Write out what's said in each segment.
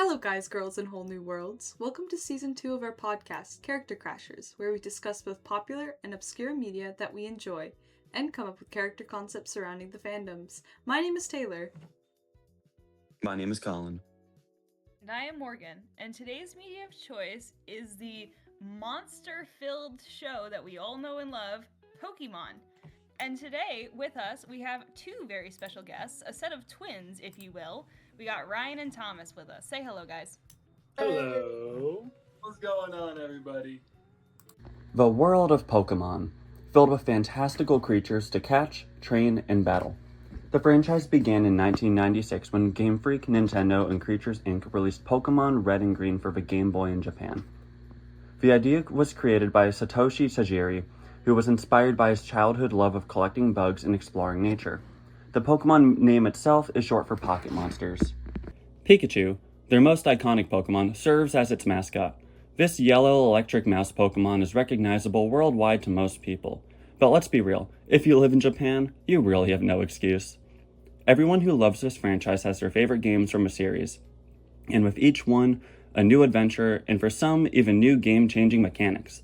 Hello, guys, girls, and whole new worlds. Welcome to season 2 of our podcast, Character Crashers, where we discuss both popular and obscure media that we enjoy and come up with character concepts surrounding the fandoms. My name is Taylor. My name is Colin. And I am Morgan, and today's media of choice is the monster-filled show that we all know and love, Pokemon. And today, with us, we have two very special guests, a set of twins, if you will. We got Ryan and Thomas with us. Say hello, guys. Hello. What's going on, everybody? The world of Pokemon, filled with fantastical creatures to catch, train, and battle. The franchise began in 1996 when Game Freak, Nintendo, and Creatures Inc. released Pokemon Red and Green for the Game Boy in Japan. The idea was created by Satoshi Tajiri, who was inspired by his childhood love of collecting bugs and exploring nature. The Pokemon name itself is short for Pocket Monsters. Pikachu, their most iconic Pokemon, serves as its mascot. This yellow electric mouse Pokemon is recognizable worldwide to most people. But let's be real, if you live in Japan, you really have no excuse. Everyone who loves this franchise has their favorite games from a series, and with each one, a new adventure, and for some, even new game-changing mechanics.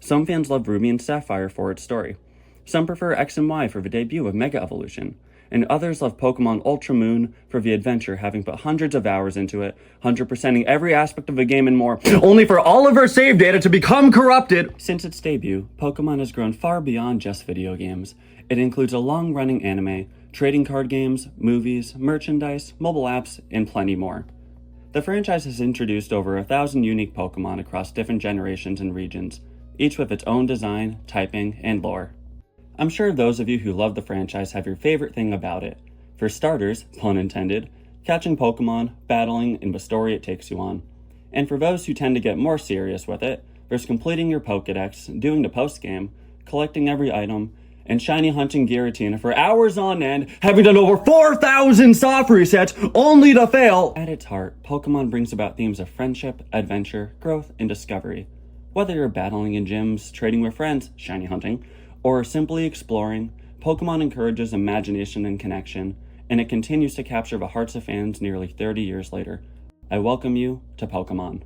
Some fans love Ruby and Sapphire for its story. Some prefer X and Y for the debut of Mega Evolution, and others love Pokemon Ultra Moon for the adventure, having put hundreds of hours into it, 100%ing every aspect of the game and more, only for all of our save data to become corrupted! Since its debut, Pokemon has grown far beyond just video games. It includes a long-running anime, trading card games, movies, merchandise, mobile apps, and plenty more. The franchise has introduced over 1,000 unique Pokemon across different generations and regions, each with its own design, typing, and lore. I'm sure those of you who love the franchise have your favorite thing about it. For starters, pun intended, catching Pokemon, battling, and the story it takes you on. And for those who tend to get more serious with it, there's completing your Pokedex, doing the post-game, collecting every item, and shiny hunting Giratina for hours on end, having done over 4,000 soft resets, only to fail! At its heart, Pokemon brings about themes of friendship, adventure, growth, and discovery. Whether you're battling in gyms, trading with friends, shiny hunting, or simply exploring, Pokemon encourages imagination and connection, and it continues to capture the hearts of fans nearly 30 years later. I welcome you to Pokemon.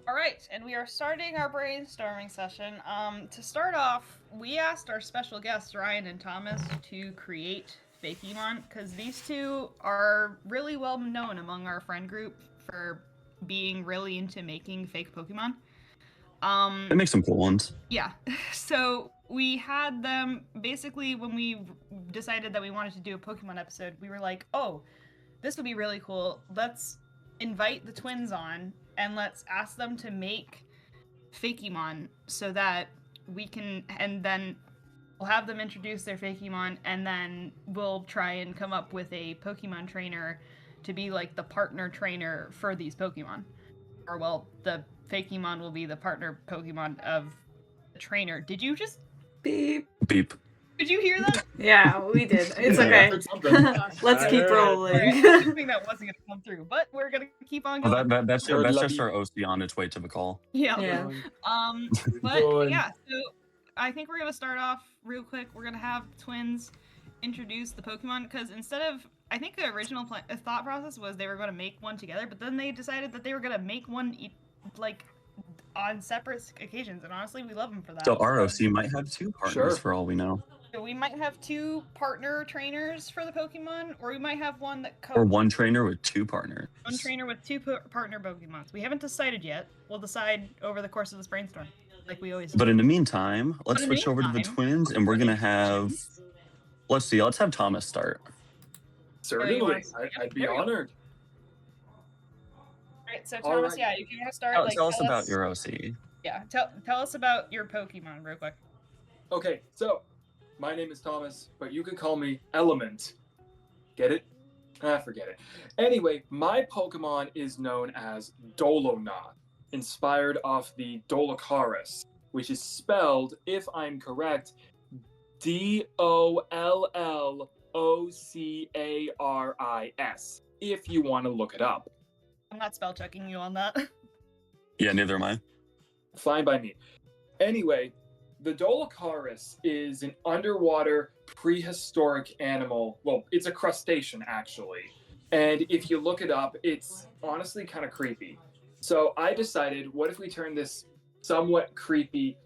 Alright, and we are starting our brainstorming session. To start off, we asked our special guests, Ryan and Thomas, to create Fakemon, because these two are really well known among our friend group for being really into making fake Pokemon. They make some cool ones. Yeah, so we had them, basically when we decided that we wanted to do a Pokemon episode, we were like, oh, this would be really cool. Let's invite the twins on, and let's ask them to make Fakemon so that we can, and then we'll have them introduce their Fakemon, and then we'll try and come up with a Pokemon trainer to be like the partner trainer for these Pokemon. Or, well, the Fakemon will be the partner Pokemon of the trainer. Did you just... Beep. Beep. Did you hear that? Yeah, we did. It's okay. Let's keep rolling. I was hoping that wasn't going to come through, but we're going to keep on going. Well, that's just our OC on its way to the call. Yeah. But yeah, so I think we're going to start off real quick. We're going to have twins introduce the Pokemon, because instead of, I think the original thought process was they were going to make one together, but then they decided that they were going to make one like on separate occasions, and honestly, we love them for that. So ROC might have two partners for all we know. So we might have two partner trainers for the Pokemon, or we might have one that or one trainer with two partners. One trainer with two partner Pokemons. We haven't decided yet. We'll decide over the course of this brainstorm, like we always do. But in the meantime, let's switch over to the twins, and we're gonna have. Let's have Thomas start. Certainly, I'd be honored. Alright, so Thomas, yeah, if you want to start, tell us about your OC. Yeah, tell us about your Pokemon real quick. Okay, so my name is Thomas, but you can call me Element. Get it? Forget it. Anyway, my Pokemon is known as Dolona, inspired off the Dolocaris, which is spelled, if I'm correct, Dolloccaris, if you want to look it up. I'm not spell checking you on that. Yeah, neither am I. Fine by me. Anyway, the Dolocaris is an underwater prehistoric animal. Well, it's a crustacean, actually. And if you look it up, it's honestly kind of creepy. So I decided, what if we turn this somewhat creepy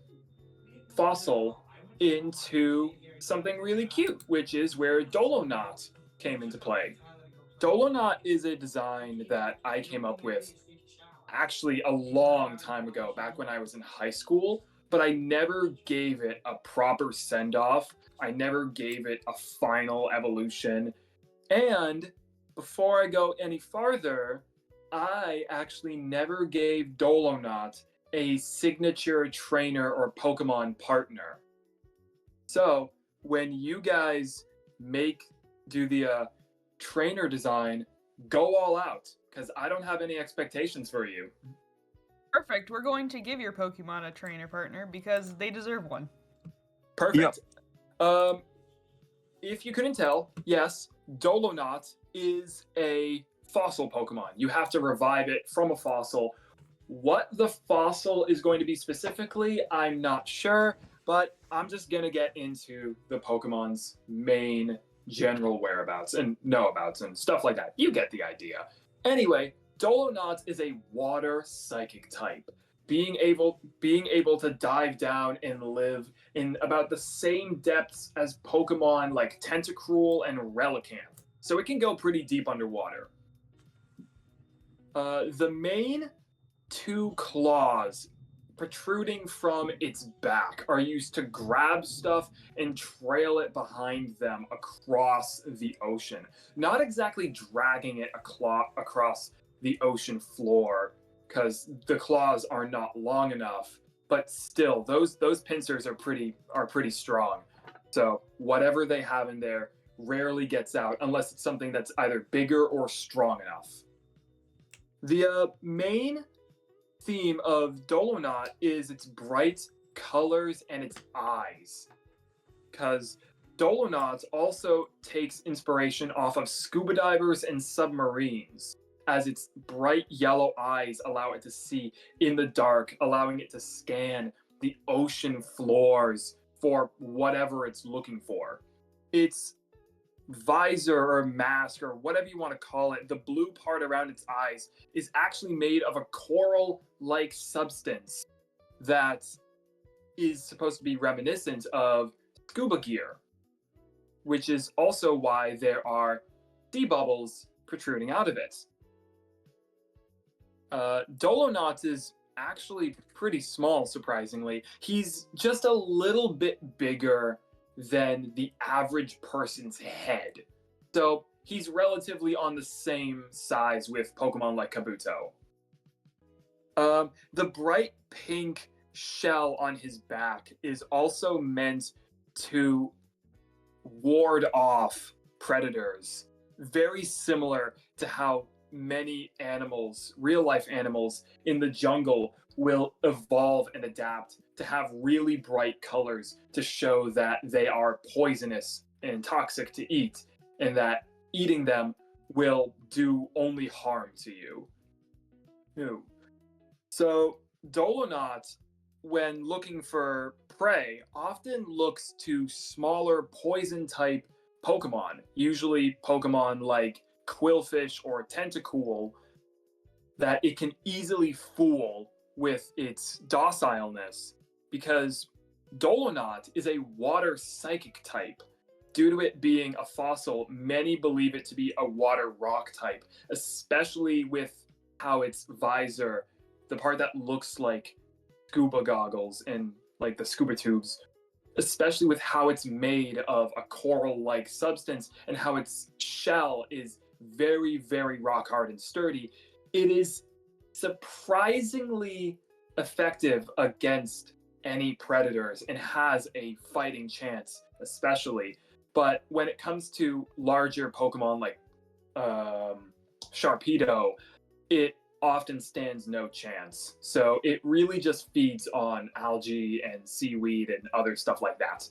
fossil into something really cute, which is where Dolonot came into play. Dolonot is a design that I came up with actually a long time ago, back when I was in high school, but I never gave it a proper send off. I never gave it a final evolution. And before I go any farther, I actually never gave Dolonot a signature trainer or Pokemon partner. So when you guys do the trainer design, go all out, because I don't have any expectations for you. Perfect. We're going to give your Pokemon a trainer partner because they deserve one. Perfect. Yep. If you couldn't tell, yes, Dolonot is a fossil Pokemon. You have to revive it from a fossil. What the fossil is going to be specifically, I'm not sure, but I'm just going to get into the Pokemon's main general whereabouts and knowabouts and stuff like that. You get the idea. Anyway, Dolonot is a water psychic type, being able to dive down and live in about the same depths as Pokemon like Tentacruel and Relicanth. So it can go pretty deep underwater. The main two claws protruding from its back are used to grab stuff and trail it behind them across the ocean. Not exactly dragging it across the ocean floor, because the claws are not long enough, but still those pincers are pretty strong. So whatever they have in there rarely gets out unless it's something that's either bigger or strong enough. The main theme of Dolonot is its bright colors and its eyes, because Dolonot also takes inspiration off of scuba divers and submarines, as its bright yellow eyes allow it to see in the dark, allowing it to scan the ocean floors for whatever it's looking for. Its visor or mask or whatever you want to call it, the blue part around its eyes is actually made of a coral-like substance that is supposed to be reminiscent of scuba gear, which is also why there are sea bubbles protruding out of it. Dolonot is actually pretty small, surprisingly. He's just a little bit bigger than the average person's head. So he's relatively on the same size with Pokemon like Kabuto. The bright pink shell on his back is also meant to ward off predators, very similar to how many animals, real life animals in the jungle, will evolve and adapt to have really bright colors to show that they are poisonous and toxic to eat, and that eating them will do only harm to you. So Dolonot, when looking for prey, often looks to smaller poison type Pokemon, usually Pokemon like Quillfish or Tentacool, that it can easily fool with its docileness, because Dolonot is a water psychic type. Due to it being a fossil, many believe it to be a water rock type, especially with how its visor, the part that looks like scuba goggles and like the scuba tubes, especially with how it's made of a coral-like substance and how its shell is very, very rock hard and sturdy, it is surprisingly effective against any predators and has a fighting chance, especially. But when it comes to larger Pokemon like Sharpedo, it often stands no chance. So it really just feeds on algae and seaweed and other stuff like that.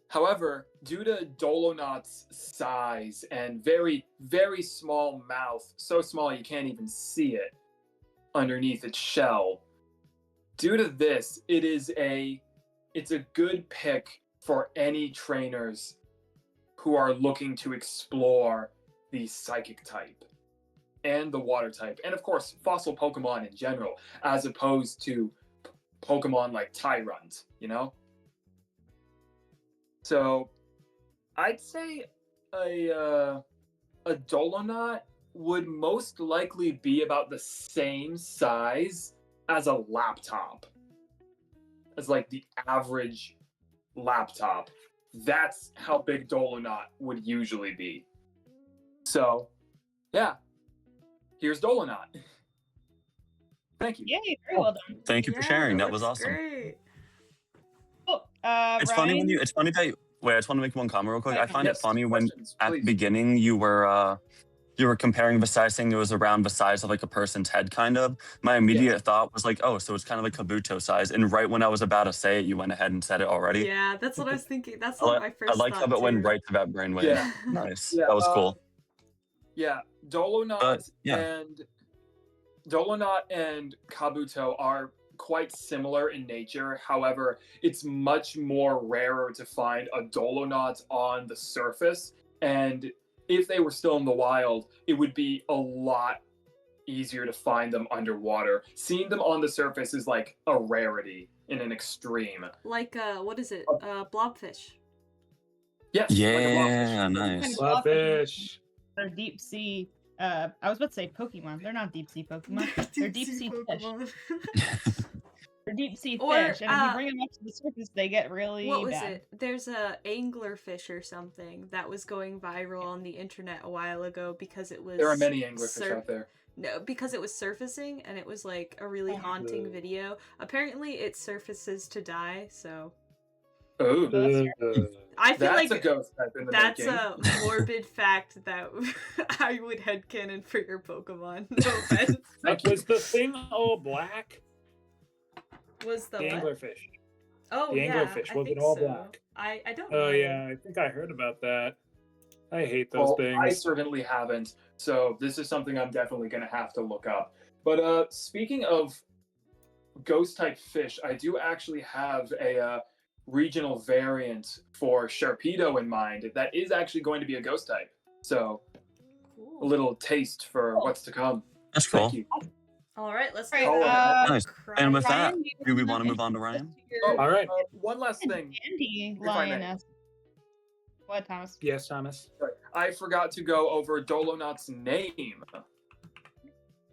However, due to Dolonot's size and very, very small mouth, so small you can't even see it underneath its shell, due to this, it's a good pick for any trainers who are looking to explore the psychic type and the water type, and of course, fossil Pokemon in general, as opposed to Pokemon like Tyrant, you know? So, I'd say a Dolonot would most likely be about the same size as a laptop, as like the average laptop. That's how big Dolonot would usually be. So, yeah, here's Dolonot. Thank you. Yay, very well done. Thank you for sharing. That was looks awesome. Great. Oh, It's Ryan, funny when you. It's funny that. Wait, I just want to make one comment real quick. I find it Yes, funny when questions, at the please. beginning you were comparing the size, saying it was around the size of like a person's head, kind of. My immediate thought was like, oh, so it's kind of like Kabuto size. And right when I was about to say it, you went ahead and said it already. Yeah, that's what I was thinking. That's I, what li- my I first liked thought how it went too. right to that brainwave. Yeah. Nice. Yeah, That was cool. Yeah, Dolonot yeah. and Kabuto are quite similar in nature. However, it's much more rarer to find a Dolonot on the surface, and if they were still in the wild, it would be a lot easier to find them underwater. Seeing them on the surface is like a rarity in an extreme. Like what is it? Blobfish. Yes, like a blobfish. Yeah, nice. Blobfish. They're deep sea. I was about to say Pokemon. They're not deep sea Pokemon. They're deep sea fish. They're deep sea Or, fish, and if you bring them up to the surface, they get really What was bad. it? There's a anglerfish or something that was going viral on the internet a while ago because it was. There are many anglerfish out there. No, because it was surfacing and it was like a really haunting video. Apparently, it surfaces to die. So Oh, I feel that's like a ghost type in the that's making. a morbid fact that I would headcanon for your Pokemon. No offense. Was the thing all black? Was the The what? anglerfish. Oh The yeah, anglerfish, I was it think all so. black? I don't know. Oh yeah, I think I heard about that. I hate those things. I certainly haven't, so this is something I'm definitely going to have to look up. But speaking of ghost-type fish, I do actually have a regional variant for Sharpedo in mind that is actually going to be a ghost-type. So, a little taste for what's to come. That's cool. Thank you. All right, let's Right, go. Nice. And with that, Ryan, do we want to move on to Ryan? Oh, All right. one last thing. Dandy if I may. lioness. What, Thomas? Yes, Thomas. Sorry, I forgot to go over Dolonot's name.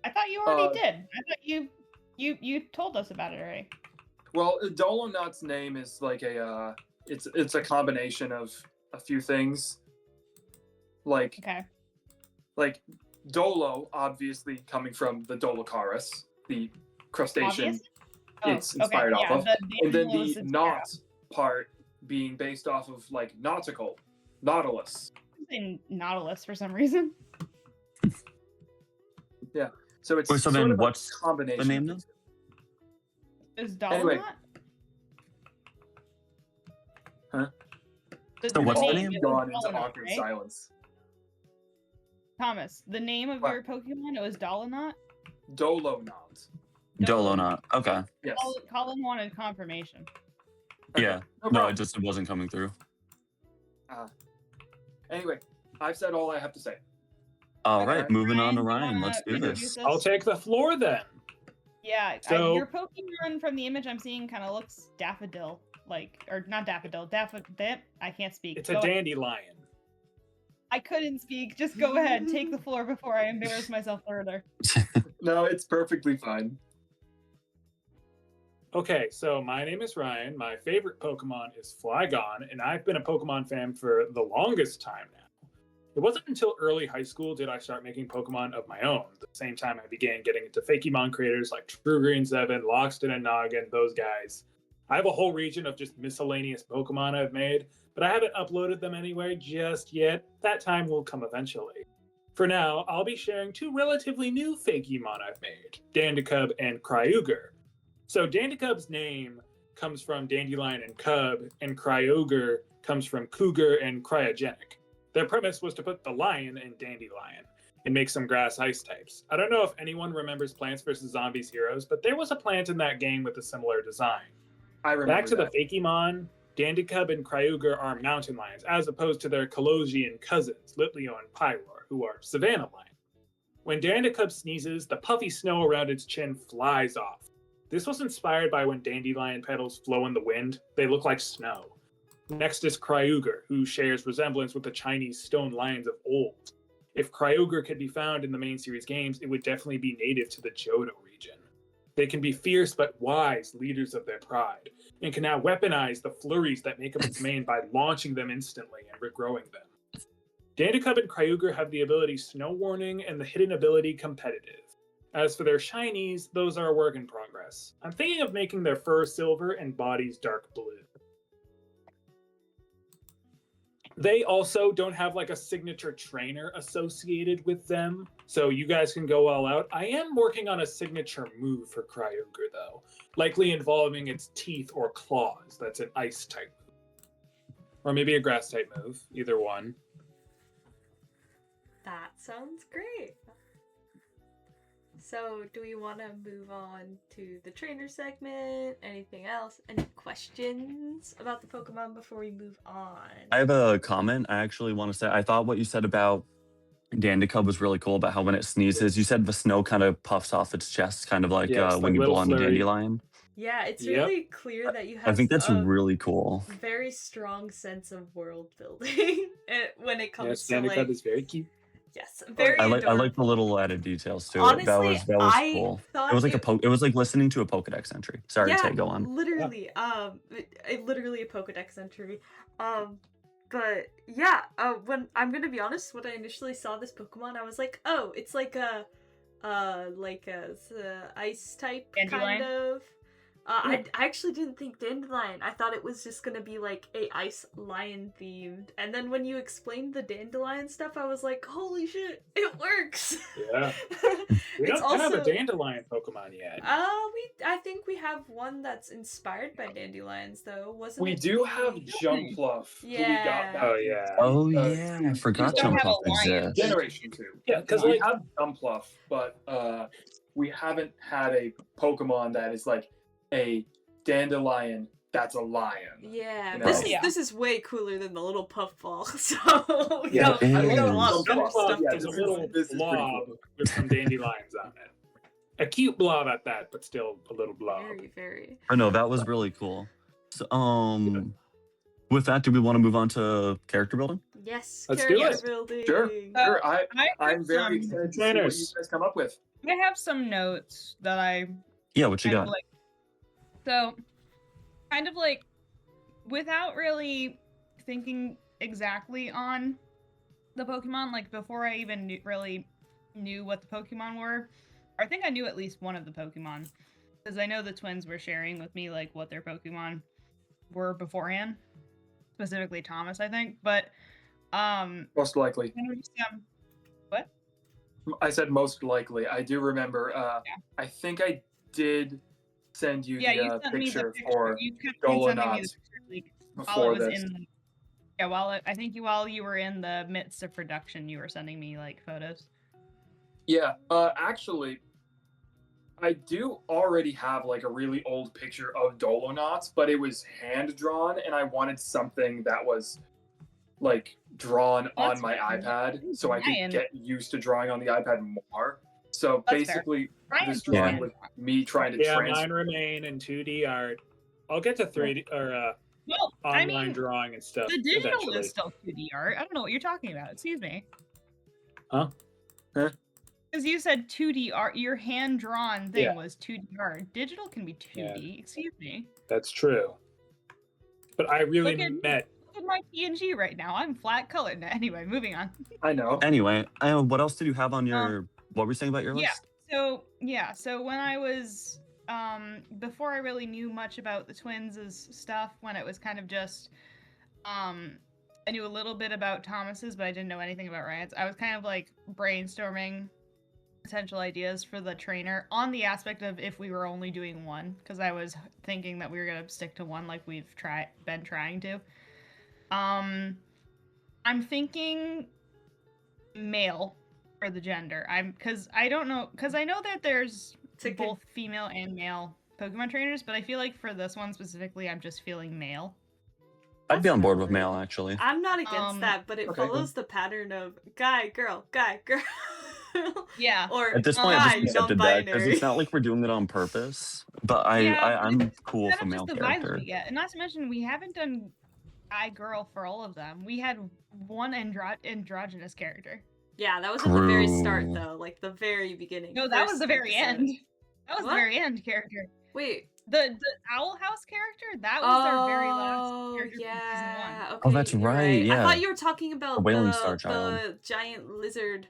I thought you already did. I thought you told us about it already. Well, Dolonot's name is like it's a combination of a few things. Okay. Like Dolo, obviously coming from the Dolocaris, the crustacean Obvious? it's inspired off of. And then animal is the inspired knot part being based off of like nautical, nautilus. off- saying Nautilus for some reason. Yeah. So it's Wait, so sort then of a what's combination. the name of then? Is Dolonot? Anyway. Huh? So what's the name? is Gone into Dolonot, awkward right? silence. Thomas, the name of What? your Pokemon, it was Dolonot? Dolonot. Dolonot. Okay. Yes. Colin wanted confirmation. Yeah. No No, problem. it wasn't coming through. Anyway, I've said all I have to say. All right, Okay. moving on to Ryan, Ryan. you Let's do wanna this. introduce us? I'll take the floor then. Yeah, So- your Pokemon from the image I'm seeing kind of looks daffodil, like, or not daffodil, I can't speak. It's a Go- dandelion. I couldn't speak. Just go ahead, take the floor before I embarrass myself further. No, it's perfectly fine. Okay, so my name is Ryan. My favorite Pokemon is Flygon, and I've been a Pokemon fan for the longest time now. It wasn't until early high school did I start making Pokemon of my own. At the same time, I began getting into Fakemon creators like True Green 7, Loxton, and Noggin, those guys. I have a whole region of just miscellaneous Pokemon I've made, but I haven't uploaded them anywhere just yet. That time will come eventually. For now, I'll be sharing two relatively new Fakemon I've made, Dandicub and Cryuger. So Dandicub's name comes from Dandelion and Cub, and Cryuger comes from Cougar and Cryogenic. Their premise was to put the lion in Dandelion and make some grass ice types. I don't know if anyone remembers Plants vs. Zombies Heroes, but there was a plant in that game with a similar design. I remember Back to that. the Fakemon. Dandicub and Kryuger are mountain lions, as opposed to their Kalosian cousins, Litleo and Pyroar, who are savanna lions. When Dandicub sneezes, the puffy snow around its chin flies off. This was inspired by when dandelion petals flow in the wind. They look like snow. Next is Kryuger, who shares resemblance with the Chinese stone lions of old. If Kryuger could be found in the main series games, it would definitely be native to the Johto region. They can be fierce but wise leaders of their pride, and can now weaponize the flurries that make up its mane by launching them instantly and regrowing them. Dandicub and Kryuger have the ability Snow Warning and the hidden ability Competitive. As for their shinies, those are a work in progress. I'm thinking of making their fur silver and bodies dark blue. They also don't have like a signature trainer associated with them, so you guys can go all out. I am working on a signature move for Kryuger, though, likely involving its teeth or claws. That's an ice type move. Or maybe a grass type move, either one. That sounds great. So, do we want to move on to the trainer segment? Anything else? Any questions about the Pokemon before we move on? I have a comment. I actually want to say I thought what you said about Dandicub was really cool about how when it sneezes, you said the snow kind of puffs off its chest, kind of like Yes, when like you blow little on the flurry. dandelion. Yeah, it's Yep. really clear that you I have think that's a really cool. very strong sense of world building when it comes Yes, to Dandicub like is very cute. yes, very I like adorable. the little added details to it. Honestly, That was I cool. thought It was like it was like listening to a Pokedex entry. Sorry, yeah, Tay, go on. literally, literally a Pokedex entry. But yeah, when I'm gonna be honest, when I initially saw this Pokemon, I was like, oh, it's like a ice type Dandelion? kind of. I actually didn't think dandelion. I thought it was just gonna be like a ice lion themed. And then when you explained the dandelion stuff, I was like, holy shit, it works. Yeah. We It's don't have also a dandelion Pokemon yet. I think we have one that's inspired by dandelions though, wasn't We it? do have the- Jumpluff, who we got back. Oh, yeah. Oh Uh, yeah, I forgot don't have Jumpluff a lion. exists. Generation 2. Yeah, because we like have Jumpluff, but we haven't had a Pokemon that is like a dandelion that's a lion. Yeah, You this know? is Yeah. this is way cooler than the little puffball. So we Yeah, got, it we got a is. lot of fun Jumpluff stuff yeah, to is a this work little with. this is pretty blob cool. with some dandelions on it. A cute blob at that, but still a little blob. Very, very. Oh no, that was really cool. So with that, do we want to move on to character building? Yes, Let's do character it. building. Sure. I I'm have very some- excited to see what you Trainers. guys come up with. I have some notes that I Yeah, what you kind of got? like. So, kind of like, without really thinking exactly on the Pokemon, like before I even really knew what the Pokemon were, I think I knew at least one of the Pokemon, because I know the twins were sharing with me like what their Pokemon were beforehand, specifically Thomas, I think. But Most likely. kind of just, what? I said most likely. I do remember. I think I did send you Yeah, you the sent me the picture picture. for You kept on sending me the Dolonauts picture like, while before it was this. in. Yeah, while you were in the midst of production, you were sending me like photos. Yeah, actually, I do already have like a really old picture of Dolonauts, but it was hand drawn, and I wanted something that was like drawn That's on my fair. iPad, so I Ryan. could get used to drawing on the iPad more. So That's fair. basically, Ryan's this drawing Yeah. was me trying to Yeah, transfer. mine remain in 2D art. I'll get to 3D or Well, online I mean, drawing and stuff the digital eventually. is still 2D art. I don't know what you're talking about. Excuse me. Huh? Because you said 2D art. Your hand drawn thing Yeah. was 2D art. Digital can be 2D. Excuse me. That's true. But I really Look at- met. Look at my PNG right now. I'm flat colored. Anyway, moving on. I know. Anyway, what else did you have on your? What were you saying about your Yeah. list? So when I was before I really knew much about the twins' stuff, when it was kind of just I knew a little bit about Thomas's, but I didn't know anything about Ryan's. I was kind of like brainstorming potential ideas for the trainer on the aspect of if we were only doing one, because I was thinking that we were gonna stick to one like we've been trying to. I'm thinking male for the gender. Because I don't know, because I know that there's It's a good- both female and male Pokemon trainers, but I feel like for this one specifically, I'm just feeling male. I'd be That's on board not with male, weird. actually. I'm not against that, but it okay, follows the pattern of guy, girl, guy, girl. Yeah. Or At this point, I've guy, just accepted that because non-binary. it's not like we're doing it on purpose. But Yeah, but I'm it's cool with kind a of just male the vibes character. we get, and not to mention we haven't done guy girl for all of them. We had one androgynous character. Yeah, that was at the very start, True. though, like the very beginning. No, that was first the very episode. end. That was What? the very end character. Wait. The Owl House character, that was our very last character from season 1. yeah. Okay, Oh, that's you're right, I yeah. thought you were talking about Whaling Star Child. the giant lizard.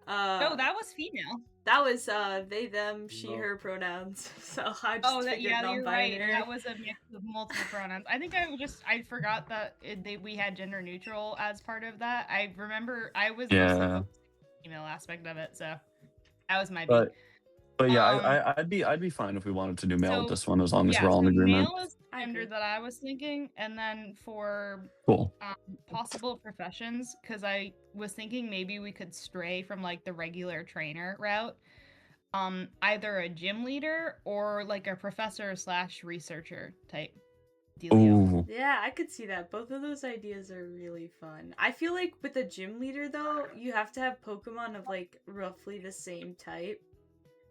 No, that was female. That was they, them, she, No. her pronouns. So I just Oh, figured yeah, you're right. non-binary. That was a mix of multiple pronouns. I think I forgot that we had gender neutral as part of that. I remember I was mostly Yeah. focusing on the female aspect of it, so that was my But beat. yeah, I'd be fine if we wanted to do male with So, this one as long as yeah, we're all in so agreement. male is the I gender agree. that I was thinking, and then for Cool. possible professions, because I was thinking maybe we could stray from like the regular trainer route. Either a gym leader or like a professor / researcher type dealio. Ooh. Yeah, I could see that. Both of those ideas are really fun. I feel like with a gym leader, though, you have to have Pokemon of like roughly the same type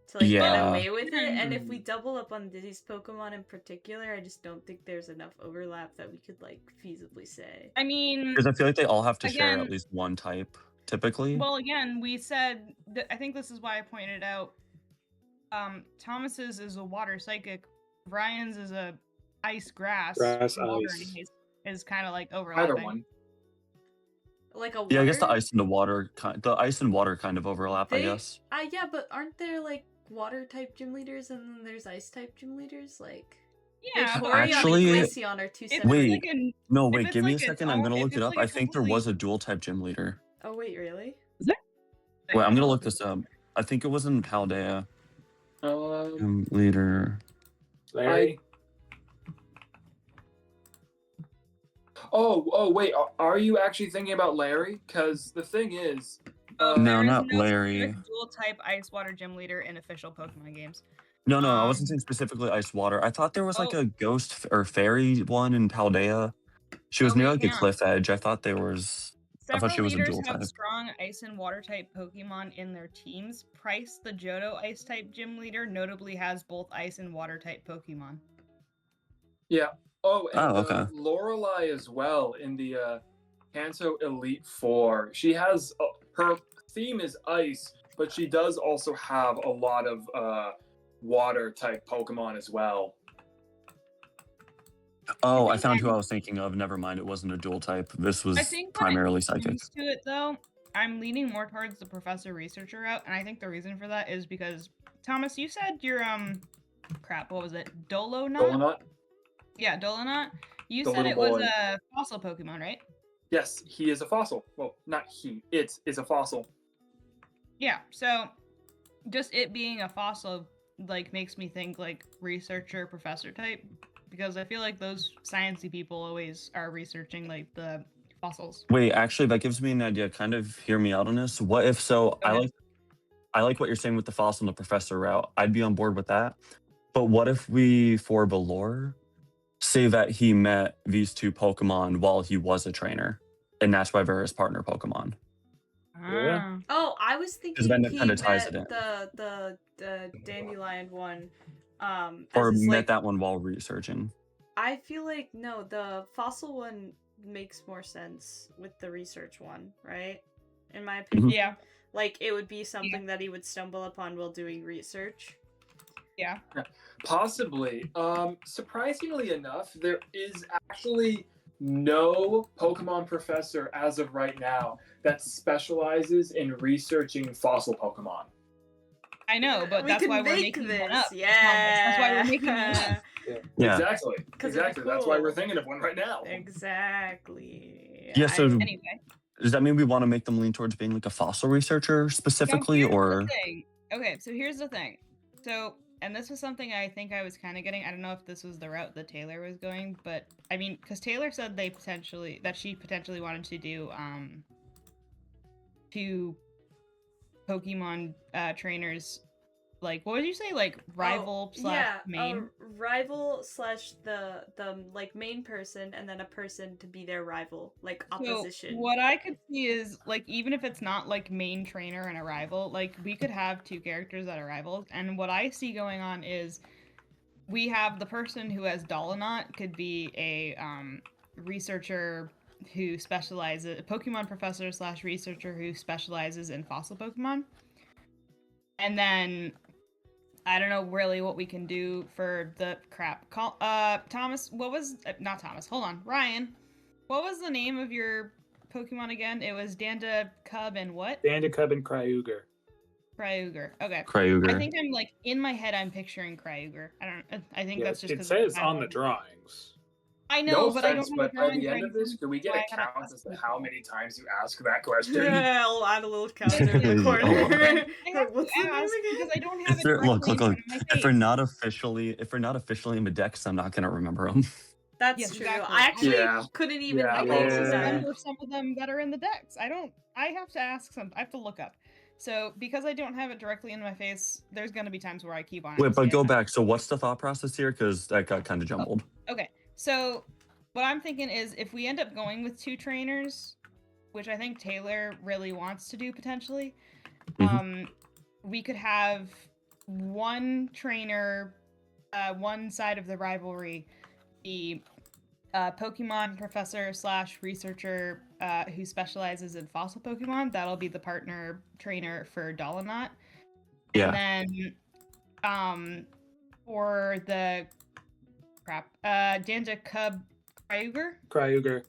to like get Yeah. away with it. And if we double up on these Pokemon in particular, I just don't think there's enough overlap that we could like feasibly say. I mean, Because I feel like they all have to share Again- at least one type, typically. well, again, we said I think this is why I pointed out. Thomas's is a water psychic. Ryan's is a ice grass. Grass, water ice. is kind of like overlapping. Either one. Like a Yeah, I guess the water- ice and the ice and water kind of overlap, I They- guess. yeah, but aren't there like water type gym leaders and then there's ice type gym leaders? Like Yeah, but Vaporeon Actually- and Glaceon are two if separate. Wait. It's like a, No, if wait, it's give me a like second. its I'm gonna own- look if it it's up. like I a think there was a dual type gym leader. Oh wait, really? Wait, I'm gonna look this up. I think it was in Paldea. Gym leader. Larry. Oh, wait. Are you actually thinking about Larry? Because the thing is, No, there is not no Larry. dual type ice water gym leader in official Pokemon games. No, I wasn't Um, saying specifically ice water. I thought there was like oh. a ghost or fairy one in Paldea. She was Oh, near wait, like a hang on. cliff edge. I thought there was. I thought Several she was a leaders dual have type. strong ice and water type Pokemon in their teams. Price, the Johto ice type gym leader, notably has both ice and water type Pokemon. yeah. Oh, and Oh, okay. Lorelei as well in the Kanto Elite Four. She has her theme is ice, but she does also have a lot of water type Pokemon as well. Oh, I think found who I'm- I was thinking of. Never mind, it wasn't a dual type. This was I think when primarily it psychic. comes to it, though, I'm leaning more towards the professor researcher route, and I think the reason for that is because Thomas, you said your crap, what was it? Dolonut? Dolonut? Yeah, Dolonut. You The said it little was boy. a fossil Pokemon, right? Yes, he is a fossil. Well, not he. It is a fossil. Yeah, so just it being a fossil like makes me think like researcher professor type because I feel like those sciencey people always are researching like the fossils. Wait, actually, that gives me an idea. Kind of hear me out on this. What if so? ahead. I like what you're saying with the fossil and the professor route. I'd be on board with that. But what if we, for Valor, say that he met these two Pokemon while he was a trainer, and that's why they're his partner Pokemon? Yeah. Oh, I was thinking then it he kinda ties met it in. the dandelion one. Or as his, met like, that one while researching? I feel like no, the fossil one makes more sense with the research one, right? In my opinion, Yeah, like it would be something that he would stumble upon while doing research. yeah. Possibly. Surprisingly enough, there is actually no Pokemon professor as of right now that specializes in researching fossil Pokemon. I know, but We that's could why we're make making this. one up. Yeah, That's why we're making one up. Yeah. Exactly. 'Cause it'd be Exactly. That's why cool. we're thinking of one right now. Exactly. Yeah, so- Anyway, Does that mean we want to make them lean towards being like a fossil researcher now specifically, here's the or? thing. Okay, so here's the thing. So, and this was something I think I was kind of getting. I don't know if this was the route that Taylor was going, but I mean, because Taylor said she potentially wanted to do two Pokemon trainers like, what would you say, like rival slash main? Rival slash the like main person, and then a person to be their rival, like opposition. So what I could see is like, even if it's not like main trainer and a rival, like we could have two characters that are rivals. And what I see going on is we have the person who has Dolanaut could be a researcher who specializes, a Pokemon professor slash researcher who specializes in fossil Pokemon. And then I don't know really what we can do for the crap. Thomas, what was not Thomas? Hold on, Ryan. What was the name of your Pokemon again? It was Dandacub and what? Dandacub and Cryuger. Cryuger. Okay. Cryuger. I think I'm like in my head. I'm picturing Cryuger. I think that's just it because says on the drawings. I know, No but offense, I don't. but by the end of this, can we get a count as to how many times you ask that question? Yeah, I'll add a little counter in the corner. I have What's to the name ask again? because I don't have it Look, directly in front of my if we're face. not officially in the decks, I'm not gonna remember them. That's Yes, true. exactly. I actually Yeah. couldn't even Yeah, I relate don't to that. remember some of them that are in the decks. I have to ask some. I have to look up. So because I don't have it directly in my face, there's gonna be times where I keep on. Wait, but asking go it. back. So what's the thought process here? Because that got kind of jumbled. Okay, so what I'm thinking is if we end up going with two trainers, which I think Taylor really wants to do potentially, we could have one trainer, one side of the rivalry, the Pokemon professor slash researcher who specializes in fossil Pokemon. That'll be the partner trainer for Dolanaut. Yeah. And then for the Dandacub Cryuger? Cryuger.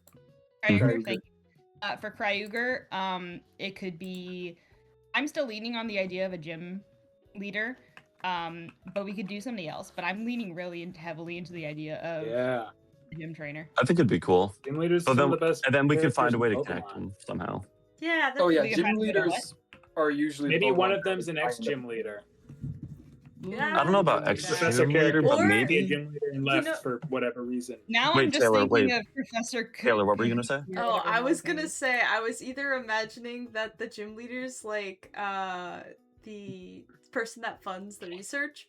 Cryuger, thank you. For Cryuger, it could be... I'm still leaning on the idea of a gym leader, but we could do somebody else. But I'm leaning really heavily into the idea of a gym trainer. I think it'd be cool. Gym leaders So are then, the best. and then we could find a way to Pokemon. connect them somehow. Yeah. Oh yeah, We can gym find a bit of leaders are usually Maybe the one ones of them's an that ex-gym leader. Yeah, I don't know about I can do that. Professor ex-gym leader, but Or- maybe. A gym leader and left for whatever reason. Now Wait, I'm just Taylor, thinking wait. of Professor Taylor, what were you gonna say? Oh, I was gonna say I was either imagining that the gym leader's like the person that funds the research,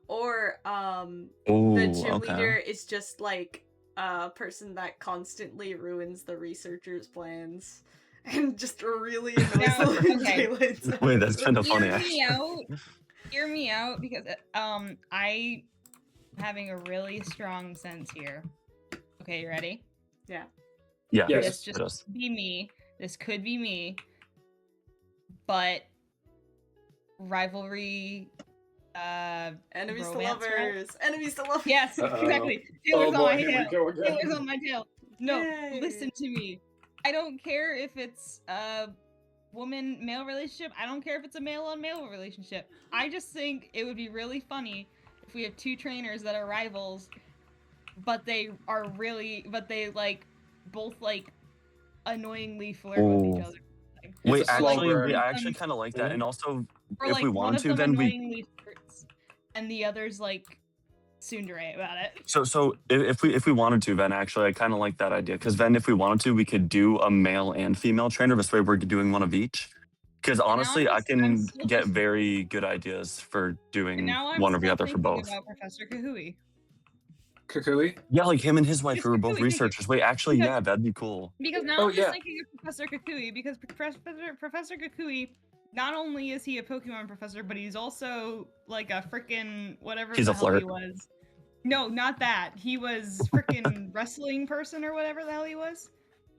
or the gym leader is just like a person that constantly ruins the researchers' plans and just really annoys Now, the living okay. daylights out Wait, of that's them. kind of funny. Hear Actually. me out. Hear me out, because I having a really strong sense here. Okay, you ready? Yeah. Yes. This just it is. could be me. This could be me. But rivalry Enemies to romance lovers. Enemies to lovers. Yes, Uh-oh. exactly. Oh Taylor's on boy, my here we tail. go again. Taylor's on my tail. No, Yay. listen to me. I don't care if it's a woman-male relationship. I don't care if it's a male-on-male relationship. I just think it would be really funny if we have two trainers that are rivals, but they like both like annoyingly flirt with each Ooh. other. Wait, It's a slow actually, burn. I actually kind of like that. And also, Or if like we one wanted of to, them then we. annoyingly flirts, and the other's like tsundere about it. So if we wanted to, then actually, I kind of like that idea. Because then, if we wanted to, we could do a male and female trainer. This way, we're doing one of each. Because honestly, I I'm can still get just- very good ideas for And doing now I'm one or the still other for thinking both. about Professor Kahui. Kukui? Yeah, like him and his wife Yes, who were both Kukui, thank you. researchers. Wait, actually, Because- yeah, that'd be cool. Because now Oh, I'm just yeah. thinking of Professor Kukui, because Professor Kukui, not only is he a Pokemon professor, but he's also like a freaking whatever He's the a hell he flirt. was. No, not that. He was freaking wrestling person or whatever the hell he was.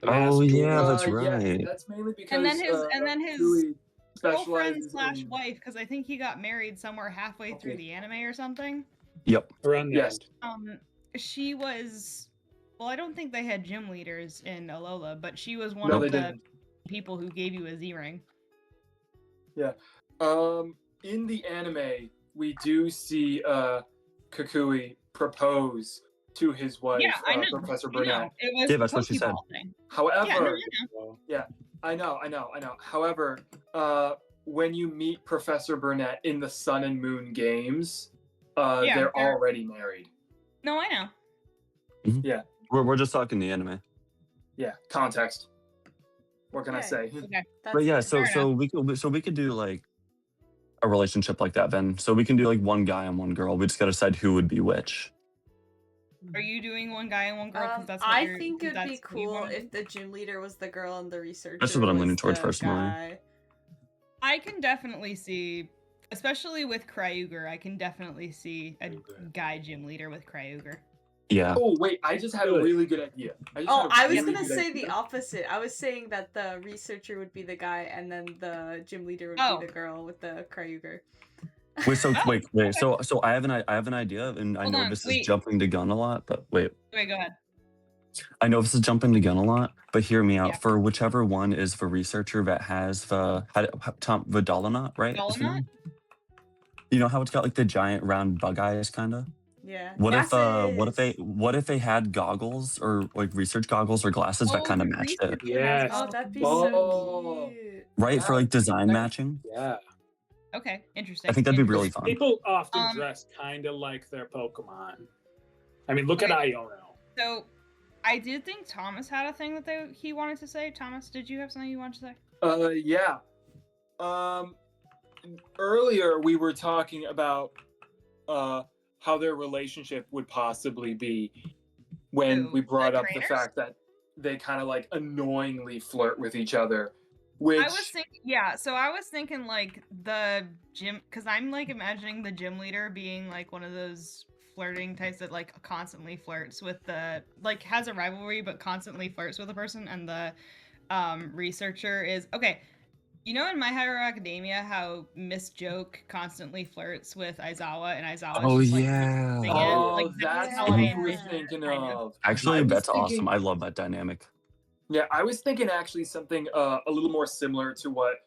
The Oh, master- yeah, that's Yes, right. that's mainly because And then his Kukui Girlfriend specializes slash in- wife, because I think he got married somewhere halfway through Okay. the anime or something. Yep. around the Yes. end. She was. Well, I don't think they had gym leaders in Alola, but she was one No, of they the didn't. people who gave you a Z ring. In the anime, we do see Kukui propose to his wife, Yeah, I know. Professor I Burnett. know. It was Yeah, that's what she said. Pokeball thing. However, Yeah, no, I know. So, I know. However, when you meet Professor Burnett in the Sun and Moon games, Yeah, they're they're- already married. No, I know. We're just talking the anime. Yeah, context. What can I Okay. say? Okay. That's But yeah, fair. so we could do like a relationship like that then. So we can do like one guy and one girl. We just gotta decide who would be which. Are you doing one guy and one girl? Because that's what I you're. think it'd be that's what you cool wanna do? if the gym leader was the girl and the researcher That's what I'm leaning was towards the personally. guy. I can definitely see, especially with Kryuger, I can definitely see a guy gym leader with Kryuger. Yeah. Oh wait, I just had a really good idea. I was really gonna good say idea. the opposite. I was saying that the researcher would be the guy and then the gym leader would Oh. be the girl with the Kryuger. Wait, so Oh, wait. okay. So I have an idea, and I Hold know on, this is wait. jumping the gun a lot, but wait. Wait, go ahead. I know this is jumping the gun a lot, but hear me out. Yeah. For whichever one is the researcher that has the Vidalonot, right? is the Vidalonot? name? You know how it's got like the giant round bug eyes, kind of. Yeah. What Glasses! if they had goggles or like research goggles or glasses that kind of the matched it, researcher Yes. has Oh, that'd be goggles. so cute. right? For like design matching. Yeah. Okay, interesting. I think that'd be really fun. People often Um, dress kind of like their Pokemon. I mean, look at Okay. Iono. So, I did think Thomas had a thing that he wanted to say. Thomas, did you have something you wanted to say? Yeah. Earlier we were talking about how their relationship would possibly be when Who, we brought the up the trainers? fact that they kind of like annoyingly flirt with each other. Which I was thinking, yeah. So I was thinking like the gym, because I'm like imagining the gym leader being like one of those flirting types that like constantly flirts with the like has a rivalry but constantly flirts with a person, and the researcher is okay. You know, in My Hero Academia, how Miss Joke constantly flirts with Aizawa, and Aizawa Oh, is just like yeah. resisting it? Oh, Like that's how what I you were envision it, thinking kind of. Actually, I was that's thinking- awesome. I love that dynamic. Yeah, I was thinking actually something a little more similar to what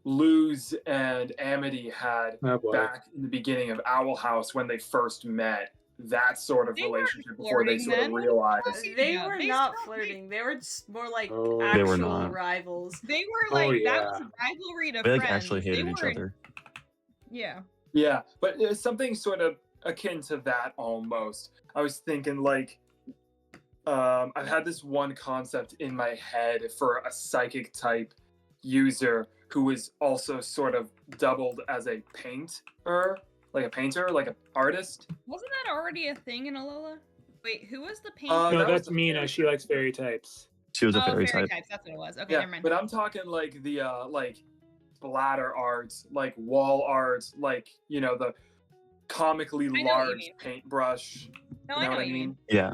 Luz and Amity had Oh boy. back in the beginning of Owl House when they first met. That sort of They weren't relationship before they flirting sort of then. realized. They Yeah, were they not still- flirting. They were just more like Oh. They were actual not. rivals. They were Oh, like that yeah. was a rivalry to They like friends. actually They hated each weren't- other. Yeah. Yeah, but it's something sort of akin to that almost. I was thinking like I've had this one concept in my head for a psychic type user who is also sort of doubled as a painter, like an artist. Wasn't that already a thing in Alola? Wait, who was the painter? that No, was that's the Mina. fairy She likes fairy types. She was a fairy fairy type. types. That's what it was. Okay, Yeah, never mind. but I'm talking like the like splatter art, like wall art, like the comically know what you large mean. paintbrush. No, You I know know what what you mean. Yeah.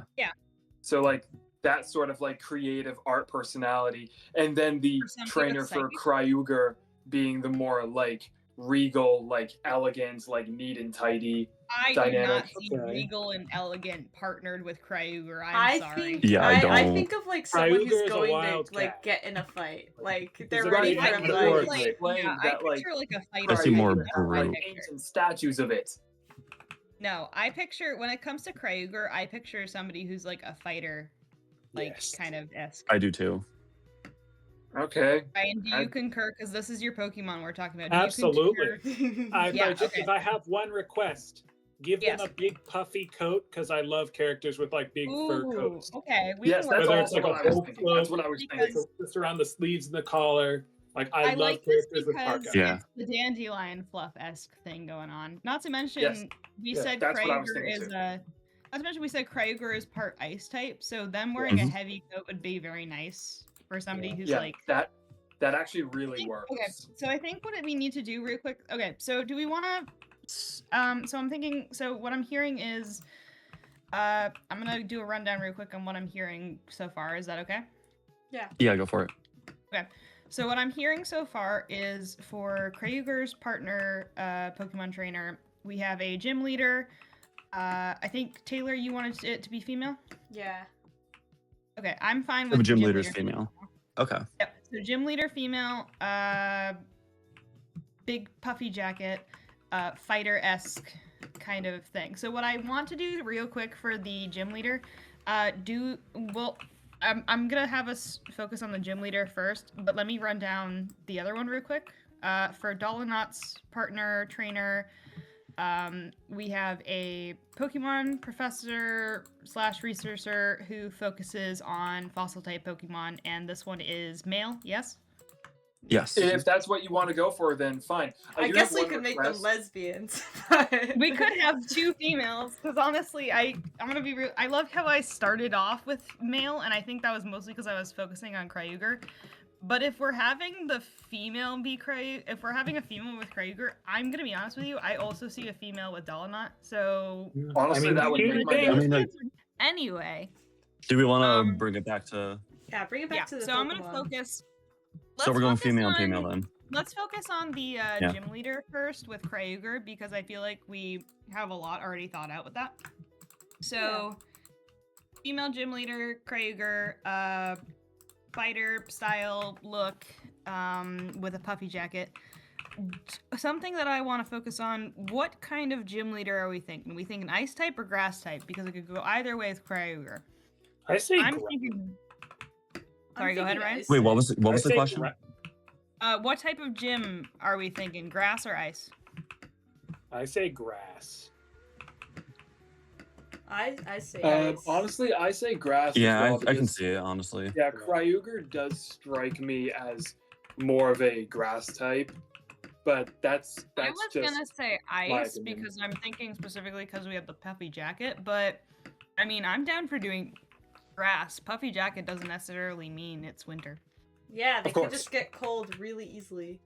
So like that sort of like creative art personality, and then the For somebody trainer with for psychic? Kryuger being the more like regal, like elegant, like neat and tidy. I do Dynamic. not see Okay. regal and elegant partnered with Kryuger. I'm I sorry. think Yeah, I I don't. think of like someone Kryuger who's is a going wild to like cat. get in a fight. Like He's they're a ready very for I a picture fight. metaphorically. like Explain yeah, that, I like, picture like a I fighter. see more That's what I brute. picture. ancient statues of it. No, I picture when it comes to Kryuger, I picture somebody who's like a fighter, like Yes. kind of esque. I do too. Okay. Ryan, do you I- concur? Because this is your Pokemon we're talking about. Do you Absolutely. concur? If, Yeah, if I have one request, give Yes. them a big puffy coat because I love characters with like big fur Ooh, coats. okay. We Yes, can work that's Whether on it's also like that. a what I was whole thinking. That's cloak, what I was Because- thinking. just around the sleeves and the collar. Like I, I love like this characters with because parka. Yeah. it's the dandelion fluff-esque thing going on. Not to mention, Yes. we Yeah, said that's what I was Kryuger thinking is too. a. Not to mention, we said Kryuger is part ice type, so them wearing a Mhm. heavy coat would be very nice for somebody Yeah. who's Yeah, like. that actually really works. Okay, so I think what we need to do real quick. Okay, so do we want to? So I'm thinking. So what I'm hearing is, I'm gonna do a rundown real quick on what I'm hearing so far. Is that okay? Yeah, go for it. Okay. So what I'm hearing so far is for Kryuger's partner, Pokemon trainer, we have a gym leader. I think Taylor, you wanted it to be female. Yeah. Okay, I'm fine The with gym leader's leader. female. Okay. Yep. So gym leader female, big puffy jacket, fighter-esque kind of thing. So what I want to do real quick for the gym leader, I'm gonna have us focus on the gym leader first, but let me run down the other one real quick. For Dolonot's partner trainer, we have a Pokemon professor / researcher who focuses on fossil type Pokemon, and this one is male. Yes. Yes. If that's what you want to go for, then fine. I do guess have we one could make them request. lesbians. But... We could have 2 females, because honestly, I'm gonna be real. I loved how I started off with male, and I think that was mostly because I was focusing on Kryuger. But if we're having the female be if we're having a female with Kryuger, I'm gonna be honest with you, I also see a female with Dalamont. So Honestly, that would here's make the my thing. day. like, anyway. do we want to Um, bring it back to? Yeah, bring it back to the so Pokemon. I'm gonna focus. So we're going focus female and on- female then. Let's focus on the gym leader first with Kryuger, because I feel like we have a lot already thought out with that. So, female gym leader, Kryuger, fighter style look, with a puffy jacket. Something that I want to focus on, what kind of gym leader are we thinking? Are we thinking ice type or grass type? Because it could go either way with Kryuger. I say I'm gra- thinking... I'm Sorry, go ahead, thinking Ryan. ice Wait, what type. was I the say question? What type of gym are we thinking? Grass or ice? I say grass. I say ice. Honestly, I say grass. Yeah, as well, I can because- see it honestly. Yeah, Kryuger does strike me as more of a grass type, but that's I was just gonna say my ice opinion. because I'm thinking specifically because we have the puffy jacket, but I mean I'm down for doing grass. Puffy jacket doesn't necessarily mean it's winter. Yeah, they Of could course. just get cold really easily.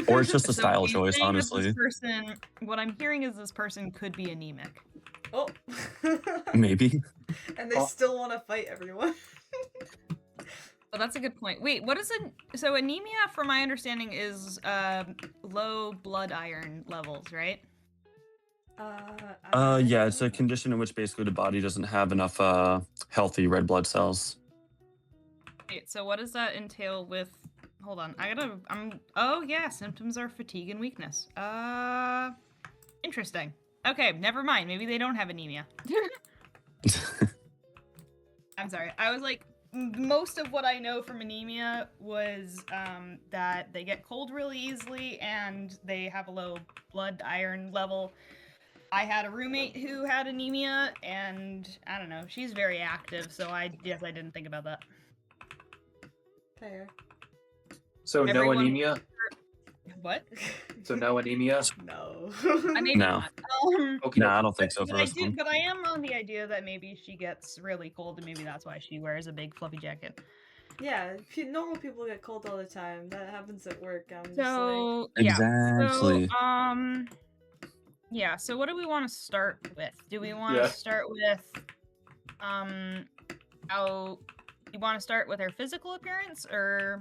Or it's just a So style you're choice, saying that honestly. This person, what I'm hearing is this person could be anemic. Oh. Maybe. And they still want to fight everyone. Well, that's a good point. Wait, what is it? So anemia, from my understanding, is low blood iron levels, right? Yeah, it's a condition in which basically the body doesn't have enough healthy red blood cells. Wait, so what does that entail with? Hold on, oh yeah, symptoms are fatigue and weakness. Interesting. Okay, never mind. Maybe they don't have anemia. I'm sorry. I was like, most of what I know from anemia was that they get cold really easily and they have a low blood iron level. I had a roommate who had anemia, and I don't know, she's very active, so I didn't think about that. Fair. So no Everyone- anemia. What? So no anemia. No. I maybe No. not. Okay. No, I don't think so for But I this do, one. but I am on the idea that maybe she gets really cold, and maybe that's why she wears a big fluffy jacket. Yeah, normal people get cold all the time. That happens at work. I'm just So yeah. Exactly. So yeah. So what do we want to start with? Do we want to Yeah. start with how you want to start with her physical appearance, or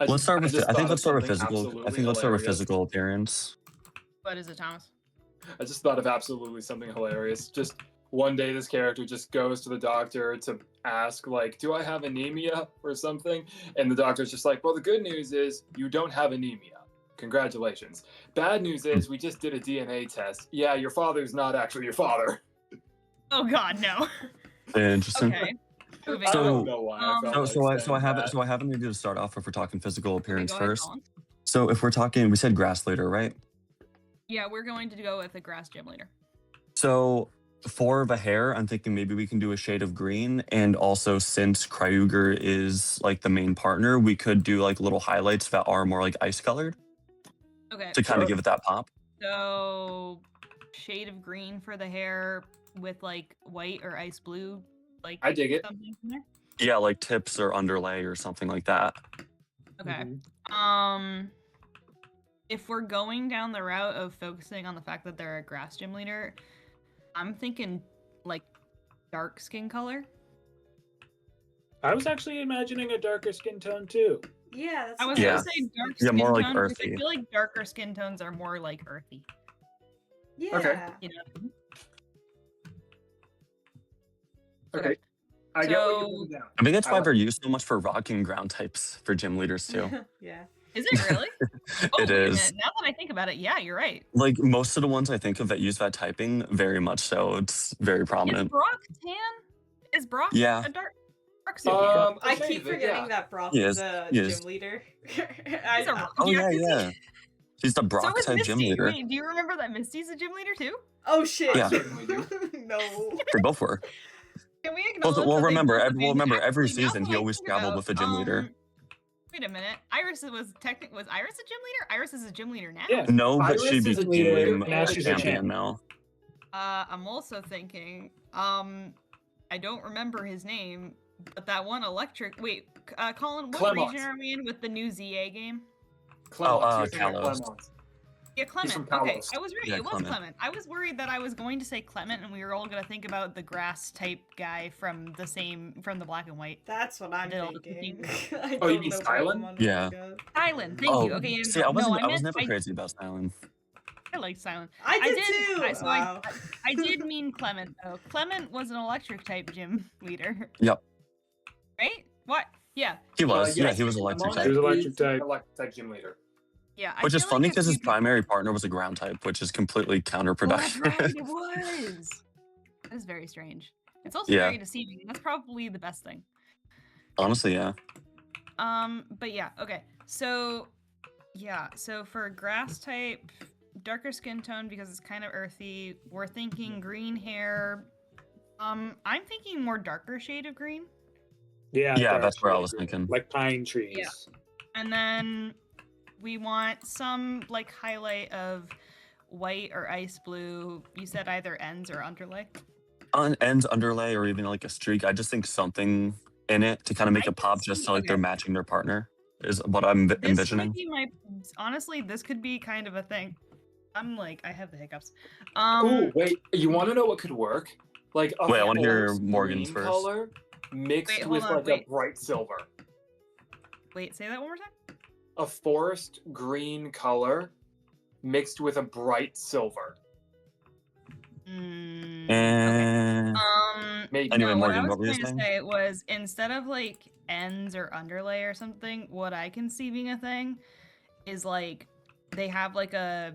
Let's start with. I think let's start with something physical. I absolutely think let's start with hilarious. physical appearance. what is it, Thomas? I just thought of absolutely something hilarious. Just one day, this character just goes to the doctor to ask, like, "Do I have anemia or something?" And the doctor's just like, "Well, the good news is you don't have anemia. Congratulations. Bad news is we just did a DNA test. Yeah, your father's not actually your father." Oh God, no. Interesting. Okay. Moving I So- on. don't know why. I felt So like I saying have that. so I have an idea to start off if we're talking physical Okay, appearance go ahead, first. Colin. So if we're talking, we said grass leader, right? Yeah, we're going to go with a grass gym leader. So for the hair, I'm thinking maybe we can do a shade of green, and also since Kryuger is like the main partner, we could do like little highlights that are more like ice colored Okay. to kind Sure. of give it that pop. So shade of green for the hair with like white or ice blue, like I dig it. something in there. Yeah, like tips or underlay or something like that. Okay. Mhm. If we're going down the route of focusing on the fact that they're a grass gym leader, I'm thinking like dark skin color. I was actually imagining a darker skin tone too. Yeah, that's I was what Yeah. gonna say dark Yeah, skin more like tone, because earthy. I feel like darker skin tones are more like earthy. Yeah. Okay. You know. Okay. I get what you're So- putting down. I think that's I why like- they're used so much for rock and ground types for gym leaders too. Yeah. Is it really? Oh, It wait a is. minute. Now that I think about it, yeah, you're right. Like most of the ones I think of that use that typing, very much so. It's very Is prominent. Brock tan? Is Brock Yeah. a dark skin? I Maybe, keep forgetting yeah. that Brock He is is, a he is. gym leader. He's a I, Oh yeah, is he? yeah. He's the Brock So is type Misty. gym leader. Wait, do you remember that Misty's a gym leader too? oh shit. Yeah. Certainly do. No. They both were. Can we Well, acknowledge well, that they remember, both every actually, now season that he I always think traveled about, with a gym leader. Wait a minute. Iris was Iris a gym leader? Iris is a gym leader now. Yeah. No, but she Iris is a became leader, a now she's a champion champ. now. I'm also thinking, I don't remember his name, but that one electric. Wait, Colin, what Clemont. region are we in with the new ZA game? Clemont, Oh, you're thinking of Kalos. Clemont. Yeah, Clement. from Okay, Kalos. I was right. Yeah, it was Clement. Clement. I was worried that I was going to say Clement, and we were all going to think about the grass type guy from the black and white. That's what I'm Did all the thinking. cooking. I Oh, you don't mean know Stylen? Pokemon Yeah. very good. Silent. Thank Oh, you. Okay, see, no, I wasn't. no, I was meant- never crazy about Stylen. I like Silent. I did too. So Wow. I did mean Clement though. Clement was an electric type gym leader. Yep. Right? What? Yeah. He was. Yes, Yeah, he was electric Clemont type. He was electric is type. Electric type gym leader. Yeah. I Which is feel funny like if because his you- primary partner was a ground type, which is completely Oh, counterproductive. that's right. It was. That is very strange. It's also Yeah. very deceiving. That's probably the best thing. Honestly, yeah. But yeah, okay. So for grass type, darker skin tone because it's kind of earthy. We're thinking green hair. I'm thinking more darker shade of green. Yeah, Yeah, dark that's where I shade was green, thinking. like pine trees. Yeah. And then we want some like highlight of white or ice blue. You said either ends or underlay. On ends, underlay, or even like a streak. I just think something in it to kind of make I it pop, can just see- so like they're okay. matching their partner is what I'm This envisioning. might be honestly, this could be kind of a thing. I'm like, I have the hiccups. Ooh, wait. You want to know what could work? Like a Wait, I wanna hear forest Morgan's green first. color mixed Wait, hold with on, like wait. a bright silver. Wait, say that one more time. A forest green color mixed with a bright silver. Okay. And Maybe. Anyway, no, Morgan, what I what were was you going to saying? say was instead of like ends or underlay or something, what I can see being a thing is like they have like a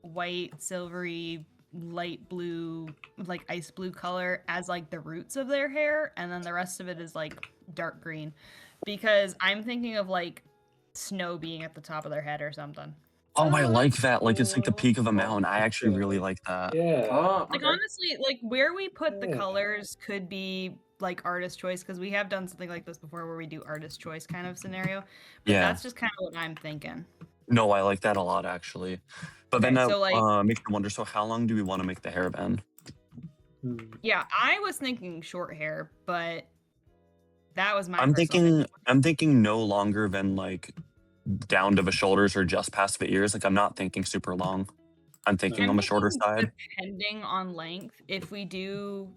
white, silvery, light blue, like ice blue color as like the roots of their hair, and then the rest of it is like dark green. Because I'm thinking of like snow being at the top of their head or something. Oh, I Oh, like that's that. Like it's like the cool. peak of a mountain. I actually Yeah. really like that. Yeah. Ah, Like okay. honestly, like where we put the Yeah. colors could be like artist choice because we have done something like this before where we do artist choice kind of scenario. But Yeah. that's just kind of what I'm thinking. No, I like that a lot actually. But then Okay, that so, like- makes me wonder. So how long do we want to make the hair band? Hmm. Yeah, I was thinking short hair, but that was my I'm personal thinking. opinion. I'm thinking no longer than like down to the shoulders or just past the ears. Like I'm not thinking super long. I'm thinking I'm on the shorter thinking side. Depending on length, if we do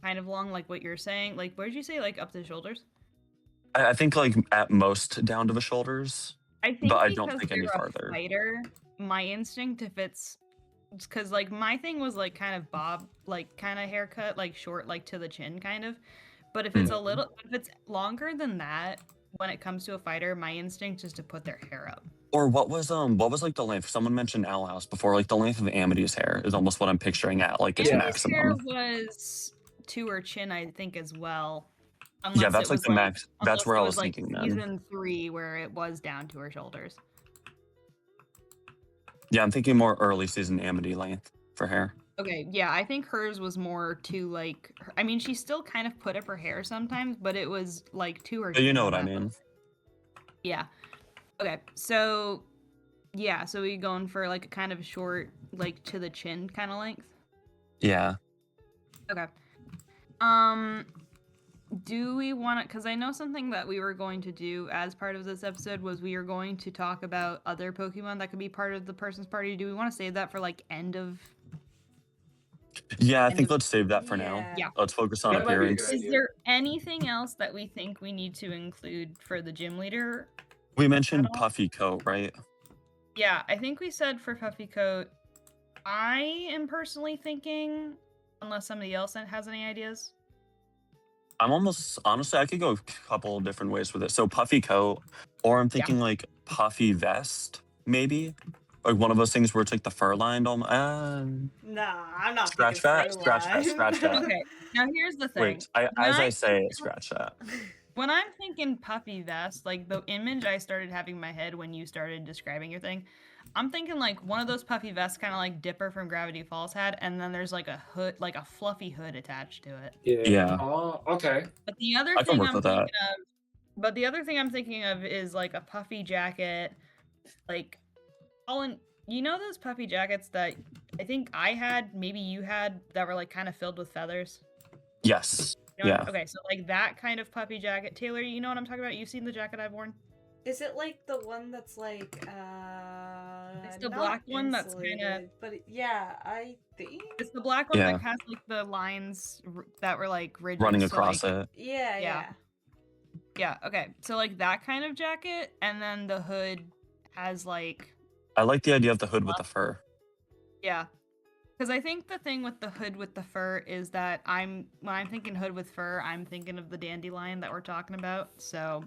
kind of long like what you're saying, like what did you say, like up to the shoulders? I think like at most down to the shoulders. I think But I because don't think any you're a farther. fighter, my instinct if it's because like my thing was like kind of bob like kind of haircut, like short, like to the chin kind of. But if it's a little if it's longer than that, when it comes to a fighter, my instinct is to put their hair up. Or what was like the length? Someone mentioned Owl House before. Like the length of Amity's hair is almost what I'm picturing at like its Yeah. Andy's hair maximum. was to her chin, I think, as well. Yeah, Unless that's it like was the max. unless That's where it I was like thinking then. season 3 where it was down to her shoulders. Yeah, I'm thinking more early season Amity length for hair. Okay, yeah, I think hers was more to like. I mean, she still kind of put up her hair sometimes, but it was like to her. But you chin know on what I that mean. one. Yeah. Okay, so yeah, so we going for like a kind of short, like to the chin kind of length. Yeah. Okay. Do we want to? Because I know something that we were going to do as part of this episode was we are going to talk about other Pokemon that could be part of the person's party. Do we want to save that for like end of? Yeah, I End think of- let's save that for now. Yeah. Let's focus on That might be a appearance. good Is idea. there anything else that we think we need to include for the gym leader? We mentioned At all? puffy coat, right? Yeah, I think we said for Puffy Coat. I am personally thinking, unless somebody else has any ideas. I'm almost honestly I could go a couple of different ways with it. So puffy coat, or I'm thinking like puffy vest, maybe. Like one of those things where it's like the fur lined almost. Nah, I'm not Scratch thinking that, scratch that, fur scratch that. line. Okay, now here's the thing. Wait, as I say it, scratch that. When I'm thinking puffy vest, like the image I started having in my head when you started describing your thing, I'm thinking like one of those puffy vests, kind of like Dipper from Gravity Falls had, and then there's like a hood, like a fluffy hood attached to it. Yeah. Yeah. Oh, okay. But the other I can thing work I'm with that. thinking of But the other thing I'm thinking of is like a puffy jacket. Like, Colin, you know those puffy jackets that I think I had, maybe you had, that were like kind of filled with feathers? Yes. You know Yeah. okay, so like that kind of puffy jacket. Taylor, you know what I'm talking about? You've seen the jacket I've worn? Is it like the one that's like It's the not black one that's kinda- insulated, but yeah, I think. It's the black one Yeah. that has like the lines that were like rigid. Running so, across like, it. Yeah, Yeah. Yeah, okay. So like that kind of jacket, and then the hood has like I like the idea of the hood with the fur. yeah. Because I think the thing with the hood with the fur is that when I'm thinking hood with fur, I'm thinking of the dandelion that we're talking about. So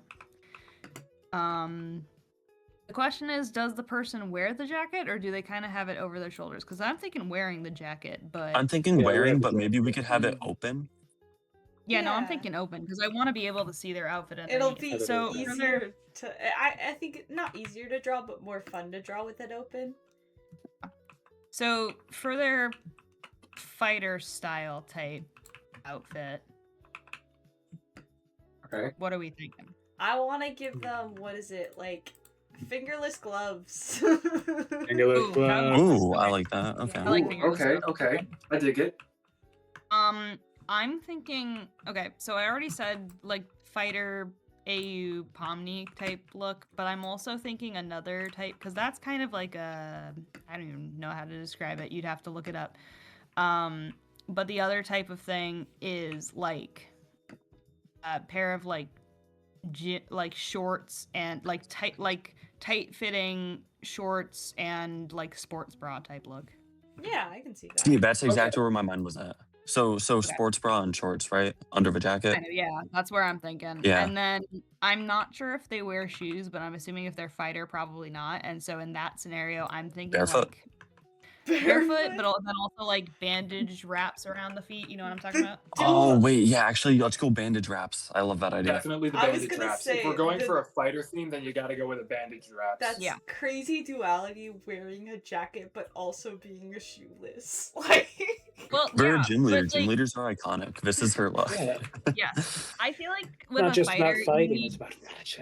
the question is, does the person wear the jacket or do they kind of have it over their shoulders? Because I'm thinking wearing the jacket, but I'm thinking Yeah, wearing, wear the but maybe we jacket. could have it open. yeah, no, I'm Yeah. thinking open because I want to be able to see their outfit It'll underneath. be So Other- easier to. I think not easier to draw, but more fun to draw with it open. So for their fighter style type outfit, Okay. what are we thinking? I want to give them what is it like, fingerless gloves. Angular Ooh, glove. Ooh, I like that. Okay. I like Ooh, fingerless okay, gloves. okay. I dig it. I'm thinking. Okay, so I already said like fighter AU Pomni type look, but I'm also thinking another type because that's kind of like a I don't even know how to describe it. You'd have to look it up. But the other type of thing is like a pair of like like shorts and like tight fitting shorts and like sports bra type look. Yeah, I can see that. See, that's exactly where my mind was at. So Okay. sports bra and shorts, right? Under the jacket. Kind of, yeah, that's where I'm thinking. Yeah. And then I'm not sure if they wear shoes, but I'm assuming if they're fighter, probably not. And so in that scenario, I'm thinking Barefoot. like barefoot, but then also like bandage wraps around the feet. You know what I'm talking about? Oh wait, yeah. Actually, let's go bandage wraps. I love that idea. Definitely the I was bandage gonna wraps. say, If we're going the- for a fighter theme, then you gotta go with a bandage wraps. That's Yeah. crazy duality, wearing a jacket but also being a shoeless. Like, Well, We're yeah, a gym leader. but, Gym like, leaders are iconic. This is her look. Yeah. yes, I feel like with Not a just fighter, about you fighting, need- it's about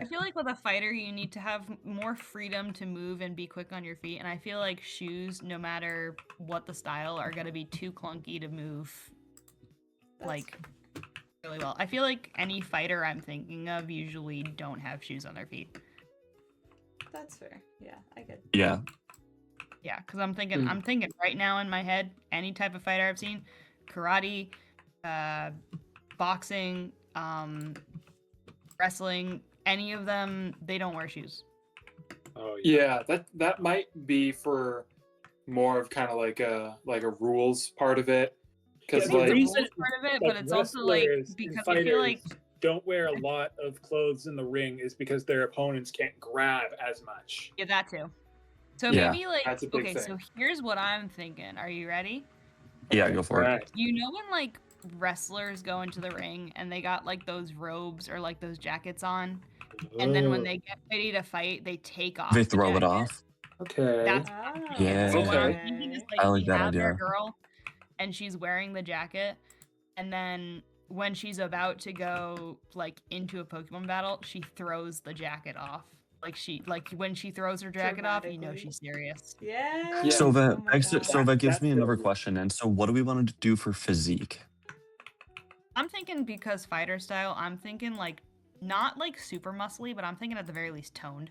I feel like with a fighter, you need to have more freedom to move and be quick on your feet. And I feel like shoes, no matter what the style, are going to be too clunky to move that's- like really well. I feel like any fighter I'm thinking of usually don't have shoes on their feet. that's fair. Yeah, I get. Yeah. Yeah, because I'm thinking right now in my head, any type of fighter I've seen, karate, boxing, wrestling, any of them, they don't wear shoes. Oh Yeah, that might be for more of kind of like a rules part of it, because Yeah, the It's a reason- rules part of it, like but it's also like wrestlers and because I feel like don't wear a lot of clothes in the ring is because their opponents can't grab as much. yeah, that too. So Yeah, maybe like that's a big okay, so thing. here's what I'm thinking. Are you ready? Yeah, go for it. Right. You know when like wrestlers go into the ring and they got like those robes or like those jackets on, and then when Oh, they get ready to fight, they take off. They the throw it jacket. off. okay. That's Ah, Yeah. so what I'm Okay. thinking is I like like we that have their idea. girl, and she's wearing the jacket, and then when she's about to go like into a Pokemon battle, she throws the jacket off. Like when she throws her jacket off, you know Dramatically. she's serious. Yeah. Yeah. So Oh that my begs God. so that gives That's me another really- question. And so, what do we want to do for physique? I'm thinking because fighter style, I'm thinking like not like super muscly, but I'm thinking at the very least toned.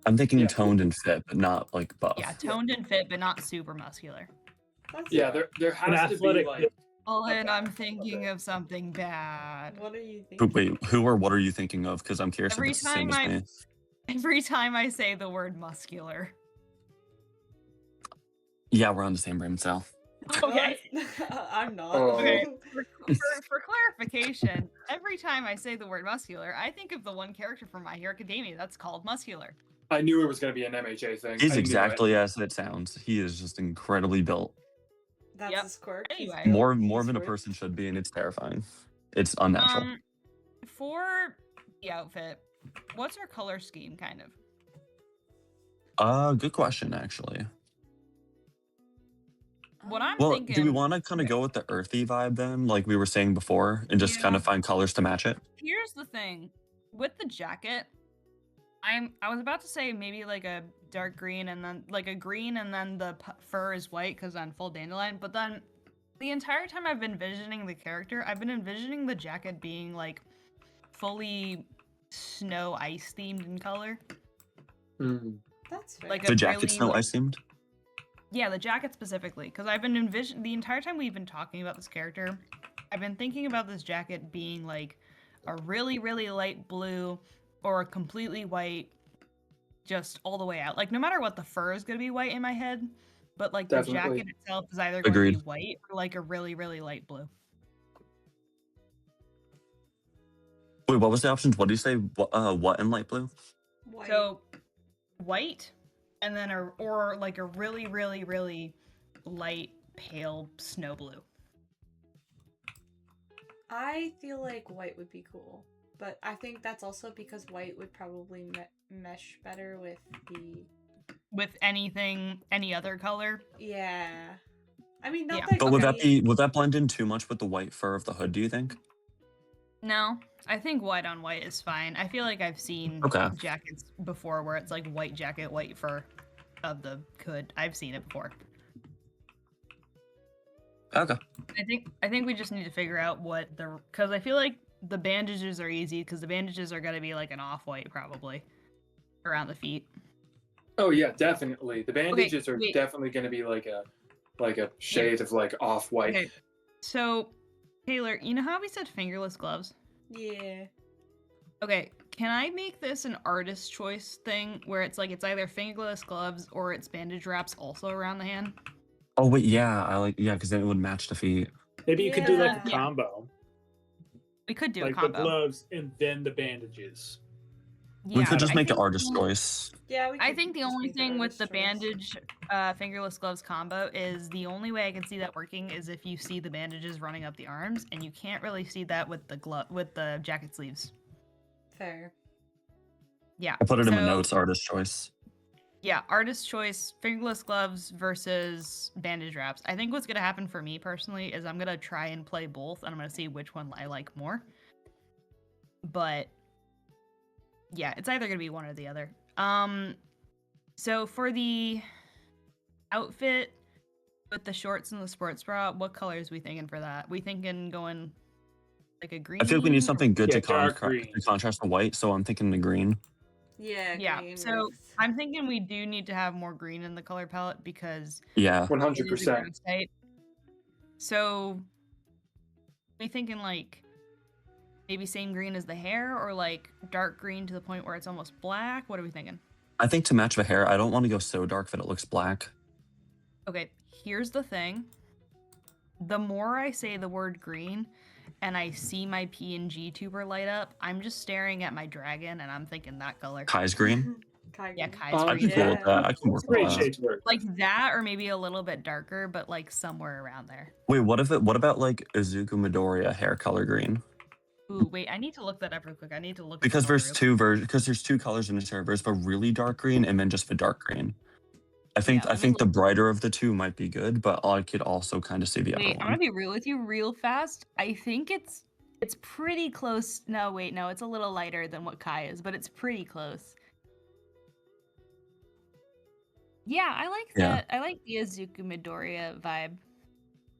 I'm thinking Yeah. toned and fit, but not like buff. Yeah, toned and fit, but not super muscular. That's Yeah, fair. there An has to be athletic like Oh, and I'm Okay, thinking okay. of something bad. What are you Who- thinking? Wait, who or what are you thinking of? Because I'm curious if Every it's the same time as me. Every time I say the word muscular. Yeah, we're on the same brain cell. Okay. I'm not. Oh. Okay. For clarification, every time I say the word muscular, I think of the one character from My Hero Academia that's called Muscular. I knew it was going to be an MHA thing. I He's knew it. exactly as it sounds. He is just incredibly built. That's Yep. his quirk. He's Anyway. built, More he's than a worth- person should be, and it's terrifying. It's unnatural. For the outfit, what's our color scheme kind of? Good question, actually. What I'm Well, thinking. do we want to kind of go with the earthy vibe then, like we were saying before, and just kind Yeah. of find colors to match it? Here's the thing. with the jacket, I was about to say maybe like a dark green and then like a green and then the fur is white because on full dandelion. But then the entire time I've been envisioning the character, I've been envisioning the jacket being like fully snow ice themed in color. That's fair. Like The a jacket's really, no ice themed? yeah, the jacket specifically, because I've been envisioning the entire time we've been talking about this character, I've been thinking about this jacket being like a really, really light blue or a completely white, just all the way out. Like no matter what, the fur is gonna be white in my head, but like the Definitely. jacket itself is either going to Agreed. be white or like a really, really light blue. Wait, what was the options? What did you say? What in light blue? White. So white, and then or like a really, really, really light pale snow blue. I feel like white would be cool, but I think that's also because white would probably mesh better with the. With anything, any other color. Yeah. I mean, not Yeah. that. But green. would that blend in too much with the white fur of the hood, do you think? No, I think white on white is fine. I feel like I've seen Okay. jackets before where it's like white jacket, white fur of the hood. I've seen it before. Okay. I think we just need to figure out what because I feel like the bandages are easy because the bandages are gonna be like an off-white probably around the feet. Oh yeah, definitely. The bandages are wait. definitely going to be like a shade of like off white. Okay. So, Taylor, you know how we said fingerless gloves? Yeah. Okay, can I make this an artist choice thing where it's like it's either fingerless gloves or it's bandage wraps also around the hand? Oh wait, yeah, because then it would match the feet. Maybe you could do like a Yeah. combo, We could do like a combo. the gloves and then the bandages. We could just I make it think- artist choice. Yeah. I think the only thing with the bandage fingerless gloves combo is the only way I can see that working is if you see the bandages running up the arms, and you can't really see that with the jacket sleeves. Fair. Yeah. I put it in my so- notes, artist choice. Yeah, artist choice, fingerless gloves versus bandage wraps. I think what's gonna happen for me personally is I'm gonna try and play both, and I'm gonna see which one I like more. But yeah, it's either gonna be one or the other. So for the outfit with the shorts and the sports bra, what colors we thinking for that? We thinking going like a green? I feel like we need something good Yeah, to dark green. contrast the white, so I'm thinking the green. Yeah. Yeah, Green so with- I'm thinking we do need to have more green in the color palette because Yeah. 100%. it is a gross type. So we thinking like maybe same green as the hair or like dark green to the point where it's almost black? What are we thinking? I think to match the hair, I don't want to go so dark that it looks black. Okay, here's the thing. The more I say the word green and I see my PNG tuber light up, I'm just staring at my dragon and I'm thinking that color. Kai's green. Kai Yeah, green. Kai's I'd be green. cool with that. I can work with Great that. shade to work. Like that or maybe a little bit darker, but like somewhere around there. Wait, what about like Izuku Midoriya hair color green? Ooh, wait, I need to look that up real quick. I need to look at Because the color there's two colors in his hair. There's the really dark green and then just the dark green. I think Yeah, let me the look. brighter of the two might be good, but I could also kind of see the Wait, other I'm one. gonna be real with you real fast. I think it's pretty close. No, wait, no, it's a little lighter than what Kai is, but it's pretty close. Yeah, I like Yeah. that. I like the Izuku Midoriya vibe.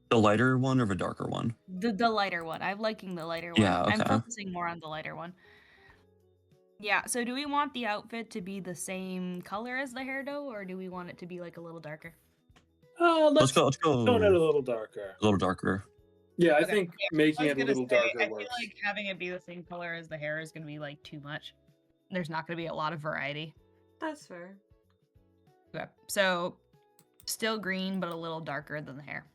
The lighter one or the darker one? The lighter one. I'm liking the lighter one. Yeah, I'm okay. focusing more on the lighter one. Yeah, so do we want the outfit to be the same color as the hair though, or do we want it to be like a little darker? Let's go Tone it a little darker. a little darker. Yeah, I Okay, think yeah, making I was it a gonna little say, darker I works. feel like having it be the same color as the hair is gonna be like too much. There's not gonna be a lot of variety. That's fair. Okay, so still green, but a little darker than the hair.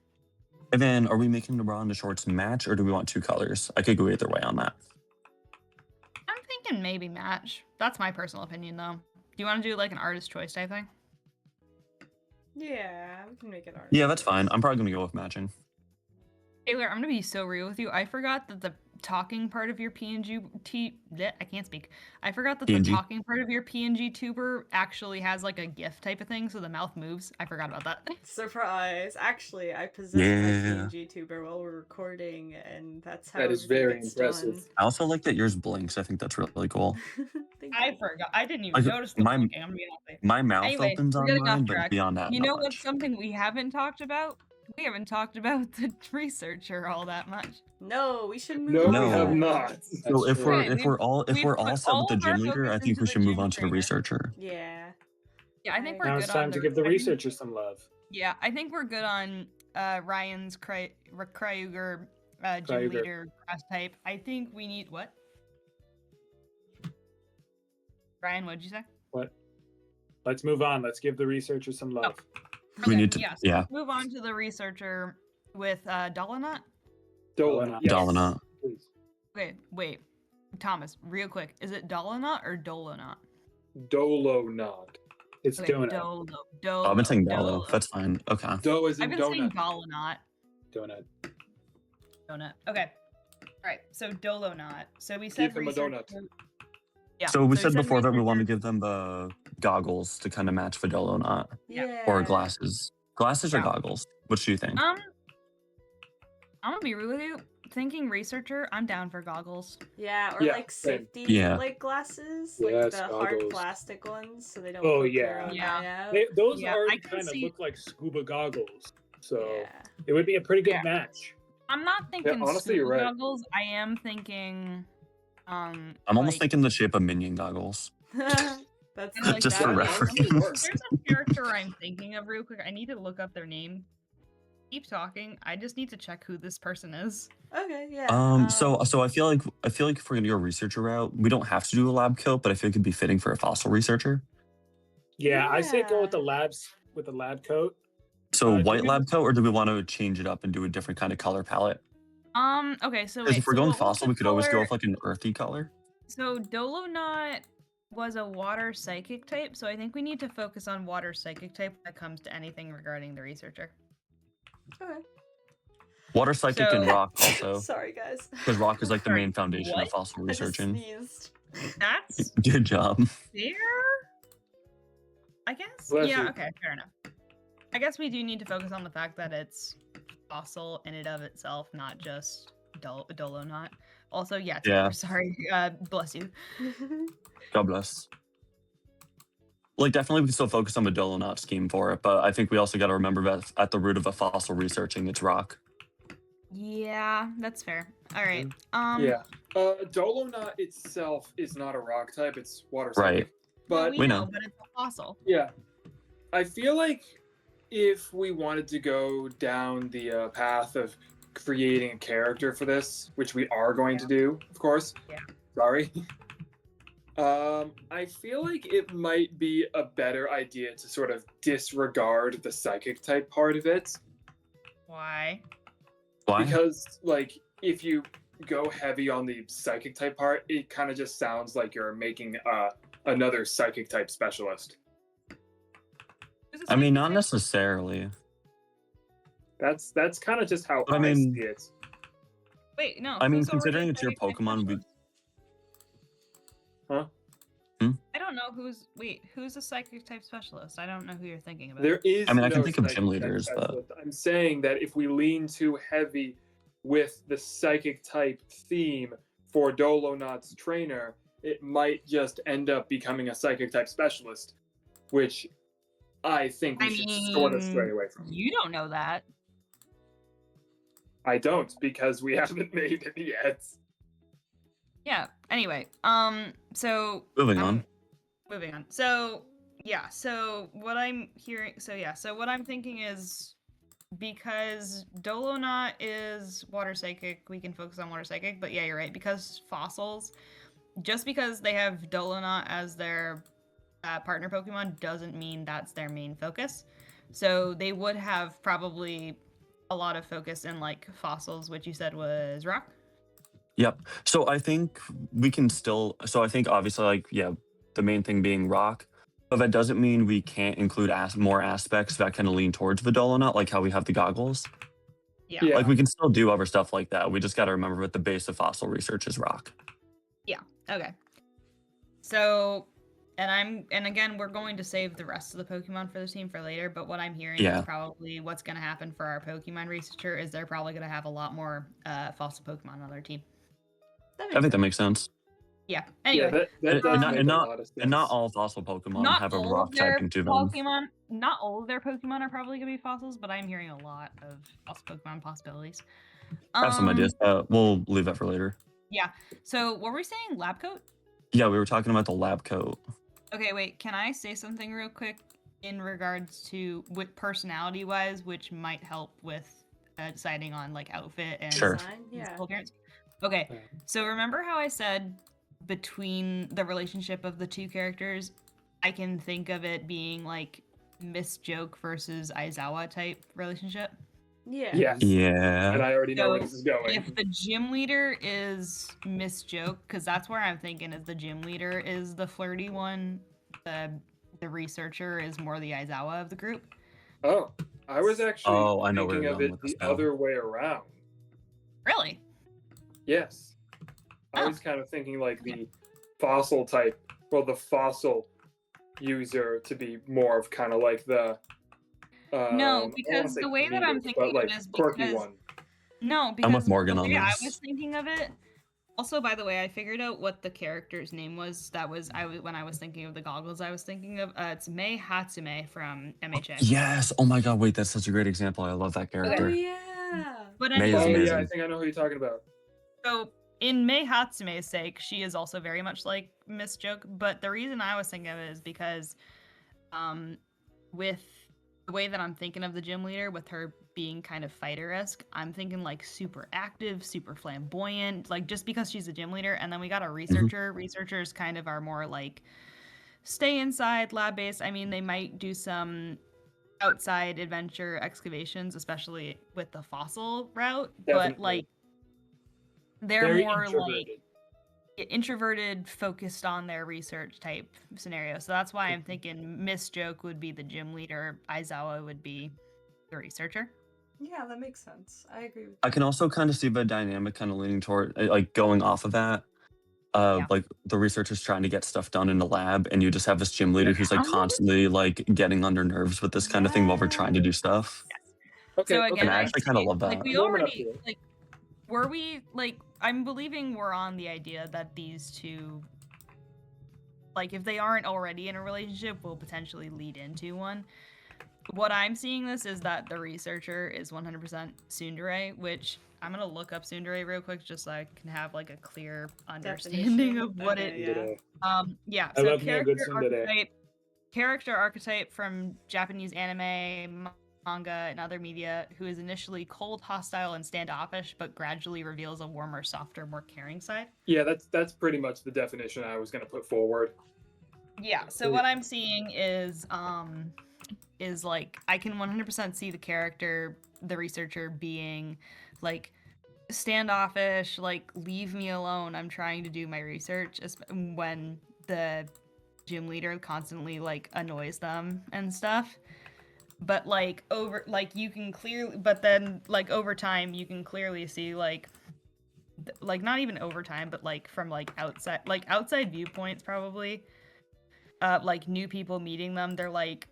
And then are we making the bra and the shorts match or do we want two colors? I could go either way on that. I'm thinking maybe match. That's my personal opinion though. Do you want to do like an artist choice type thing? Yeah, we can make it art. Yeah, that's fine. I'm probably gonna go with matching. Taylor, I'm gonna be so real with you. I forgot that the talking part of your I can't speak. I forgot that the PNG. talking part of your PNG tuber actually has like a GIF type of thing, so the mouth moves. I forgot about that. Surprise! Actually, I possessed my Yeah. PNG tuber while we're recording, and that's how That is everything very gets impressive. I also like that yours blinks. I think that's really cool. done. Thank I you. forgot. I didn't even Like notice the my blinking. I'm being honest. my mouth Anyway, opens we're on getting off mine, but track. beyond that, You not know what's much. something we haven't talked about? We haven't talked about the researcher all that much. No, we should move No, on. No. we have not. So That's if true. we're all put set with the of our gym leader, focus I think into we the should move gym on to the trainer. researcher. Yeah. Yeah, I think I- we're Now good it's time on to give the I think- researchers some love. Yeah, I think we're good on Ryan's Kryuger gym Kryuger. leader grass type. I think we need what? Ryan, what'd you say? What? Let's move on. Let's give the researchers some love. We Okay, need to- yes. yeah. Let's move on to the researcher with Dolanut. Dolan. Yes. Dolanut. Please. Okay, wait. Thomas, real quick. Is it Dolanut or Dolanut? Dolonut. It's Okay, donut. Dolo. Oh, I've been saying Dolo. Dolo. That's fine. Okay. Dough is I've in been saying donut. Dolanut. Donut. Donut. Okay. All right. So Dolonut. So we said Give them a donut. researcher- Yeah. So we said before that we want to researcher- give them the goggles to kind of match for Dolanut. Yeah. Or glasses. Glasses or Yeah. goggles? Which do you think? I'm gonna be real with you. Thinking researcher, I'm down for goggles. Yeah, or Yeah, like same. safety Yeah. like glasses, Yes, like the hard goggles. plastic ones, so they don't Oh, poke your yeah. own Yeah. eye out. Those Yeah, I already can kind of see- look like scuba goggles. So Yeah. it would be a pretty good Yeah. match. I'm not thinking honestly, you're scuba right. goggles. I am thinking I'm almost like, thinking the shape of minion goggles. That's kinda like Just that. for Okay, reference. There's a character I'm thinking of real quick. I need to look up their name. Keep talking. I just need to check who this person is. Okay, yeah. So I feel like if we're gonna go researcher route, we don't have to do a lab coat, but I feel it could be fitting for a fossil researcher. Yeah, I say go with the Yeah. lab coat. So do white we- lab coat, or do we want to change it up and do a different kind of color palette? Okay, so Because wait. if we're so going what was fossil, the we could always go color- with like an earthy color. So Dolonut was a water psychic type, so I think we need to focus on water psychic type when it comes to anything regarding the researcher. Okay. Water psychic and So- rock also, Sorry, guys. because rock is like the Sorry, main foundation what? of fossil I just researching. sneezed. That's Good job. fair. I guess. Bless Yeah. you. Okay. Fair enough. I guess we do need to focus on the fact that it's fossil in and of itself, not just Dolonut. Also, yeah. Yeah. Taylor, sorry. Bless you. God bless. Like definitely, we can still focus on the Dolonut scheme for it, but I think we also got to remember that at the root of a fossil researching, it's rock. Yeah, that's fair. All right. Yeah. Dolonut itself is not a rock type, it's water Right. psychic. But we We know, know. but it's a fossil. yeah. I feel like if we wanted to go down the path of creating a character for this, which we are going to do, of course. Yeah. Sorry. I feel like it might be a better idea to sort of disregard the psychic type part of it. Why? Why? Because, like, if you go heavy on the psychic type part, it kind of just sounds like you're making another psychic type specialist. Who's a I mean, not psychic type? necessarily. That's kind of just how I I mean- see it. Wait, no. I mean, who's already considering a it's your psychic type Pokemon, we- specialist? Huh? I don't know who's a psychic type specialist? I don't know who you're thinking about. There is. I mean, I can no think of psychic gym type leaders, but- specialist. I'm saying that if we lean too heavy with the psychic type theme for Dolonut's trainer, it might just end up becoming a psychic type specialist, which I think we I should sort of mean, stray away from. You don't know that. I don't, because we haven't made it yet. Yeah. Anyway, so Moving I'm- on. Moving on. So yeah. So what I'm hearing. So yeah. So what I'm thinking is because Dolonut is water psychic, we can focus on water psychic. But yeah, you're right. Because fossils, just because they have Dolonut as their partner Pokemon doesn't mean that's their main focus. So they would have probably a lot of focus in like fossils, which you said was rock. Yep. So I think we can still. So I think obviously, like, yeah, the main thing being rock, but that doesn't mean we can't include more aspects that kind of lean towards the Dolonut, like how we have the goggles. Yeah. Yeah. Like, we can still do other stuff like that. We just got to remember that the base of fossil research is rock. Okay. So, and again, we're going to save the rest of the Pokemon for the team for later, but what I'm hearing is Yeah. probably what's going to happen for our Pokemon researcher is they're probably going to have a lot more fossil Pokemon on their team. I think that makes sense. Yeah. Yeah, Anyway, that does make and a not lot of sense. and not all fossil Pokemon not have a all rock of their typing to them. Pokemon, not all of their Pokemon are probably going to be fossils, but I'm hearing a lot of fossil Pokemon possibilities. I have some ideas. We'll leave that for later. Yeah. So, what were we saying? Lab coat? Yeah, we were talking about the lab coat. Okay, wait. Can I say something real quick in regards to with personality wise, which might help with deciding on like outfit and Sure. Design? Yeah. physical appearance? Okay, so remember how I said between the relationship of the two characters, I can think of it being like Miss Joke versus Aizawa type relationship. Yeah. Yes. Yeah. And I already know where So, this is going. If the gym leader is Miss Joke, because that's where I'm thinking is the gym leader is the flirty one, the researcher is more the Aizawa of the group. Oh, I was actually Oh, I know where thinking you're of going it with this the now. other way around. Really? Yes. I Oh. was kind of thinking like the fossil type, well, the fossil user to be more of kind of like the I No, don't wanna because say the way that I'm comedic, thinking but of like it is quirky because one. no, I'm with because Morgan the on way I this. was thinking of it. Also, by the way, I figured out what the character's name was. That was when I was thinking of the goggles. I was thinking of it's Mei Hatsume from MHA. Yes. Oh my god, wait, that's such a great example. I love that Oh character. yeah. But Mei is Oh anyway, yeah, I amazing. think I know who you're talking about. so in Mei Hatsume's sake, she is also very much like Miss Joke. But the reason I was thinking of it is because, with the way that I'm thinking of the gym leader, with her being kind of fighter-esque, I'm thinking like super active, super flamboyant, like just because she's a gym leader. And then we got a researcher. Researchers kind of are more like stay inside, lab-based. I mean, they might do some outside adventure excavations, especially with the fossil route, but Definitely. like they're Very more introverted. like introverted, focused on their research type scenario. So that's why I'm thinking Miss Joke would be the gym leader, Aizawa would be the researcher. Yeah, that makes sense. I agree with I that. can also kind of see the dynamic kind of leaning toward, like, going off of that. Yeah. Like, the researcher's trying to get stuff done in the lab, and you just have this gym leader who's, like, constantly, like, getting under nerves with this kind of thing while we're trying to do stuff. Okay, So again, And I I actually kinda see- love like that. we Warming up already to it. like were we like I'm believing we're on the idea that these two, like if they aren't already in a relationship, will potentially lead into one. What I'm seeing this is that the researcher is 100% tsundere, which I'm gonna look up tsundere real quick just so I can have like a clear understanding Definition. of what Okay, it. yeah. Yeah. I So love me a good tsundere. character archetype from Japanese anime, manga, and other media, who is initially cold, hostile, and standoffish, but gradually reveals a warmer, softer, more caring side. Yeah, that's pretty much the definition I was gonna put forward. Yeah. So what I'm seeing is like I can 100% see the character, the researcher, being like standoffish, like leave me alone. I'm trying to do my research. When the gym leader constantly like annoys them and stuff. But like you can clearly, but then like over time you can clearly see like not even over time, but like from like outside viewpoints probably. Like new people meeting them, they're like,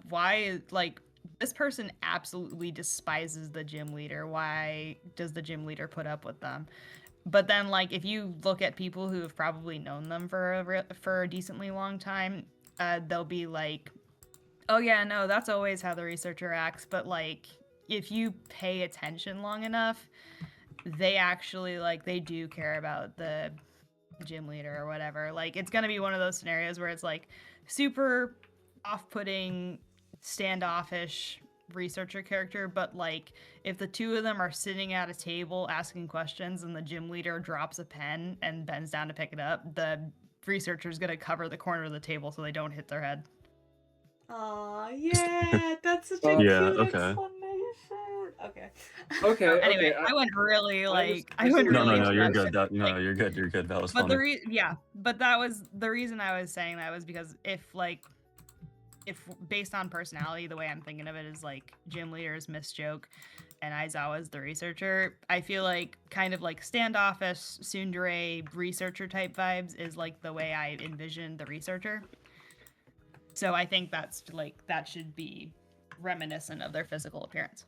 why, like, this person absolutely despises the gym leader. Why does the gym leader put up with them? But then, like, if you look at people who have probably known them for a decently long time, they'll be like, oh yeah, no, that's always how the researcher acts. But like, if you pay attention long enough, they actually like they do care about the gym leader or whatever. Like it's gonna be one of those scenarios where it's like super off-putting, standoffish researcher character, but like if the two of them are sitting at a table asking questions and the gym leader drops a pen and bends down to pick it up, the researcher's gonna cover the corner of the table so they don't hit their head. Aw, yeah, that's such a Yeah, cute okay. explanation. Okay. Okay, Anyway, okay. I went really like I I went see where really No, you're into good. that. You're good. You're good. That was But funny. but that was the reason I was saying that was because if based on personality, the way I'm thinking of it is like gym leader is Miss Joke, and Aizawa's the researcher. I feel like kind of like standoffish tsundere researcher type vibes is like the way I envision the researcher. So I think that's like that should be reminiscent of their physical appearance.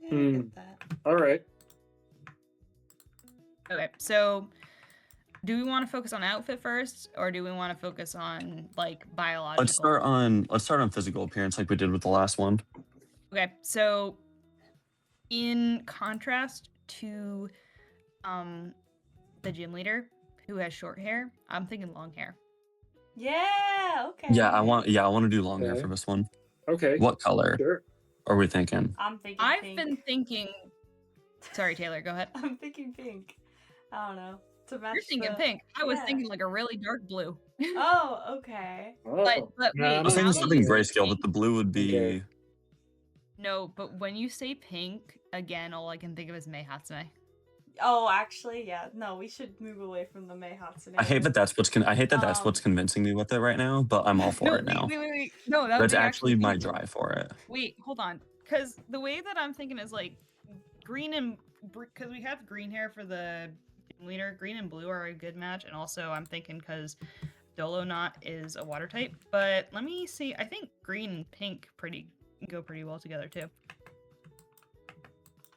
Yeah, I get that. All right. Okay, so do we want to focus on outfit first, or do we want to focus on like biological? Let's start on physical appearance like we did with the last one. Okay, so in contrast to the gym leader who has short hair, I'm thinking long hair. Yeah, okay. Yeah, I want to do long hair Okay. for this one. Okay. What color Sure. are we thinking? I'm thinking I've pink. been thinking. Sorry, Taylor, go ahead. I'm thinking pink. I don't know. To match You're thinking the... pink. I was yeah. thinking like a really dark blue. Oh, okay. Oh. But No, wait, I'm I was thinking now that something you say grayscale, but pink- the blue would be. Okay. No, but when you say pink, again, all I can think of is Mei Hatsune. Oh, actually, yeah. No, we should move away from the Mei Hatsune. I hate that that's what's Um, convincing me with it right now, but I'm all for No, it now. wait. No, that That's would be actually my thinking. drive for it. Wait, hold on. Because the way that I'm thinking is like green and because we have green hair for the leader, green and blue are a good match, and also I'm thinking because Dolonot is a water type. But let me see. I think green and pink go pretty well together too.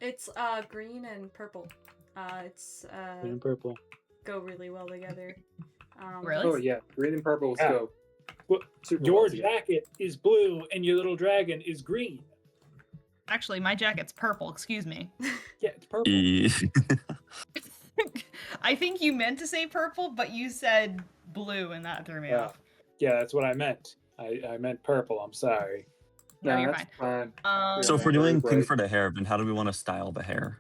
It's green and purple. It's Green and purple. go really well together. Really? Oh yeah, green and purple. Let's Yeah. go. Well, Super your well together. jacket is blue and your little dragon is green. Actually, my jacket's purple. Excuse me. Yeah, it's purple. I think you meant to say purple, but you said blue, and that threw me Yeah. off. Yeah, that's what I meant. I meant purple. I'm sorry. No, Nah, you're that's fine. fine. So if we're Very doing bright. pink for the hair, then how do we want to style the hair?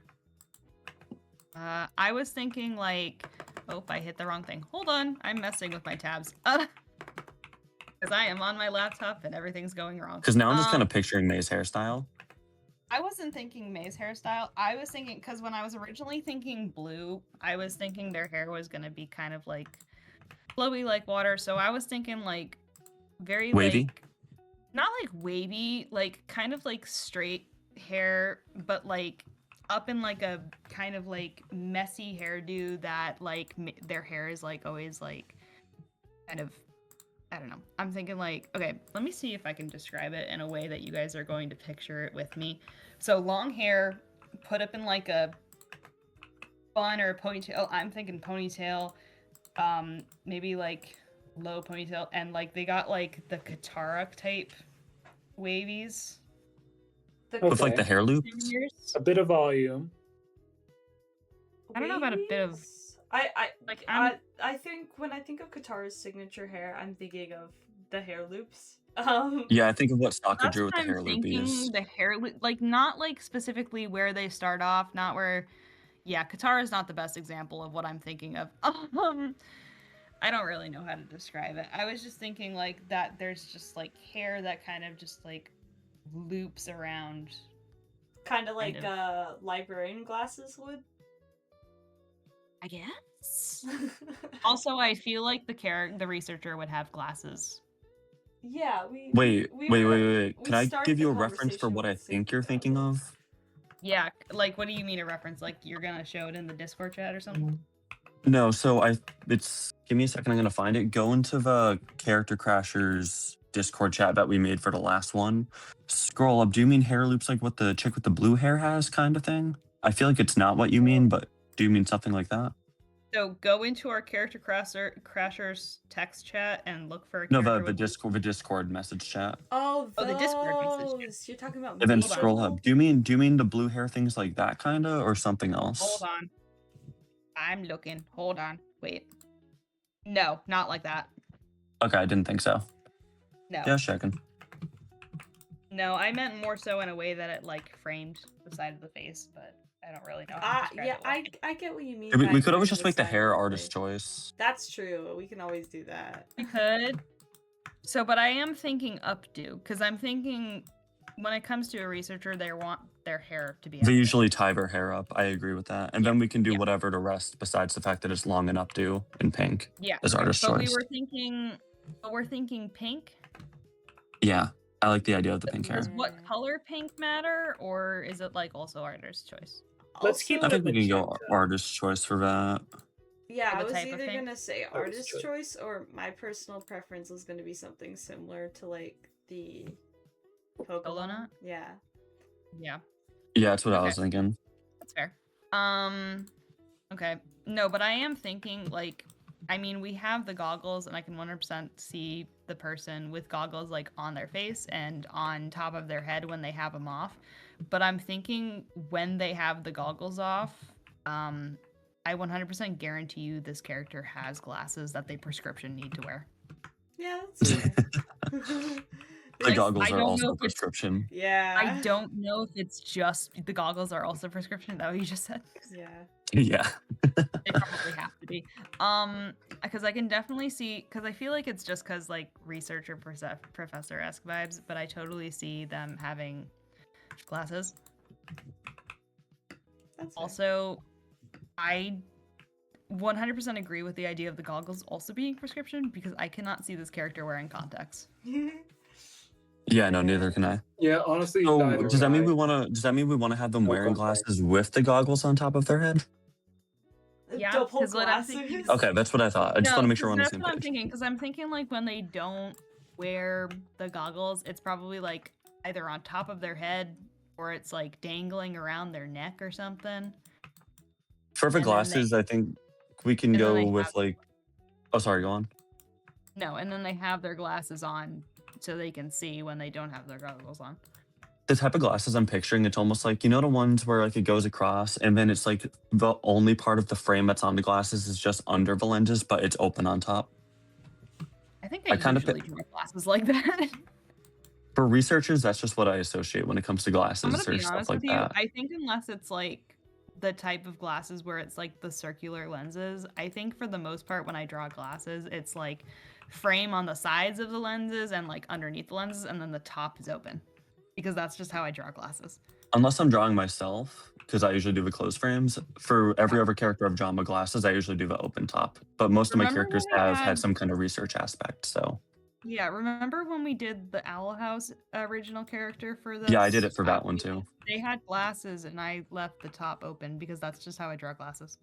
I was thinking like, oh, I hit the wrong thing. Hold on, I'm messing with my tabs. Because I am on my laptop and everything's going wrong. Because now I'm just kind of picturing May's hairstyle. I wasn't thinking May's hairstyle. I was thinking because when I was originally thinking blue, I was thinking their hair was gonna be kind of like flowy like water. So I was thinking like very Wavy? like not like wavy, like kind of like straight hair, but like up in like a kind of like messy hairdo that like their hair is like always like kind of, I don't know. I'm thinking like, okay, let me see if I can describe it in a way that you guys are going to picture it with me. So long hair put up in like a bun or a ponytail. I'm thinking ponytail, maybe like low ponytail, and like they got like the Katara type wavies. With like Okay. the hair loops? A bit of volume. I don't know about a bit of- Waves? I Like, I think when I think of Katara's signature hair, I'm thinking of the hair loops. Yeah, I think of what Sokka That's drew with what the hair I'm thinking. loopies. The hair loop, like not like specifically where they start off, not where. Yeah, Katara is not the best example of what I'm thinking of. I don't really know how to describe it. I was just thinking like that. There's just like hair that kind of just like loops around. Kind of like of. librarian glasses would. I guess. Also, I feel like the researcher would have glasses. Yeah, Wait. we Can I started give the you a reference for conversation what I with think you're thinking thinking about of? Yeah, like what do you mean a reference? Like you're gonna show it in the Discord chat or something? No, so give me a second, I'm gonna find it. Go into the Character Crashers Discord chat that we made for the last one. Scroll up. Do you mean hair loops like what the chick with the blue hair has kind of thing? I feel like it's not what you mean, but do you mean something like that? So go into our Character Crashers text chat and look for a No, character the Discord message chat. Oh, Oh, the Discord message, yeah. those. You're talking about. And then Hold on. scroll up. Do you mean the blue hair things like that kinda or something else? Hold on. I'm looking. Hold on. Wait. No, not like that. Okay, I didn't think so. No. Yeah, checking. No, I meant more so in a way that it like framed the side of the face, but I don't really know how to describe Yeah, it well. I get what you mean. We by could always framing just make the side hair of artist face. choice. That's true. We can always do that. We could. So, but I am thinking updo because I'm thinking when it comes to a researcher, they want their hair to be. They updo. usually tie their hair up. I agree with that. And then we can do Yeah. whatever to rest besides the fact that it's long and updo in pink Yeah. as artist But choice. we're thinking pink. Yeah. I like the idea of the pink hair. Does what color pink matter, or is it like also artist's choice? Let's keep I it think we can go magenta. artist choice for that. Yeah, For I the was type of either pink? gonna say Artist artist choice. choice or my personal preference was gonna be something similar to like the Solo Pokemon. Nut? Yeah. Yeah, Yeah, that's what I Okay. was thinking. that's fair. Okay. No, but I am thinking like, I mean, we have the goggles, and I can 100% see the person with goggles like on their face and on top of their head when they have them off. But I'm thinking when they have the goggles off, I 100% guarantee you this character has glasses that they prescription need to wear. Yeah, that's fair. The Like, goggles I are don't also know a if it's- prescription. Yeah. I don't know if it's just the goggles are also prescription. Is that what you just said? Yeah. Yeah. They probably have to be. Because I can definitely see, because I feel like it's just because like researcher professor-esque vibes, but I totally see them having glasses. That's fair. Also, I 100% agree with the idea of the goggles also being prescription because I cannot see this character wearing contacts. Yeah, no, neither can I. Yeah, honestly, So neither does that would mean I. we want to? Does that mean we want to have them No wearing contacts. glasses with the goggles on top of their head? Yeah, Double 'cause what I'm glasses. thinking is- Okay, that's what I thought. I just want to make sure we're on the that's same what I'm page. thinking. Because I'm thinking like when they don't wear the goggles, it's probably like either on top of their head or it's like dangling around their neck or something. For the And then glasses, I think we can and then go they with have- like. Oh, sorry. Go on. No, and then they have their glasses on so they can see when they don't have their goggles on. The type of glasses I'm picturing, it's almost like, you know, the ones where like it goes across and then it's like the only part of the frame that's on the glasses is just under the lenses, but it's open on top. I think I I kinda usually draw glasses like that. For researchers, that's just what I associate when it comes to I'm glasses gonna or be stuff honest like with you. that. I think unless it's like the type of glasses where it's like the circular lenses, I think for the most part when I draw glasses, it's like frame on the sides of the lenses and like underneath the lenses, and then the top is open. Because that's just how I draw glasses. Unless I'm drawing myself, because I usually do the closed frames. For every other character I've drawn with glasses, I usually do the open top. But most of my Remember characters when we have had had- some kind of research aspect. So Yeah, remember when we did the Owl House original character for this? yeah, I did it for that one too. They had glasses and I left the top open because that's just how I draw glasses.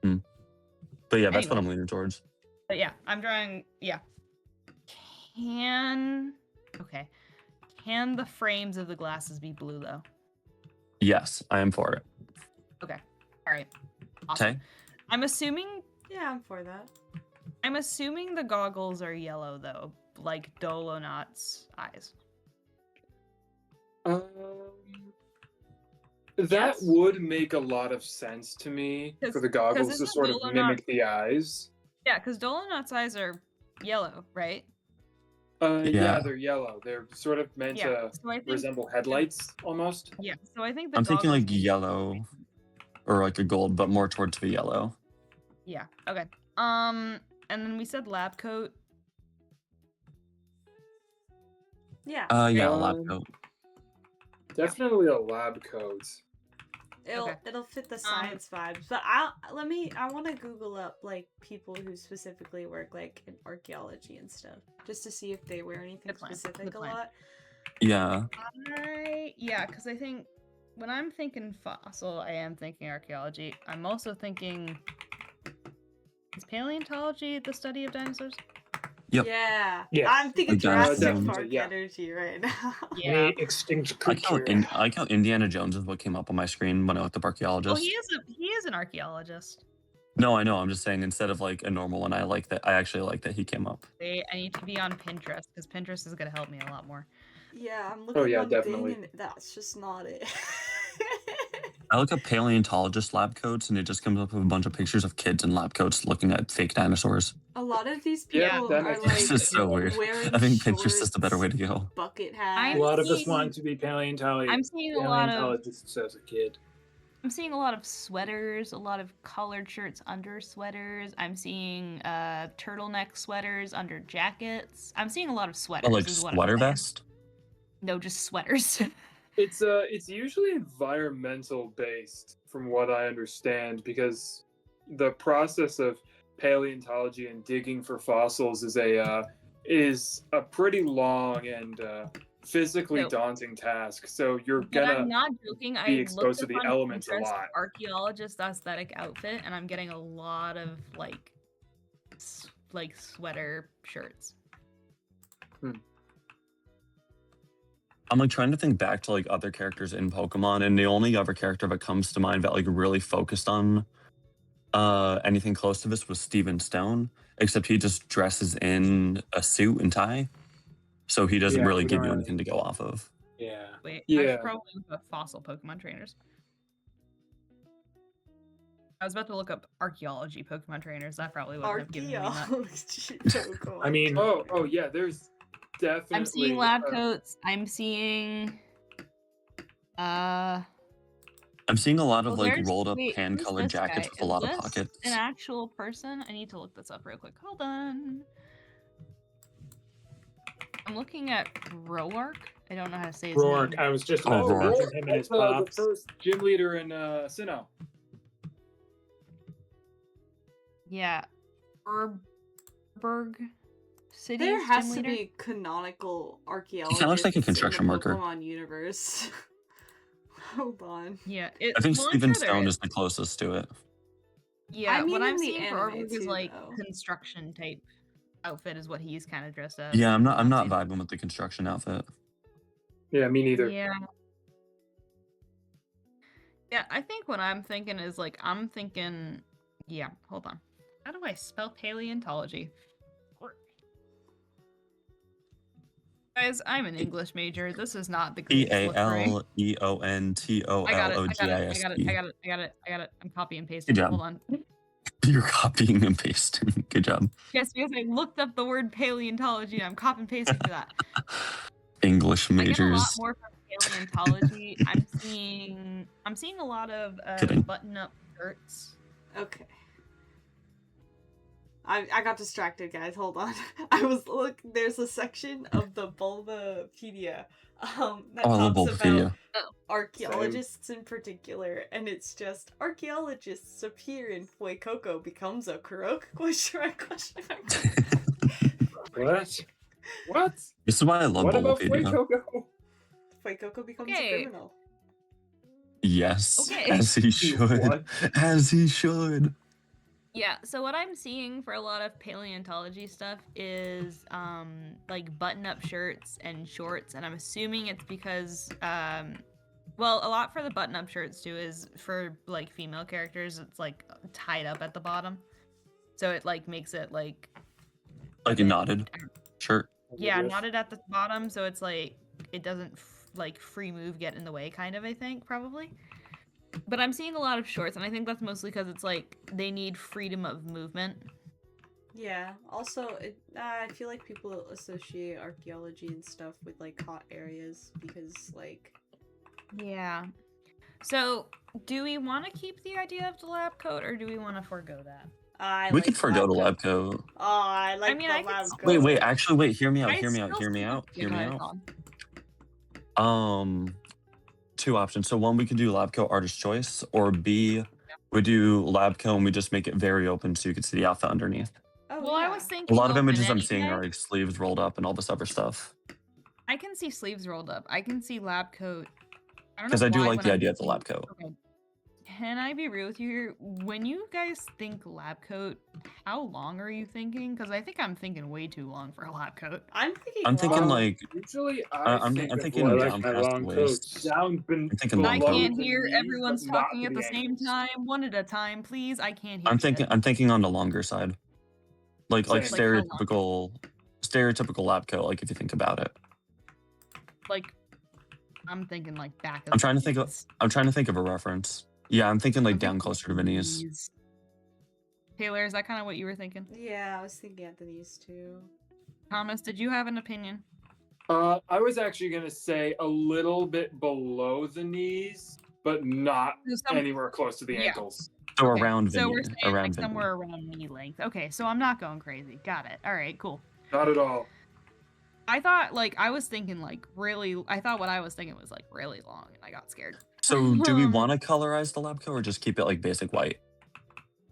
But yeah, that's what Anyway. I'm leaning towards. But yeah, I'm drawing, yeah. Can the frames of the glasses be blue though? Yes, I am for it. Okay. All right. Awesome. Okay. I'm assuming Yeah, I'm for that. the goggles are yellow though, like Dolonot's eyes. That Yes. would make a lot of sense to me 'Cause- for the goggles 'cause to isn't sort of Dolonot- mimic the eyes. Yeah, because Dolonot's eyes are yellow, right? Yeah, Yeah. they're yellow. They're sort of meant Yeah. to So I think resemble headlights almost. yeah. So I think the I'm thinking goggles like need- yellow or like a gold, but more towards the yellow. Yeah. Okay. And then we said lab coat. Yeah. Yeah, Um, lab coat. Definitely a lab coat. It'll fit the science vibes. But I want to Google up like people who specifically work like in archaeology and stuff, just to see if they wear anything Good plan, specific good a plan. lot. Yeah. Yeah, because I think when I'm thinking fossil, I am thinking archaeology. I'm also thinking is paleontology the study of dinosaurs? Yep. Yeah. Yes. I'm thinking Like Jurassic dinosaurs. Park Yeah. energy right now. Yeah. Any extinct I creature. count Indiana Jones is what came up on my screen when I looked up Well, archaeologist. he is an archaeologist. No, I know. I'm just saying instead of like a normal one, I like that. I actually like that he came up. I need to be on Pinterest because Pinterest is gonna help me a lot more. Yeah, I'm looking yeah, on definitely. Bing and that's just not it. I look up paleontologist lab coats, and it just comes up with a bunch of pictures of kids in lab coats looking at fake dinosaurs. A lot of these people Yeah, that are makes like This is so weird. wearing I think Pinterest is the shorts, better way to go. bucket A hats. lot of us seeing- wanted to be I'm seeing a lot of paleontologists as a kid. I'm seeing a lot of sweaters, a lot of collared shirts under sweaters. I'm seeing turtleneck sweaters under jackets. I'm seeing a lot of sweaters. Oh, like is what I'm sweater saying. vest? No, just sweaters. It's usually environmental based, from what I understand, because the process of paleontology and digging for fossils is a pretty long and physically No. daunting task. So you're But I'm gonna not joking. be I exposed looked to up the on elements a Pinterest lot. archaeologist aesthetic outfit, and I'm getting a lot of like sweater shirts. I'm like trying to think back to like other characters in Pokemon, and the only other character that comes to mind that like really focused on anything close to this was Steven Stone, except he just dresses in a suit and tie, so he doesn't Yeah, really we give don't you have- anything to go off of. Yeah. Wait, I Yeah. should probably look up fossil Pokemon trainers. I was about to look up archaeology Pokemon trainers. That probably would have given me much. Archaeology Pokemon. I mean, Oh yeah, there's definitely. I'm seeing lab coats. I'm seeing I'm seeing a lot of well, like there's- rolled up wait, hand who's colored this jackets guy? with a Is lot of this pockets. an actual person? I need to look this up real quick. Hold on. I'm looking at Roark. I don't know how to say his Rourke. name. I was just Oh, about to Rourke. mention him and his That's, the pops. first gym leader in Sinnoh. Yeah. Urberg City. There has to be canonical archaeologists looks like a in construction the worker. Pokemon universe. Hold on. Yeah. I think well, I'm Steven sure there Stone is. is the closest to it. Yeah, I mean, what in I'm the seeing for anime Urberg is too, like though. construction type outfit is what he's kind of dressed up. Yeah, I'm not seeing- vibing with the construction outfit. Yeah, me neither. Yeah. Yeah, I think what I'm thinking is like yeah, hold on. How do I spell paleontology? Guys, I'm an English major. This is not the greatest look for me. PALEONTOLOGIS. I got it. I'm copy and pasting. Good job. Hold on. You're copying and pasting. Good job. Yes, because I looked up the word paleontology and I'm copy and pasting for that. English I get a lot majors. more from paleontology. I'm seeing a lot of Kidding. button-up shirts. Okay. I got distracted, guys. Hold on. Look. There's a section of the Bulbapedia that Oh, I talks love about Bulbapedia. archaeologists in particular, and it's just archaeologists appear in Fuecoco becomes a croak? Question mark? What? What? This is why I love What about Bulbapedia. Fuecoco? Fuecoco becomes Okay. a criminal. Yes, Okay. as he should. What? As he should. Yeah, so what I'm seeing for a lot of paleontology stuff is like button-up shirts and shorts, and I'm assuming it's because well, a lot for the button-up shirts too is for like female characters, it's like tied up at the bottom. So it like makes it like Like a knotted shirt. yeah, knotted at the bottom, so it's like it doesn't like free move get in the way kind of, I think, probably. But I'm seeing a lot of shorts, and I think that's mostly because it's like they need freedom of movement. Yeah. Also, I feel like people associate archaeology and stuff with like hot areas because like. Yeah. So, do we want to keep the idea of the lab coat, or do we want to forego that? We could forgo the lab coat. Oh, I like mean, the I could lab still- coat. Wait, actually, wait, hear me out, I hear me out, still hear me think- out, Yeah, hear go me ahead, out. Colin. Two options. So one, we could do lab coat artist choice, or B, we do lab coat and we just make it very open so you can see the outfit underneath. Oh, Well, yeah. I was A thinking lot of open images I'm seeing anyway. are like sleeves rolled up and all this other stuff. I can see sleeves rolled up. I can see lab coat. I don't know Because I do why like when the I'm idea of the thinking- lab coat. Okay. Can I be real with you here? When you guys think lab coat, how long are you thinking? Because I think I'm thinking way too long for a lab coat. I'm thinking. I'm thinking long. like Usually, I'm think of thinking I like like my down past long the coats. waist. down I'm thinking I long below coat. can't the hear knees, everyone's but not talking to at the same ankles. time. One at a time, please. I can't hear. I'm shit. thinking on the longer side. Like Same. Like how long? stereotypical lab coat, like if you think about it. Like, I'm thinking like back. Of I'm trying to the think of knees. I'm trying to think of a reference. Yeah, I'm thinking like I'm down thinking closer to the knees. knees. Taylor, is that kind of what you were thinking? Yeah, I was thinking at the knees too. Thomas, did you have an opinion? I was actually gonna say a little bit below the knees, but not anywhere close to the Yeah. ankles. So Okay, around so we're Vinny, saying around like Vinny. somewhere around knee length. Okay, so I'm not going crazy. Got it. All right, cool. Not at all. I thought like I was thinking like really. I thought what I was thinking was like really long, and I got scared. So do we Um, want to colorize the lab coat or just keep it like basic white?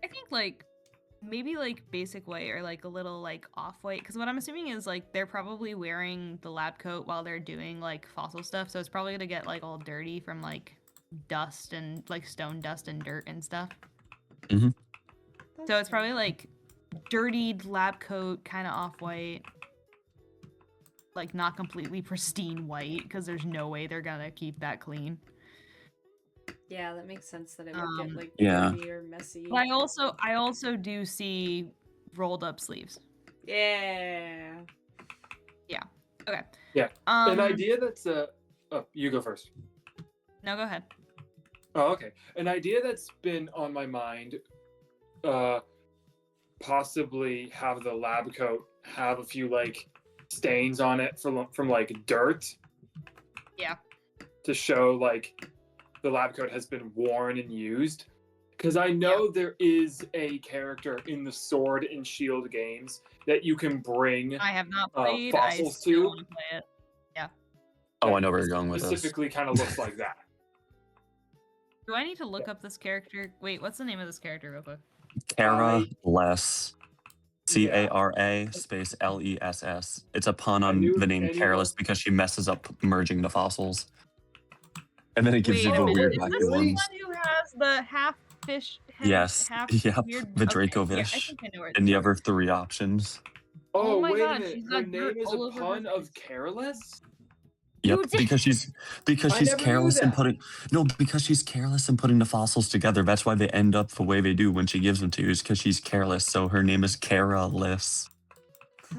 I think like maybe like basic white or like a little like off white, because what I'm assuming is like they're probably wearing the lab coat while they're doing like fossil stuff, so it's probably gonna get like all dirty from like dust and like stone dust and dirt and stuff. So it's probably like dirtied lab coat, kind of off white, like not completely pristine white, because there's no way they're gonna keep that clean. Yeah, that makes sense that it would get like Yeah. dirty or messy. But I also do see rolled up sleeves. Yeah. Okay. Yeah. An idea that's oh, you go first. No, go ahead. Oh, okay. An idea that's been on my mind, possibly have the lab coat have a few like stains on it from like dirt. Yeah. To show like the lab coat has been worn and used. Because I know there is a character in the Sword and Shield games that you can bring I have not played. fossils I still to. want to play it. Yeah. Oh, I know where you're going with this. Specifically kind of looks like that. Do I need to look up this character? Wait, what's the name of this character real quick? Cara Less. Cara space Less. It's a pun on the name Careless because she messes up merging the fossils. And then it gives you the weird is wacky this the one ones. who has the half fish head? Yes. Half Yep. weird... The okay, yeah, I Dracovish. think I know where And the it's other 3 options. Oh, Oh my wait God, a minute. she's Her got name dirt is all a over her pun of face. careless? Yep, You did- because she's never knew careless and that. because she's careless and putting the fossils together. That's why they end up the way they do when she gives them to you, is because she's careless. So her name is Careless.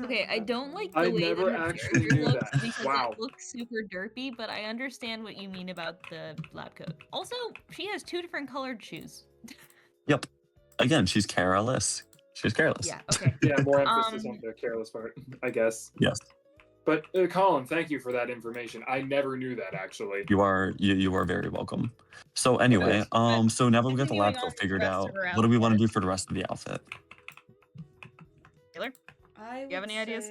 Okay, I don't like the I way never that her actually character knew looks that. because Wow. it looks super derpy, but I understand what you mean about the lab coat. Also, she has 2 different colored shoes. Yep. Again, she's careless. She's careless. Yeah, okay. Yeah, more emphasis on the careless part, I guess. Yes. But Colin, thank you for that information. I never knew that actually. You are very welcome. So anyway, so now that we got the lab Continuing on coat with the figured rest out, of her what do we want to outfit. do for the rest of the outfit? Taylor? I you have any ideas?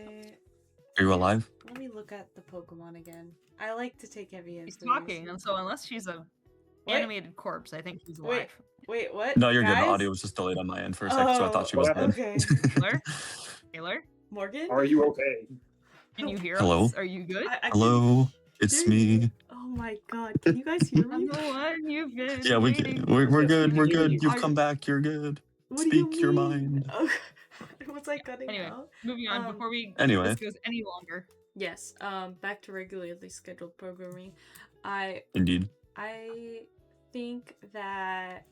Are you alive? Let me look at the Pokemon again. I like to take heavy She's influence. talking, and so unless she's a Wait. animated corpse, I think she's alive. Wait, what? No, you're good. The Guys? audio was just delayed on my end for a second, so I thought she was Oh, dead. okay. Taylor? Morgan? Are you okay? Can you hear Hello? us? Are you good? I Hello, it's hear you. me. Oh my god, can you guys hear I'm me? the one you've been Yeah, waiting we're Yes, good. we We're can hear good. you. You've Are come you- back. You're good. What do you Speak your mean? mind. Oh, was I cutting Anyway. out? Moving on, Um, before we Anyway. this goes any longer. Yes, back to regularly scheduled programming. Indeed. I think that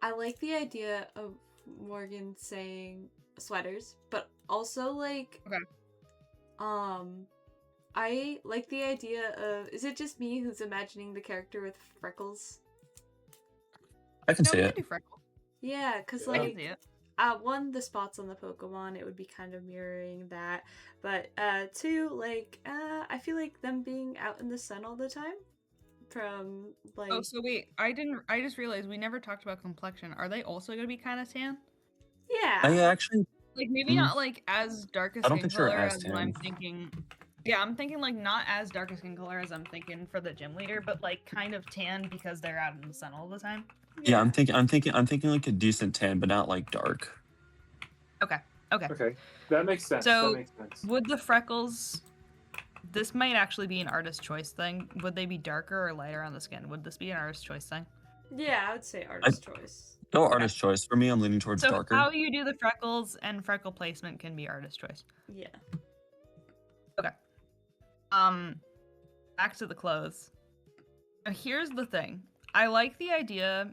I like the idea of Morgan saying sweaters, but also like Okay. I like the idea of, is it just me who's imagining the character with freckles? I can No, see we it. can do freckle. Yeah, cuz I can like see it. one, the spots on the Pokemon, it would be kind of mirroring that. But two, like, I feel like them being out in the sun all the time from like Oh, so wait, I just realized we never talked about complexion. Are they also gonna be kind of tan? yeah. I actually, Like maybe not like as dark a I don't skin think they're color as as what I'm tan. thinking. Yeah, I'm thinking like not as dark a skin color as I'm thinking for the gym leader, but like kind of tan because they're out in the sun all the time. yeah, I'm thinking like a decent tan, but not like dark. Okay. Okay, that makes sense. So, that makes sense. Would the freckles? This might actually be an artist choice thing. Would they be darker or lighter on the skin? Would this be an artist choice thing? Yeah, I would say artist choice. No artist choice. For me, I'm leaning towards So darker. how you do the freckles and freckle placement can be artist choice. Yeah. Back to the clothes. Now, here's the thing. I like the idea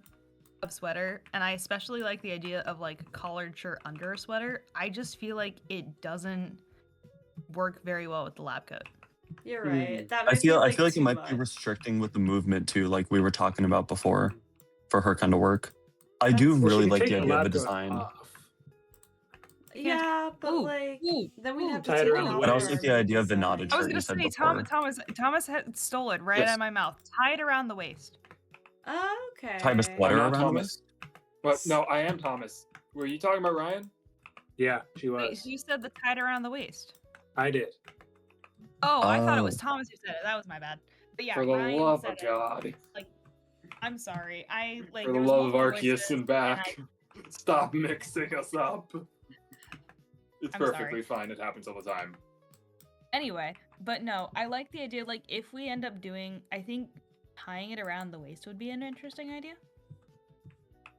of sweater, and I especially like the idea of like collared shirt under a sweater. I just feel like it doesn't work very well with the lab coat. You're right. That I might feel be, like it too might be much. restricting with the movement too, like we were talking about before, for her kind of work. I do That's- Well, she really can like take the idea of lab the coat design. off. Yeah, but Ooh, like ooh, then we'd ooh, have to tie it take around off the But I waist. also like the idea of the knotted I was shirt gonna you said say before. Thomas had stole it right Yes. out of my mouth. Tie it around the waist. Okay. Tie a sweater I'm not around Thomas. What? No, I am Thomas. Were you talking about Ryan? Yeah, she Wait, was. you said the tied around the waist. I did. Oh, I thought it was Oh. Thomas who said it. That was my bad. But yeah, For the Ryan love said of God. I'm sorry. I like For the there was love of multiple Arceus voices, and back. Stop mixing us up. It's I'm perfectly sorry. fine. It happens all the time. Anyway, but no, I like the idea. Like, if we end up doing, I think tying it around the waist would be an interesting idea.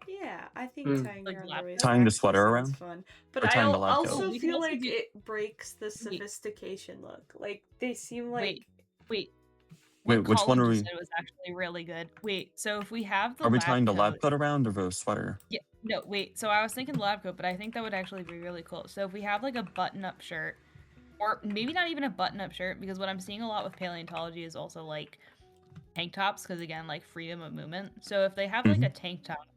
Yeah, I think Mm. tying Like around lap the waist Tying the actually sweater sounds around? fun. But Or I tying the lab coat? also We can feel also like do- it breaks the sophistication look. Like they seem like Wait. Wait, What which one Colin are just we? said was actually really good. Wait, so if we have the Are we lab tying the lab coat, coat around or the sweater? yeah, no, wait. So I was thinking lab coat, but I think that would actually be really cool. So if we have like a button-up shirt, or maybe not even a button-up shirt, because what I'm seeing a lot with paleontology is also like tank tops, because again, like freedom of movement. So if they have like a tank top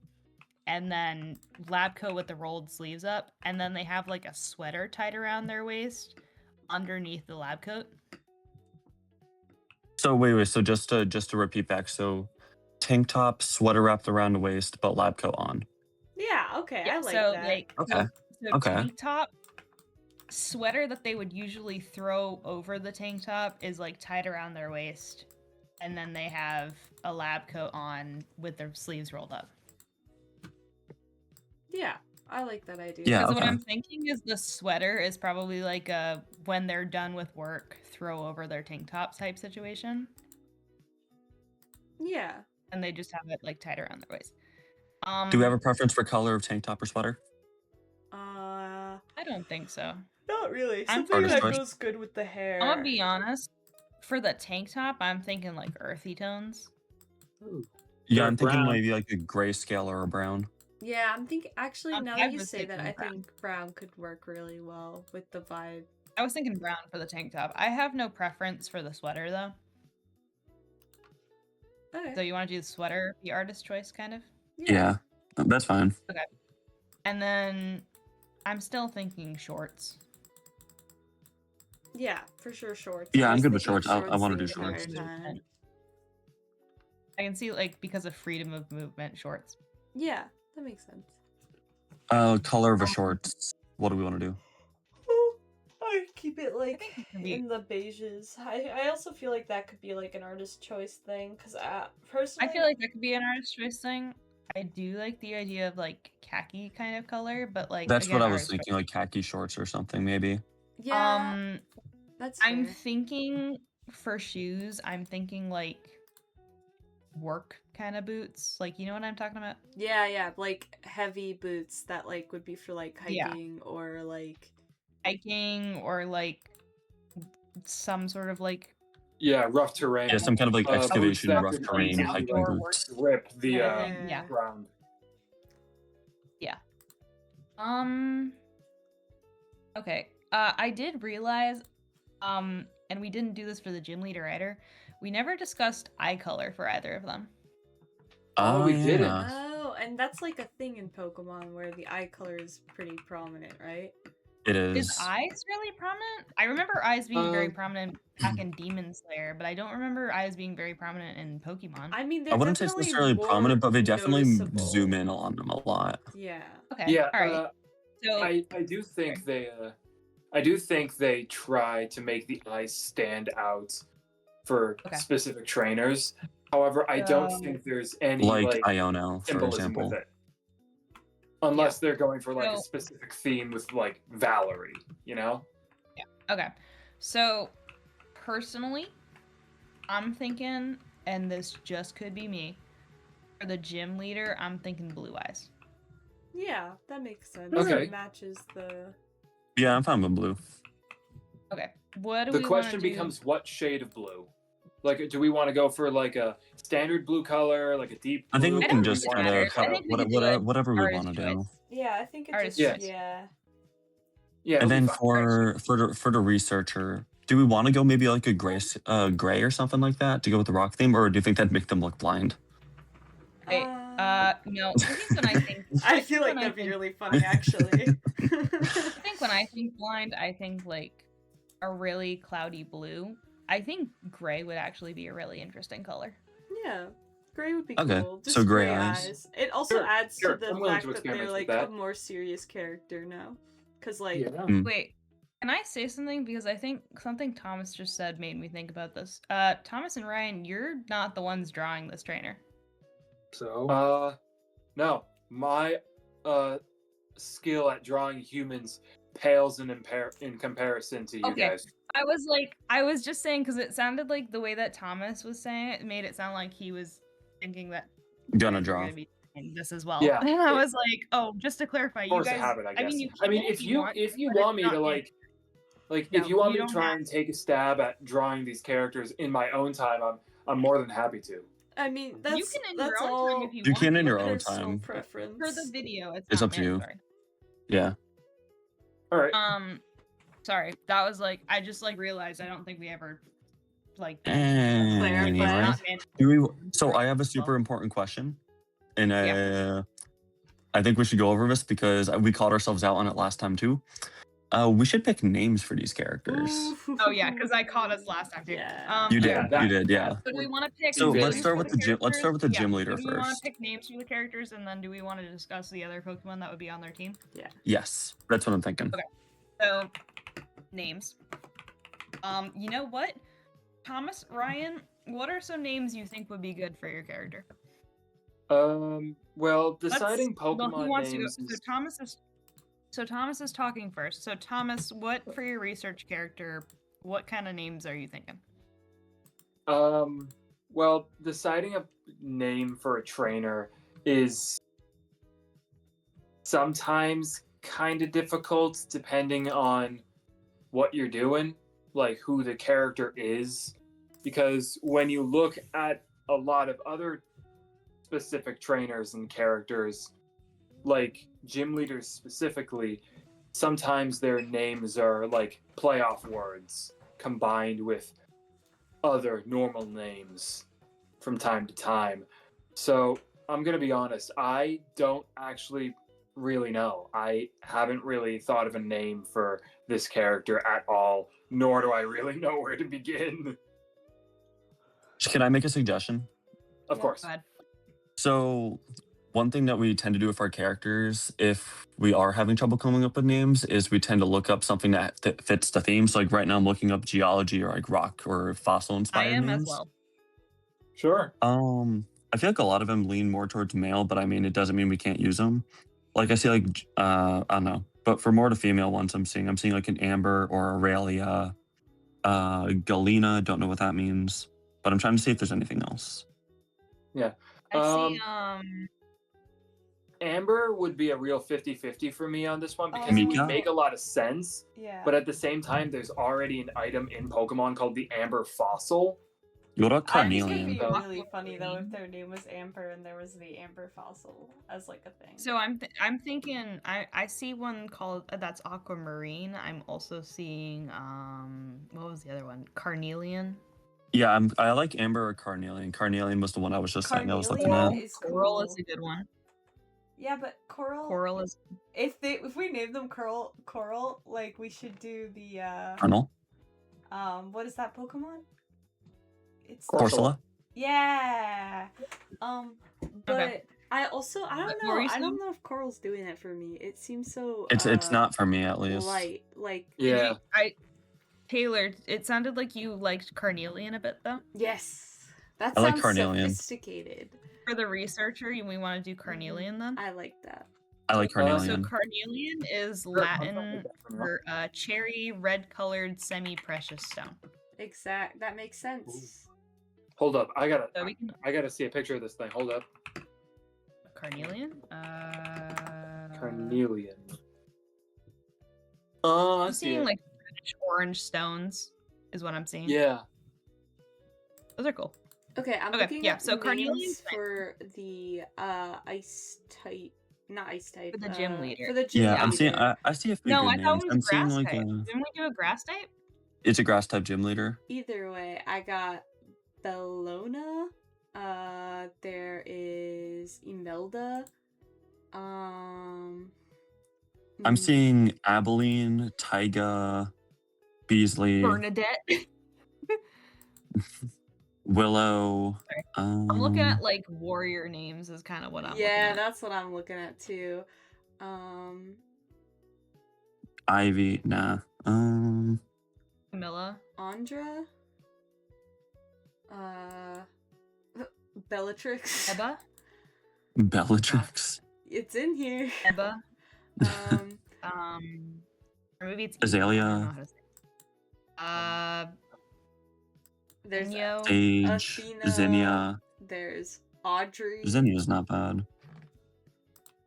and then lab coat with the rolled sleeves up, and then they have like a sweater tied around their waist underneath the lab coat. So wait. So just to repeat back. So tank top, sweater wrapped around the waist, but lab coat on. yeah, okay, Yeah, I like so that. like Okay. so Okay. tank top, sweater that they would usually throw over the tank top is like tied around their waist, and then they have a lab coat on with their sleeves rolled up. Yeah, I like that idea. Yeah. Because what Okay. I'm thinking is the sweater is probably like a when they're done with work, throw over their tank top type situation, Yeah. and they just have it like tied around their waist. Do we have a preference for color of tank top or sweater? I don't think so. Not really. I'm Something Artist that choice. goes good with the hair. I'm gonna be honest. For the tank top, I'm thinking like earthy tones. Yeah, Dark I'm thinking brown. maybe like a grayscale or a brown. Yeah, I'm thinking. Actually, I now that you was say that, thinking I brown. think brown could work really well with the vibe. I was thinking brown for the tank top. I have no preference for the sweater though. Okay. So you want to do the sweater, the artist choice kind of? Yeah, that's fine. And then I'm still thinking shorts. Yeah, for sure, shorts. Yeah, I I'm was good with thinking shorts. I wanna the do entire shorts. time. I can see like because of freedom of movement shorts. Yeah, that makes sense. Color of a shorts. What do we want to do? I keep it like think it can be- in the beiges. I also feel like that could be like an artist choice thing because personally, I feel like that could be an artist choice thing. I do like the idea of like khaki kind of color, but like That's again, what I was artist thinking, like khaki shorts or something, maybe. yeah, that's I'm fair. thinking for shoes, I'm thinking like work kind of boots. Like, you know what I'm talking about? Yeah, like heavy boots that like would be for like Yeah. hiking or like Hiking or like some sort of like Yeah, rough terrain. Yeah, some kind of like Boots excavation, that rough could terrain, easily, hiking outdoor work. boots. grip the Yeah. ground. Okay. I did realize, and we didn't do this for the gym leader either. We never discussed eye color for either of them. Oh, we didn't. yeah. oh, and that's like a thing in Pokemon where the eye color is pretty prominent, right? It Is is. eyes really prominent? I remember eyes being very Um, prominent back in Demon Slayer, but I don't remember eyes being very prominent in Pokemon. I mean, I they're wouldn't say it's definitely necessarily more prominent, but they definitely noticeable. zoom in on them a lot. Yeah. Okay. Yeah, All right. So I do think I do think they try to make the eyes stand out for Okay. specific trainers. However, I don't So- think there's any Like Iono, for symbolism example. with it. Unless they're going for like a So- specific theme with like Valerie, you know? Okay. So, personally, I'm thinking, and this just could be me, for the gym leader, I'm thinking blue eyes. Yeah, that makes sense. Okay. It matches the. Yeah, I'm fine with blue. Okay. What do The we question want to do? becomes what shade of blue? Like, do we want to go for like a standard blue color, like a deep blue? I think we I can don't just think it kind of matters. I think we could do it whatever we artist want to do. choice. Yeah, I think it Artist just. choice. Yeah. Yeah, And it'll be then fine. for the researcher, do we want to go maybe like a gray or something like that to go with the rock theme, or do you think that'd make them look blind? Wait, no. I think when I think, I feel like when I that'd be think- really funny, actually. I think when I think blind, I think like a really cloudy blue. I think gray would actually be a really interesting color. Yeah, gray would be Okay, cool. Just so gray gray eyes. eyes. It also Sure, adds sure, to the I'm willing fact to that they're experiment with like a that. more serious character now. Cause like, Yeah. Wait, can I say something? Because I think something Thomas just said made me think about this. Thomas and Ryan, you're not the ones drawing this trainer. So No, my skill at drawing humans pales in comparison to you Okay. guys. I was just saying because it sounded like the way that Thomas was saying it made it sound like he was thinking that Gonna you guys were draw. gonna be doing this as well. Yeah. And I was like, oh, just to clarify, you Force guys. of habit, I guess. You I mean, can if you want, if you but it's want me not to mandatory. if you No, want you me to don't try have and take a stab at drawing these characters in my own time, I'm more than happy to. I mean, You that's can in that's your own all time if you You want. can in to. your own personal time. preference. For the video, It's not up to you. mandatory. Yeah. All right. Sorry, that was like I just like realized I don't think we ever like Anyway, not mandatory. so I have a super important question, and Yeah. I think we should go over this because we called ourselves out on it last time too. We should pick names for these characters. Oh yeah, because I caught us last time too. Yeah. You did, Yeah, you did, yeah. So do we want to pick? So names let's start for with the gym. Let's start with the characters? gym Yeah. leader Do we want first. to pick names for the characters, and then do we want to discuss the other Pokemon that would be on their team? Yes, that's what I'm thinking. Okay. So, names. You know what, Thomas, Ryan, what are some names you think would be good for your character? Well, deciding Who Pokemon wants names to go? is... So Thomas is talking first. So Thomas, what for your research character? What kind of names are you thinking? Well, deciding a name for a trainer is sometimes kind of difficult depending on what you're doing, like who the character is. Because when you look at a lot of other specific trainers and characters, like gym leaders specifically, sometimes their names are like playoff words combined with other normal names from time to time. So I'm gonna be honest, I don't actually really know. I haven't really thought of a name for this character at all, nor do I really know where to begin. Can I make a suggestion? Of Yeah. course. Go ahead. So, one thing that we tend to do with our characters, if we are having trouble coming up with names, is we tend to look up something that fits the theme. So, like right now, I'm looking up geology or like rock or fossil I inspired am names. as well. Sure. I feel like a lot of them lean more towards male, but I mean, it doesn't mean we can't use them. Like I see, like I don't know, but for more to female ones, I'm seeing like an Amber or Aurelia, Galena. Don't know what that means, but I'm trying to see if there's anything else. Yeah. I see. Amber would be a real 50-50 for me on this one because it Mika? would make a lot of sense. Yeah. But at the same time, there's already an item in Pokemon called the Amber Fossil. What about I think it'd Carnelian? be So- really funny though if their name was Amber and there was the Amber fossil as like a thing. So I'm thinking I see one called that's Aquamarine. I'm also seeing what was the other one? Carnelian. Yeah, I like Amber or Carnelian. Carnelian was the one I was just saying I was looking Carnelian at. is Coral cool. is a good one. Yeah, but Coral. Coral is If we name them Coral, like we should do the Colonel? what is that Pokemon? It's Corsola? Yeah. But Okay. I also I What don't were know. you I don't saying? know if Coral's doing it for me. It seems so. It's not for me at least. light. Like Yeah. Taylor, it sounded like you liked Carnelian a bit though. yes, that I like sounds Carnelian. sophisticated. For the researcher, we want to do Carnelian then. I like that. I like So Carnelian. Carnelian is Sure, Latin no problem. for cherry red-colored semi-precious stone. Exact. That makes sense. Hold up. I So we can gotta see a picture of this thing. Hold up. Carnelian. Carnelian. Oh, I I'm see seeing it. like reddish orange stones is what I'm seeing. Yeah. Those are cool. Okay, I'm Okay, looking yeah, at so names Carnelian's fine. for the ice type, not ice type. For the gym leader. For the gym Yeah, I'm seeing. leader. I see a few No, good I thought names. it was I'm seeing grass like type. Didn't we do a grass type? it's a grass type gym leader. Either way, I got Bellona. There is Imelda. I'm mm, seeing Abilene, Tyga, Beasley, Bernadette. Willow. I'm looking at like warrior names is kind of what I'm looking yeah, at. that's what I'm looking at too. Ivy. Nah. Camilla. Andra. Bellatrix. Ebba. Bellatrix. It's in here. Ebba. Um, Or maybe it's Azalea. I don't know how to say. there's Enyo. Sage, Athena. Zinnia. There's Audrey, Zinnia's not bad.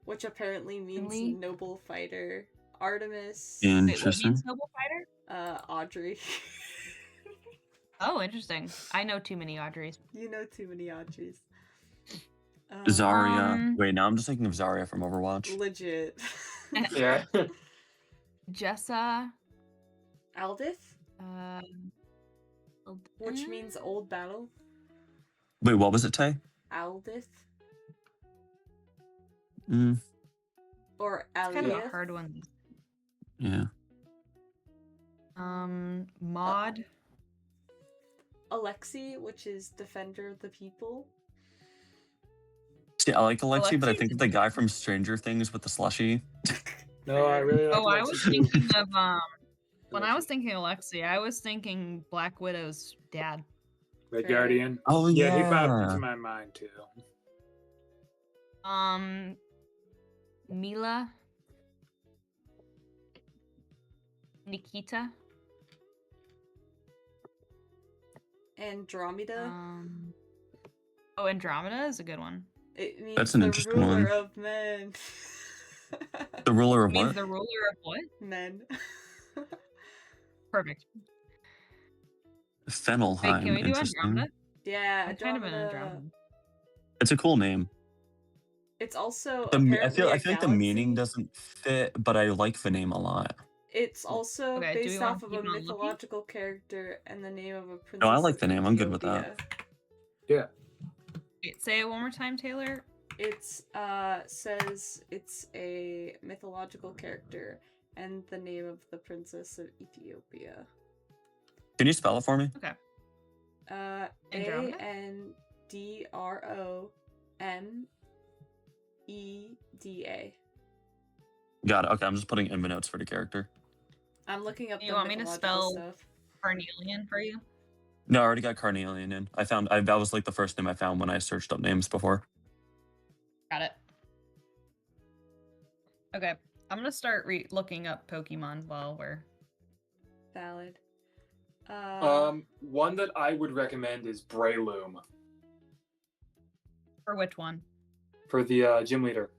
which apparently means Really? noble fighter. Artemis. Wait, what Interesting. means noble fighter? Audrey. Oh, interesting. I know too many Audreys. You know too many Audreys. Zarya. Wait, now I'm just thinking of Zarya from Overwatch. Legit. Yeah. Jessa. Aldith, Uh, which means old battle. Wait, what was it, Tay? Aldith. Mm, Or it's kind of a Aliyah. hard one. yeah. Maud. Alexi, which is defender of the people. See, I like Alexi, but I Alexi's- think of the guy from Stranger Things with the slushy. No, I really like Oh, I Lexi was too. thinking of when I was thinking Alexi, I was thinking Black Widow's dad. Red Fair. Guardian. Oh, Yeah, he popped yeah. into my mind too. Mila. Nikita. Andromeda. Oh, Andromeda is a good one. It means That's an the interesting ruler one. of men. The ruler of Means what? the ruler of what? Men. Perfect. Wait, Fenelheim. can we do Interesting. Andromeda? Yeah, I'm kind of an Andromeda. Andromeda. It's a cool name. It's also I apparently feel a like the meaning galaxy. doesn't fit, but I like the name a lot. It's also Okay, do we based wanna off of keep a it on looking? mythological character and the name of a princess. No, I like of the name. I'm good with that. Ethiopia. Yeah. Wait, say it one more time, Taylor. It's says it's a mythological character and the name of the princess of Ethiopia. Can you spell it for me? Okay. Andromeda. Andromeda? Got it. Okay, I'm just putting in my notes for the character. I'm looking up You the want me to mythological spell- stuff. Carnelian for you. No, I already got Carnelian in. That was like the first name I found when I searched up names before. Got it. Okay, I'm gonna start looking up Pokemon while we're. Valid. One that I would recommend is Breloom For which one? for the gym leader.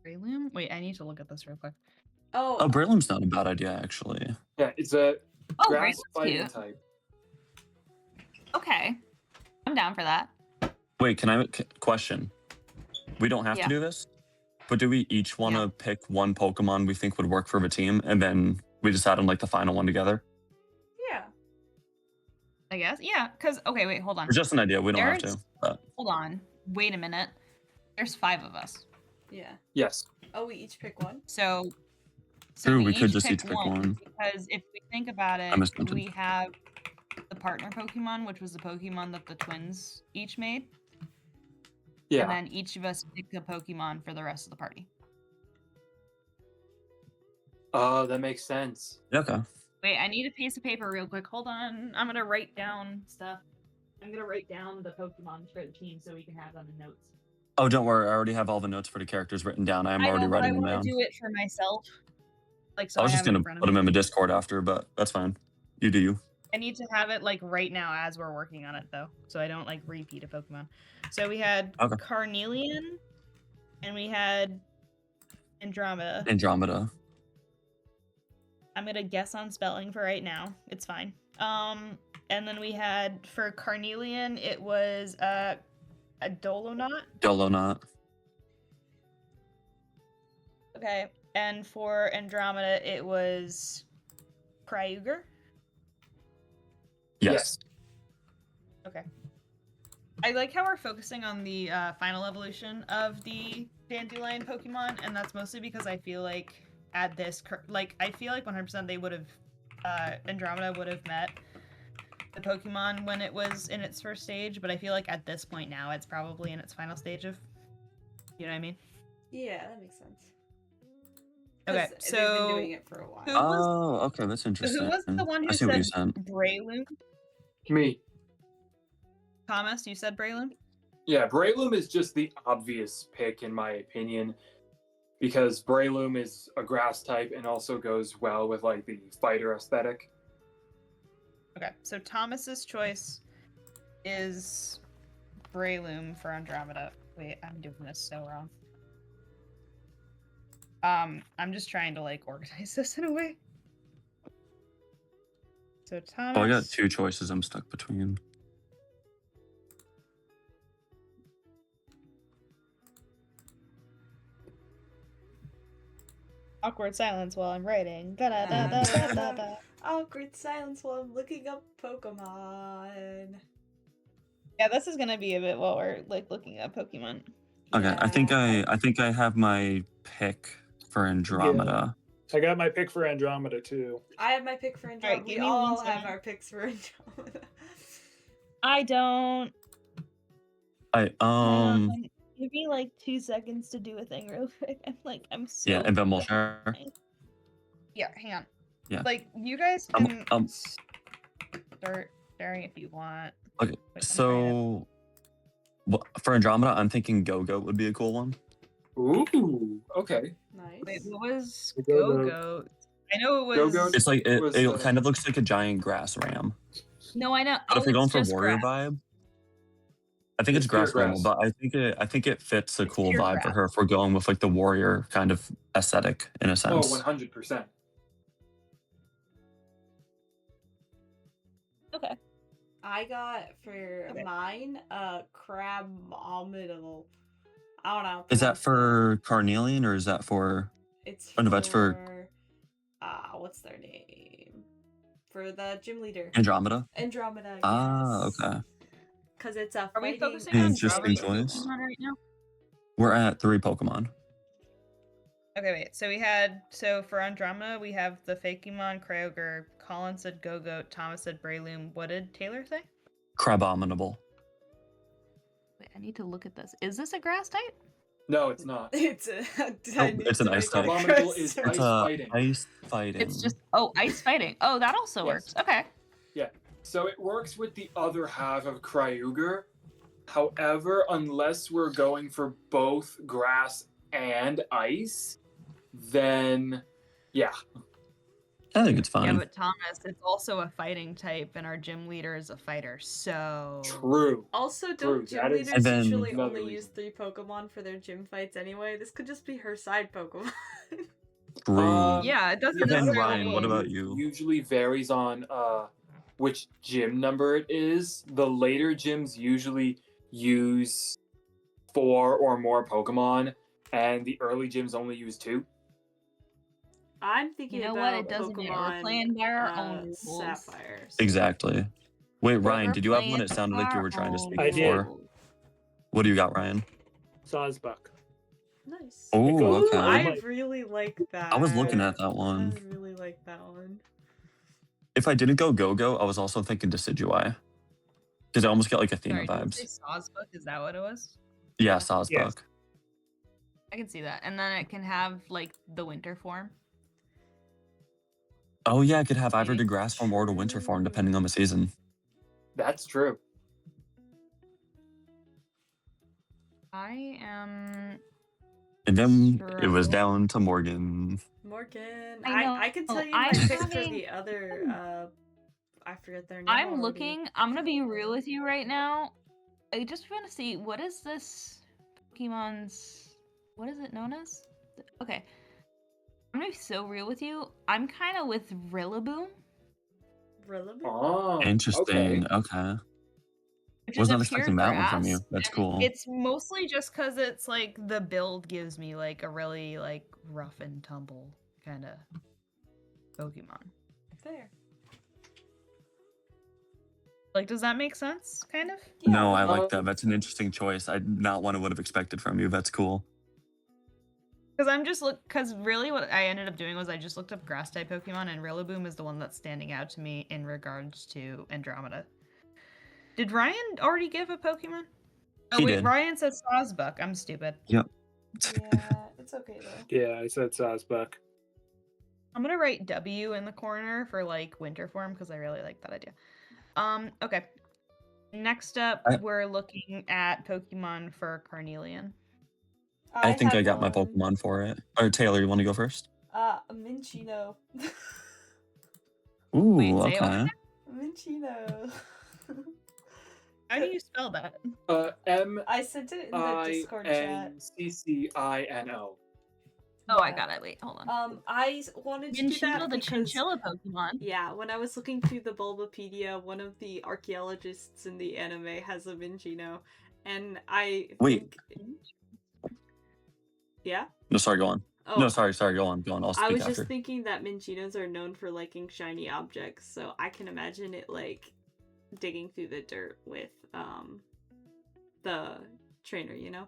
Breloom? Wait, I need to look at this real quick. Oh, Oh, Breloom's not a bad idea, actually. Yeah, it's a Oh, grass Breloom's fighting cute. type. Okay, I'm down for that. Wait, question? We don't have Yeah. to do this, but do we each want to pick one Pokemon we think would work for the team, and then we decide on like the final one together? yeah. I guess. Yeah, because okay, wait, hold on. It's just an idea. We don't have There's- to. But Hold on. Wait a minute. There's 5 of us. Yeah. Yes. Oh, we each pick one? So True, we could just each pick one. because if we think about I it, missed something. we have the partner Pokemon, which was the Pokemon that the twins each made, and Yeah. then each of us picked a Pokemon for the rest of the party. Oh, that makes sense. okay. Wait, I need a piece of paper real quick. Hold on. I'm gonna write down stuff. I'm gonna write down the Pokemon for the team so we can have them in notes. Oh, don't worry. I already have all the notes for the characters written down. I'm I already know, but I writing them want down. to do it for myself. Like, so I was just have it gonna in front of put them me. in the Discord after, but that's fine. You do you. I need to have it like right now as we're working on it though, so I don't like repeat a Pokemon. So we had Okay. Carnelian, and we had Andromeda. Andromeda. I'm gonna guess on spelling for right now. It's fine. And then we had for Carnelian, it was a Dolonaut. Dolonot. Okay, and for Andromeda, it was Kyogre. Yes. Okay. I like how we're focusing on the final evolution of the Dandelion Pokemon, and that's mostly because I feel like at this, I feel like 100% they would have, Andromeda would have met the Pokemon when it was in its first stage, but I feel like at this point now, it's probably in its final stage of, you know what I mean? Yeah, that makes sense. Okay, 'Cause so they've been doing it for a while. who was Oh, okay. That's interesting. who was the one I who see what you said said. Breloom? Me. Thomas, you said Breloom? Yeah, Breloom is just the obvious pick in my opinion, because Breloom is a grass type and also goes well with like the fighter aesthetic. Okay, so Thomas's choice is Breloom for Andromeda. Wait, I'm doing this so wrong. I'm just trying to like organize this in a way. So Thomas. Oh, I got two choices I'm stuck between. Awkward silence while I'm writing. Da-da-da-da-da-da-da. Awkward silence while I'm looking up Pokemon. Yeah, this is gonna be a bit while we're like looking at Pokemon. Okay, I think Yeah. I think I have my pick for Andromeda. I got my pick for Andromeda too. I have my pick for Andromeda. give We me one all have second. our picks for Andromeda. I don't. I Give me like 2 seconds to do a thing real quick. I'm so. yeah, and then we'll share. Yeah, hang on. Yeah. Like you guys can start sharing if you want. Okay, Wait, I'm trying so for Andromeda, I'm thinking Go-Go would be a cool one. Ooh, okay. Nice. Wait, what was Go-Go. Go-Go? I know it was. Go-Go. It's like it, Was, it kind of looks like a giant grass ram. No, I know. But if we're going for just warrior grass. vibe, I think it's It's pure grass normal, grass. but I think it fits a It's cool pure vibe for grass. her if we're going with like the warrior kind of aesthetic in a Oh, sense. 100%. Okay. I got for mine Crabominable. I don't know. Is that pronounce for Carnelian or is that for? It's Oh, no, that's for what's their name? For the gym leader. Andromeda. Andromeda. Ah, yes. okay. Because it's a Are we fighting. focusing on Interesting Andromeda choice. Pokemon right now? We're at 3 Pokemon. Okay, wait. So for Andromeda, we have the Fakemon, Kyogre. Colin said Go-Goat. Thomas said Breloom. What did Taylor say? Crabominable. Wait, I need to look at this. Is this a grass type? No, it's not. It's a. It's an ice type. Abominable is It's ice a fighting. ice fighting. It's just ice fighting. Oh, that also Yes. works. Okay. Yeah. So it works with the other half of Kyogre. However, unless we're going for both grass and ice, then yeah. I think it's Yeah, fine. but Thomas, it's also a fighting type, and our gym leader is a fighter. So True. Also, True, don't gym that is leaders And then- usually another only use reason. 3 Pokemon for their gym fights anyway? This could just be her side Pokemon. True. yeah, it doesn't The then, other necessarily. Ryan, what one about you? Usually varies on which gym number it is. The later gyms usually use 4 or more Pokemon, and the early gyms only use 2. I'm thinking You know about what? It doesn't matter. Pokemon We're playing by our own rules. Sapphire. Exactly. Wait, Ryan, We're did you have one? playing It sounded like you our were trying to own speak I did. before. rules. What do you got, Ryan? Sawsbuck. Nice. Oh, Ooh, okay. I Like- really like that. I was looking at that one. I really like that one. If I didn't go Go-Go, I was also thinking Decidueye. Because I almost get like Athena Sorry, did you say vibes. Sawsbuck? Is that what it was? Yeah, Sawsbuck. Yes. I can see that. And then it can have like the winter form. Oh yeah, I could have either Maybe. the grass form or the winter form, depending on the season. That's true. I am. And then it was Struggle. down to Morgan. Morgan. I know. I can tell you I'm my picks for having- the other I forget their name. I'm already. looking. I'm gonna be real with you right now. I just want to see what is this Pokemon's. What is it known as? Okay. I'm gonna be so real with you. I'm kind of with Rillaboom. Rillaboom? Oh, Interesting. Okay. Okay. Which Was is not a expecting pure that one from you. grass, That's and cool. It's mostly just because it's like the build gives me like a really like rough and tumble kind of Pokemon. Fair. Like, does that make sense? Kind of. No, I like Uh, that. That's an interesting choice. I not one I would have expected from you. That's cool. Because because really what I ended up doing was I just looked up grass type Pokemon, and Rillaboom is the one that's standing out to me in regards to Andromeda. Did Ryan already give a Pokemon? Oh He wait, did. Ryan said Sawsbuck. I'm stupid. Yeah, it's okay though. Yeah, I said Sawsbuck. I'm gonna write W in the corner for like winter form because I really like that idea. Okay. Next up, I- we're looking at Pokemon for Carnelian. I think I have got my one. Pokemon for it. Or Taylor, you want to go first? Minchino. Ooh, Wait, say it one okay. Minchino. How do you spell that? I sent it in the Discord chat. MINCCINO. Oh, I got it. Wait, hold on. I wanted to do that Minchino, the because chinchilla Pokemon. yeah, when I was looking through the Bulbapedia, one of the archaeologists in the anime has a Minchino, and I Wait. think yeah. No, sorry, go on. Oh, No, sorry, go on. I'll speak I was after. just thinking that Minchinos are known for liking shiny objects, so I can imagine it like digging through the dirt with the trainer, you know?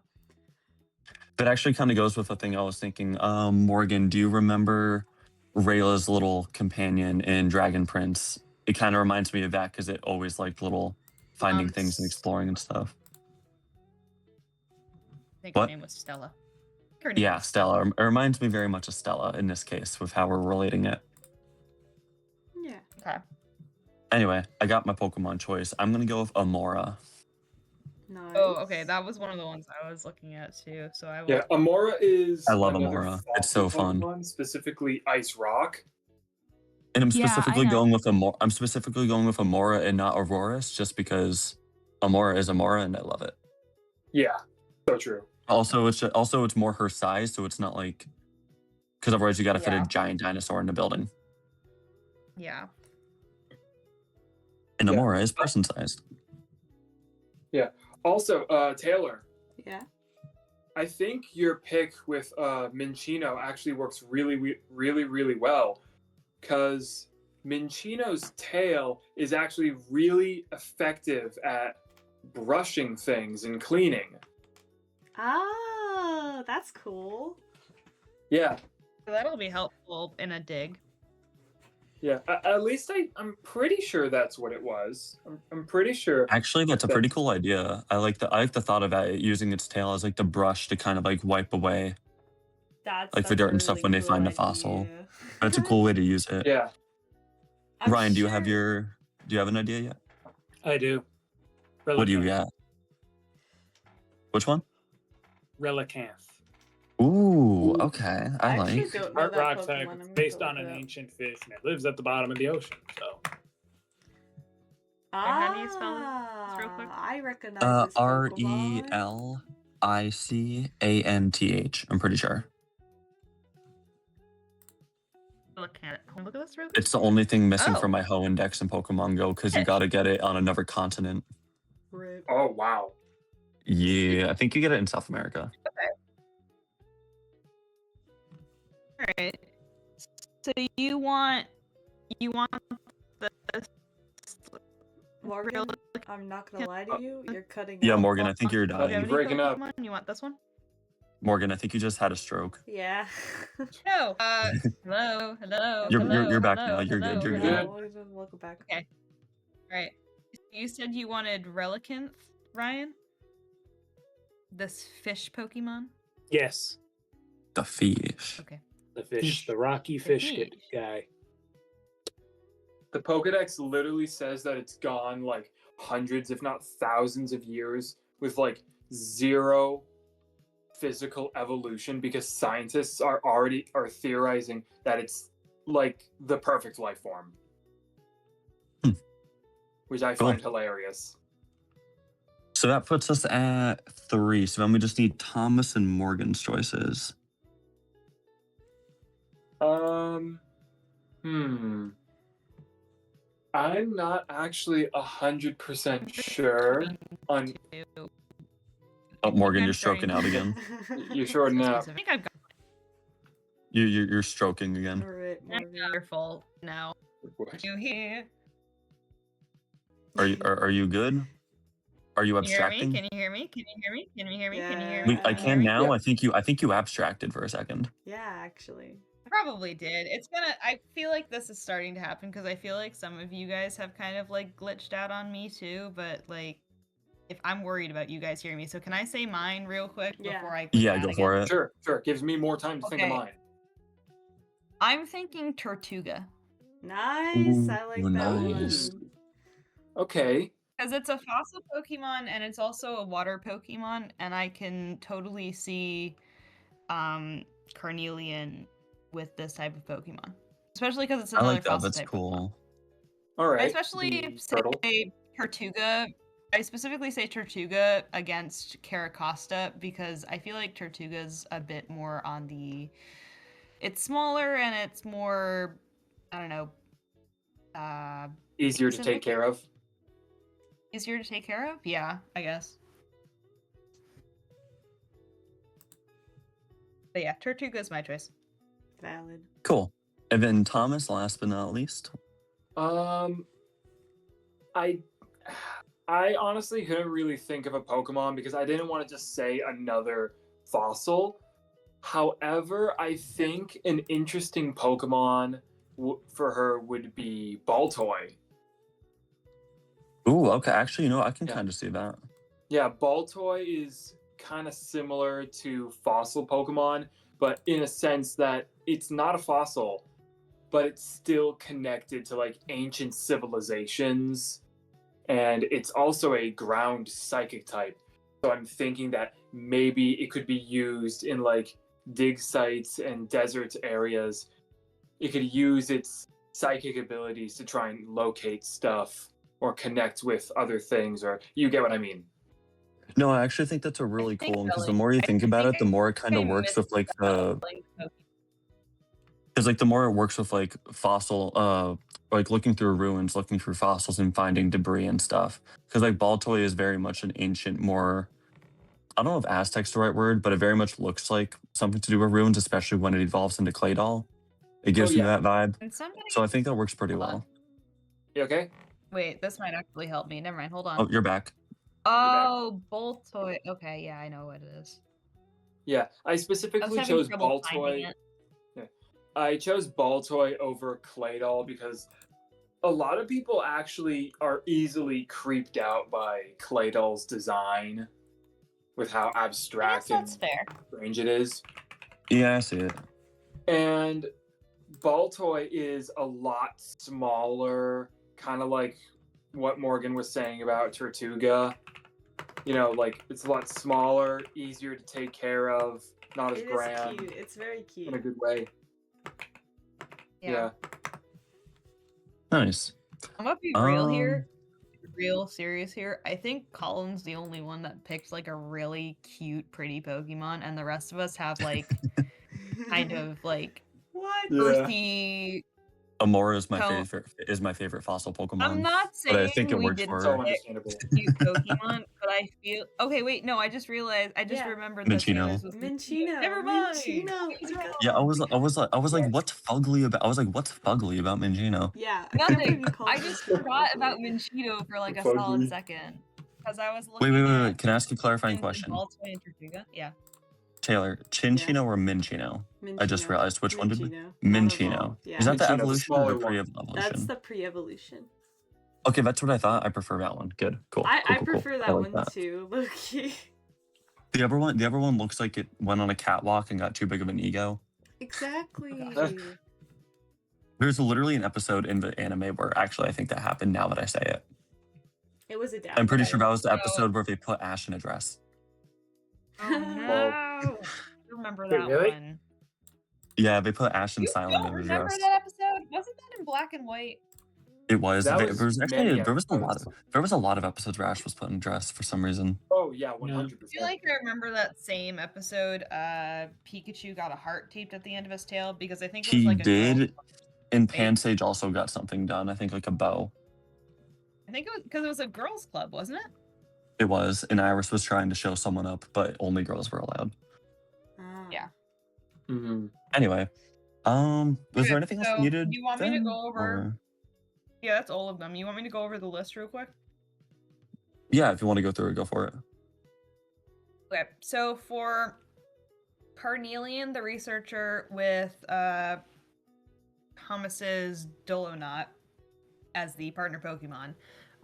That actually kind of goes with the thing I was thinking. Morgan, do you remember Rayla's little companion in Dragon Prince? It kind of reminds me of that because it always liked little finding things and exploring and stuff. I think What? her name was Stella. Her name Yeah, was Stella. It reminds me very much of Stella in this case with how we're relating it. Yeah. Okay. Anyway, I got my Pokemon choice. I'm going to go with Amora. Nice. Oh, okay. That was one of the ones I was looking at too. So I will. Yeah, Amora is I love another Amora. It's fossil so fun. Pokemon, specifically Ice Rock. And I'm Yeah, I specifically know. going with Amora. I'm specifically going with Amora and not Aurorus just because Amora is Amora and I love it. Yeah, so true. Also, it's more her size, so it's not like because otherwise you got to fit a Yeah. giant dinosaur in the building. Yeah. And Yeah. Amora is person sized. Also, Taylor, Yeah. I think your pick with Minchino actually works really well because Minchino's tail is actually really effective at brushing things and cleaning. Oh, that's cool. Yeah, So that'll be helpful in a dig. yeah. At least I'm pretty sure that's what it was. I'm pretty sure. Actually, that's a pretty cool idea. I like the thought of it using its tail as like the brush to kind of like wipe away like the dirt and stuff when they find a fossil. That's a cool way to use it. Yeah. Ryan, do you have an idea yet? I do. What do you Relicanth. got? Which one? Relicanth. Ooh, okay. I actually like. don't know Art that rock Pokemon. type. I'm It's gonna based go on look an it up. ancient fish, and it lives at the bottom of the ocean. So How do you spell it? Just real quick. I recognize this Pokemon. Relicanth. I'm pretty sure. Look at it. Look at this real quick. It's the only thing missing Oh. from my Ho Index in Pokemon Go because you got to get it on another continent. Rip. Oh wow. Yeah, I think you get it in South America. All right. So you want the Morgan, I'm not gonna lie to you. You're cutting Yeah, out. Morgan, I think you're Do you have dying. any breaking up. Pokemon? You want this one? Morgan, I think you just had a stroke. Yeah. No. Hello. You're back hello, now. You're good. You're Yeah, good. we'll go back. Okay. All right. You said you wanted Relicanth, Ryan? This fish Pokemon? yes, The fish. Okay. the fish, the rocky fish fish. guy. The Pokedex literally says that it's gone like hundreds, if not thousands of years with like zero physical evolution because scientists are theorizing that it's like the perfect life form. Which I find hilarious. So that puts us at 3. So then we just need Thomas and Morgan's choices. I'm not actually 100% sure on. Oh, Morgan, I'm you're stroking out again. You're sure now. I think I've got You're stroking again. Alright, Morgan. wonderful now. You here? Are you good? Are you Can you hear me? abstracting? Can you hear me? Can you hear me? Can you hear me? Can you hear Yeah. me? I Can you hear can me? now. Yeah. I think you abstracted for a second. Yeah, actually. I probably did. I feel like this is starting to happen because I feel like some of you guys have kind of like glitched out on me too, but like if I'm worried about you guys hearing me. So can I say mine real quick Yeah. before I glitch Yeah, out go again? for it. Sure. Gives me more time to think of Okay. mine. I'm thinking Tortuga. Nice. Ooh, I like that nice. one. Okay. Because it's a fossil Pokemon and it's also a water Pokemon, and I can totally see Carnelian with this type of Pokemon. Especially because it's I another like that. fossil That's type Pokemon. cool. All I right. especially the turtle. say Tortuga. I specifically say Tortuga against Caracosta because I feel like Tortuga's a bit more on the... It's smaller and it's more, I don't know, Easier to take care of. easier to take care of? Yeah, I guess. But yeah, Tortuga's my choice. Valid. Cool. And then Thomas, last but not least. I honestly couldn't really think of a Pokemon because I didn't want to just say another fossil. However, I think an interesting Pokemon for her would be Baltoy. Ooh, okay. Actually, I can Yeah. kind of see that. Yeah, Baltoy is kind of similar to fossil Pokemon, but in a sense that it's not a fossil, but it's still connected to like ancient civilizations. And it's also a ground psychic type. So I'm thinking that maybe it could be used in like dig sites and desert areas. It could use its psychic abilities to try and locate stuff or connect with other things, or you get what I mean. No, I actually think that's a really think cool one because so, the more you I think about think it, the more it kind I of works with like the Link Pokemon. because like the more it works with like fossil like looking through ruins, looking through fossils and finding debris and stuff. Because like Baltoy is very much an ancient, more I don't know if Aztec's the right word, but it very much looks like something to do with ruins, especially when it evolves into Claydol. It gives me yeah. that vibe. And somebody... So I think that works pretty Hold on. well. You okay? Wait, this might actually help me. Never mind, hold on. Oh, you're back. Oh, Boltoy. Okay, yeah, I know what it is. Yeah, I I was specifically having chose trouble finding Baltoy. it. Yeah. I chose Baltoy over Claydol because a lot of people actually are easily creeped out by Claydol's design with how I guess abstract that's and fair. strange it is. Yeah, I see it. And Baltoy is a lot smaller, kind of like what Morgan was saying about Tortuga. Like it's a lot smaller, easier to take care of, not as It is grand cute. It's very cute. in a good way. Yeah. Nice. I'm gonna be real here. Real serious here. I think Colin's the only one that picked like a really cute, pretty Pokemon, and the rest of us have like kind of like What? Yeah. earthy. Amora is my Tone. favorite fossil Pokemon. I'm not but I saying think it we works didn't for So her. pick understandable. cute Pokemon, but I feel okay. Wait, no, I just realized. I just Yeah. remembered that Minccino. Taylor's was Minccino. Never mind. Minccino. He's I got- wrong. Yeah, I was like, what's fugly about? I was like, what's fugly about Minccino? Yeah, I can't believe Nothing. you called I it just so forgot ugly. about Minccino for like a Fugly. solid second because I was looking Wait. at Can I ask a clarifying things with question? Baltoy and Tortuga. Yeah. Taylor, Chinchino or Minccino? I just Minccino. realized which one did we? Minccino. Minccino. Evolve, yeah. Is that the Minccino, the evolution or smaller the one. pre-evolution? That's the pre-evolution. Okay, that's what I thought. I prefer that one. Good. Cool. I Cool. prefer I that like one too, Loki. The other one looks like it went on a catwalk and got too big of an ego. Exactly. There's literally an episode in the anime where actually I think that happened now that I say it. It was adapted. I'm pretty sure that was the So- episode where they put Ash in a dress. Oh no! I remember Wait, that really? one. Yeah, they put Ash and You Silent don't in a remember dress. that episode? Wasn't that in black and white? It was. That There was was actually many there was episodes. a lot of episodes where Ash was put in a dress for some reason. Oh yeah, 100%. I feel like I remember that same episode. Pikachu got a heart taped at the end of his tail because I think it was He like a did, girl. and Pansage also got something done. I think like a bow. I think it was because it was a girls' club, wasn't it? It was, and Iris was trying to show someone up, but only girls were allowed. Yeah. Mm-hmm. Anyway, was there Okay, anything else so we needed? you want me to then, go over? or- Yeah, that's all of them. You want me to go over the list real quick? Yeah, if you want to go through it, go for it. Okay, so for Carnelian, the researcher with Thomas's Dolonot as the partner Pokemon,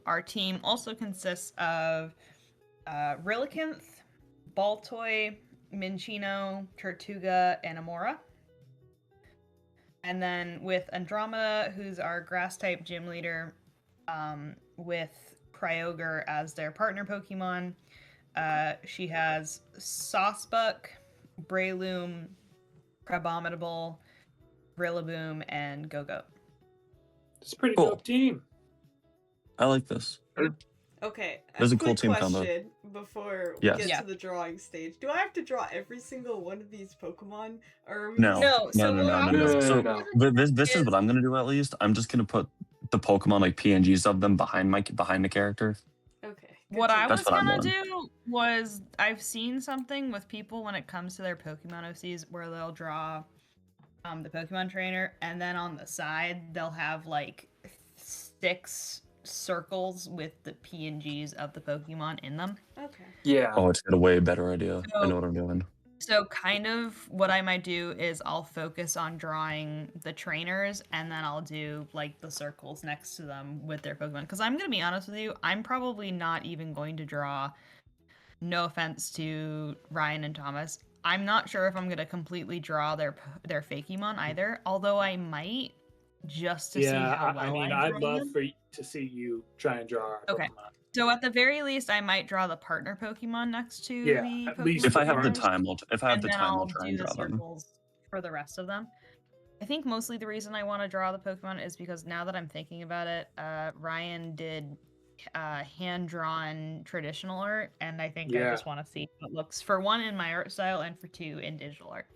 our team also consists of Relicanth, Baltoy, Minccino, Tortuga, and Amora. And then with Andromeda, who's our grass type gym leader, with Kyogre as their partner Pokemon. She has Saucebuck, Breloom, Crabominable, Rillaboom, and Go-Go. It's a pretty Cool. dope team. I like this. Okay, There's a cool quick team combo. question before Yes. we get Yeah. to the drawing stage. Do I have to draw every single one of these Pokemon, or are we No. just... No. So No. this is what I'm gonna do. At least I'm just gonna put the Pokemon like PNGs of them behind the character. Okay. What I was That's what I'm gonna doing. do was I've seen something with people when it comes to their Pokemon OCs where they'll draw the Pokemon trainer and then on the side they'll have like 6 circles with the PNGs of the Pokemon in them. Okay. Yeah. Oh, it's got a way better idea. I So- know what I'm doing. So kind of what I might do is I'll focus on drawing the trainers and then I'll do like the circles next to them with their Pokemon. Because I'm gonna be honest with you, I'm probably not even going to draw. No offense to Ryan and Thomas, I'm not sure if I'm gonna completely draw their Fakemon either. Although I might, just to see how well I mean, I I'd draw love them. for to see you try and draw our Okay. Pokemon. So at the very least, I might draw the partner Pokemon next to Yeah, the at Pokemon least If I have the trainers. time, I'll I'll try and do draw the them. circles for the rest of them. I think mostly the reason I want to draw the Pokemon is because now that I'm thinking about it, Ryan did hand-drawn traditional art, and I think I Yeah. just want to see how it looks for 1 in my art style and for 2 in digital art.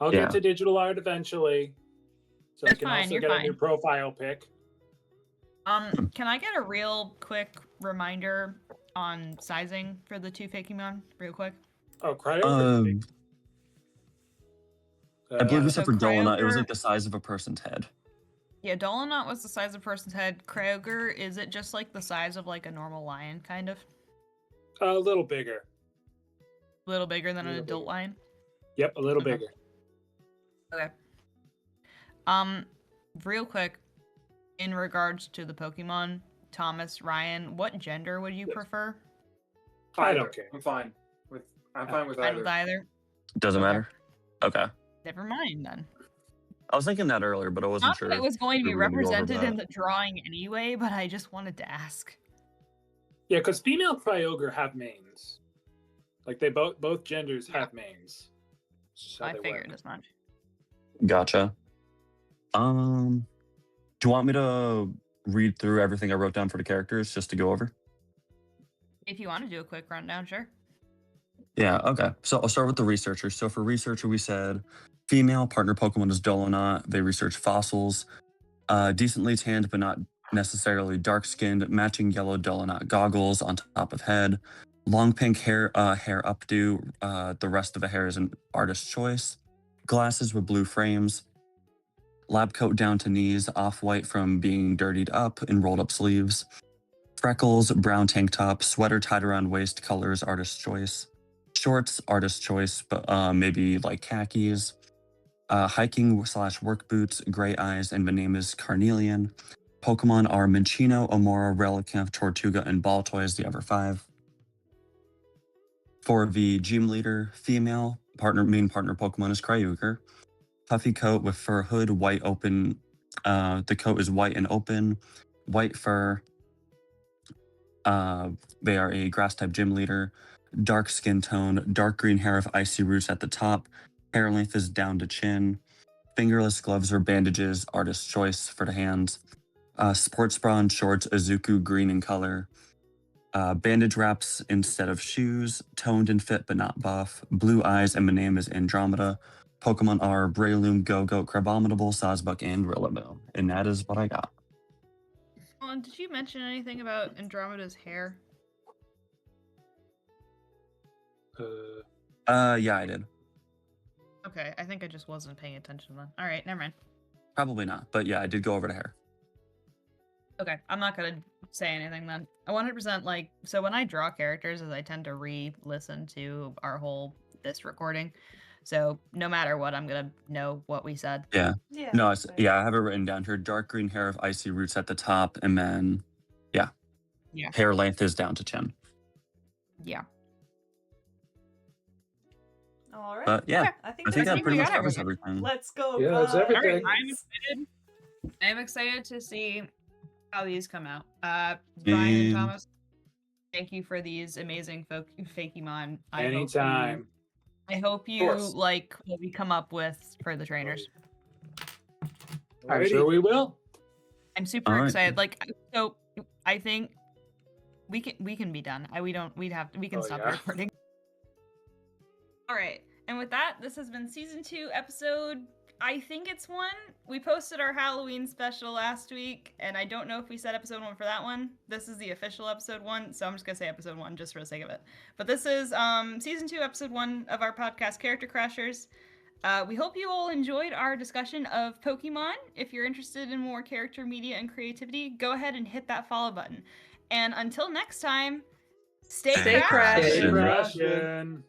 I'll Yeah. get to digital art eventually, so I That's can fine, also you're get a fine. new profile pic. Can I get a real quick reminder on sizing for the 2 Fakemon, real quick? Oh, Cryo. I believe we so said for Dolana, it was Kyogre- like the size of a person's head. Yeah, Dolonut was the size of a person's head. Kyogre, is it just like the size of like a normal lion, kind of? A little bigger. A little bigger than an Little adult bigger. lion? Yep, a little Okay. bigger. Okay. Real quick, in regards to the Pokemon, Thomas, Ryan, what gender would you Yes. prefer? I don't care. I'm fine with Fine with either. either? Doesn't Okay. matter. Okay. Never mind then. I was thinking that earlier, but I wasn't Not sure. that it was going to we be were gonna go over represented in that. the drawing anyway, but I just wanted to ask. Yeah, because female Kyogre have manes. Like they both genders have manes. So I they figured work. as much. Gotcha. Do you want me to read through everything I wrote down for the characters just to go over? If you want to do a quick rundown, sure. Yeah, okay. So I'll start with the researchers. So for researcher, we said female partner Pokemon is Dolonot. They research fossils. Decently tanned, but not necessarily dark skinned, matching yellow Dolonot goggles on top of head. Long pink hair updo. The rest of the hair is an artist's choice. Glasses with blue frames. Lab coat down to knees, off-white from being dirtied up and rolled up sleeves. Freckles, brown tank top, sweater tied around waist, colors, artist's choice. Shorts, artist's choice, but maybe like khakis. Hiking/work boots, gray eyes, and my name is Carnelian. Pokemon are Minccino, Amora, Relicanth, Tortuga, and Baltoy, the other 5. For the gym leader, female, main partner Pokemon is Kyogre. Puffy coat with fur hood, white open. The coat is white and open, white fur. They are a grass type gym leader. Dark skin tone, dark green hair with icy roots at the top. Hair length is down to chin. Fingerless gloves or bandages, artist's choice for the hands. Sports bra and shorts, Izuku green in color. Bandage wraps instead of shoes, toned and fit but not buff. Blue eyes, and my name is Andromeda. Pokemon are Breloom, Go-Go, Crabominable, Sawsbuck, and Rillaboom. And that is what I got. Well, and did you mention anything about Andromeda's hair? Yeah, I did. Okay, I think I just wasn't paying attention then. All right, never mind. Probably not, but yeah, I did go over the hair. Okay, I'm not gonna say anything then. I 100% like, so when I draw characters, I tend to re-listen to this recording. So no matter what, I'm gonna know what we said. Yeah. Yeah. No, that's fair. I have it written down here. Dark green hair of icy roots at the top, and then, yeah. Hair length is down to chin. Yeah. All right. But yeah, Okay. I think I think that's that pretty much got covers everything. everything. Let's go. Yeah, that's everything. Alright, I'm excited to see how these come out. Brian and Thomas, thank you for these amazing Fakemon. Anytime. I hope you like what we come up with for the trainers. I'm sure we will. I'm super excited. Like, so I think we can be done. We can stop the recording. All right. And with that, this has been season 2, episode, I think it's 1. We posted our Halloween special last week, and I don't know if we said episode 1 for that one. This is the official episode 1, so I'm just gonna say episode 1 just for the sake of it. But this is season 2, episode 1 of our podcast, Character Crashers. We hope you all enjoyed our discussion of Pokemon. If you're interested in more character media and creativity, go ahead and hit that follow button. And until next time, stay crashing. Stay crashing.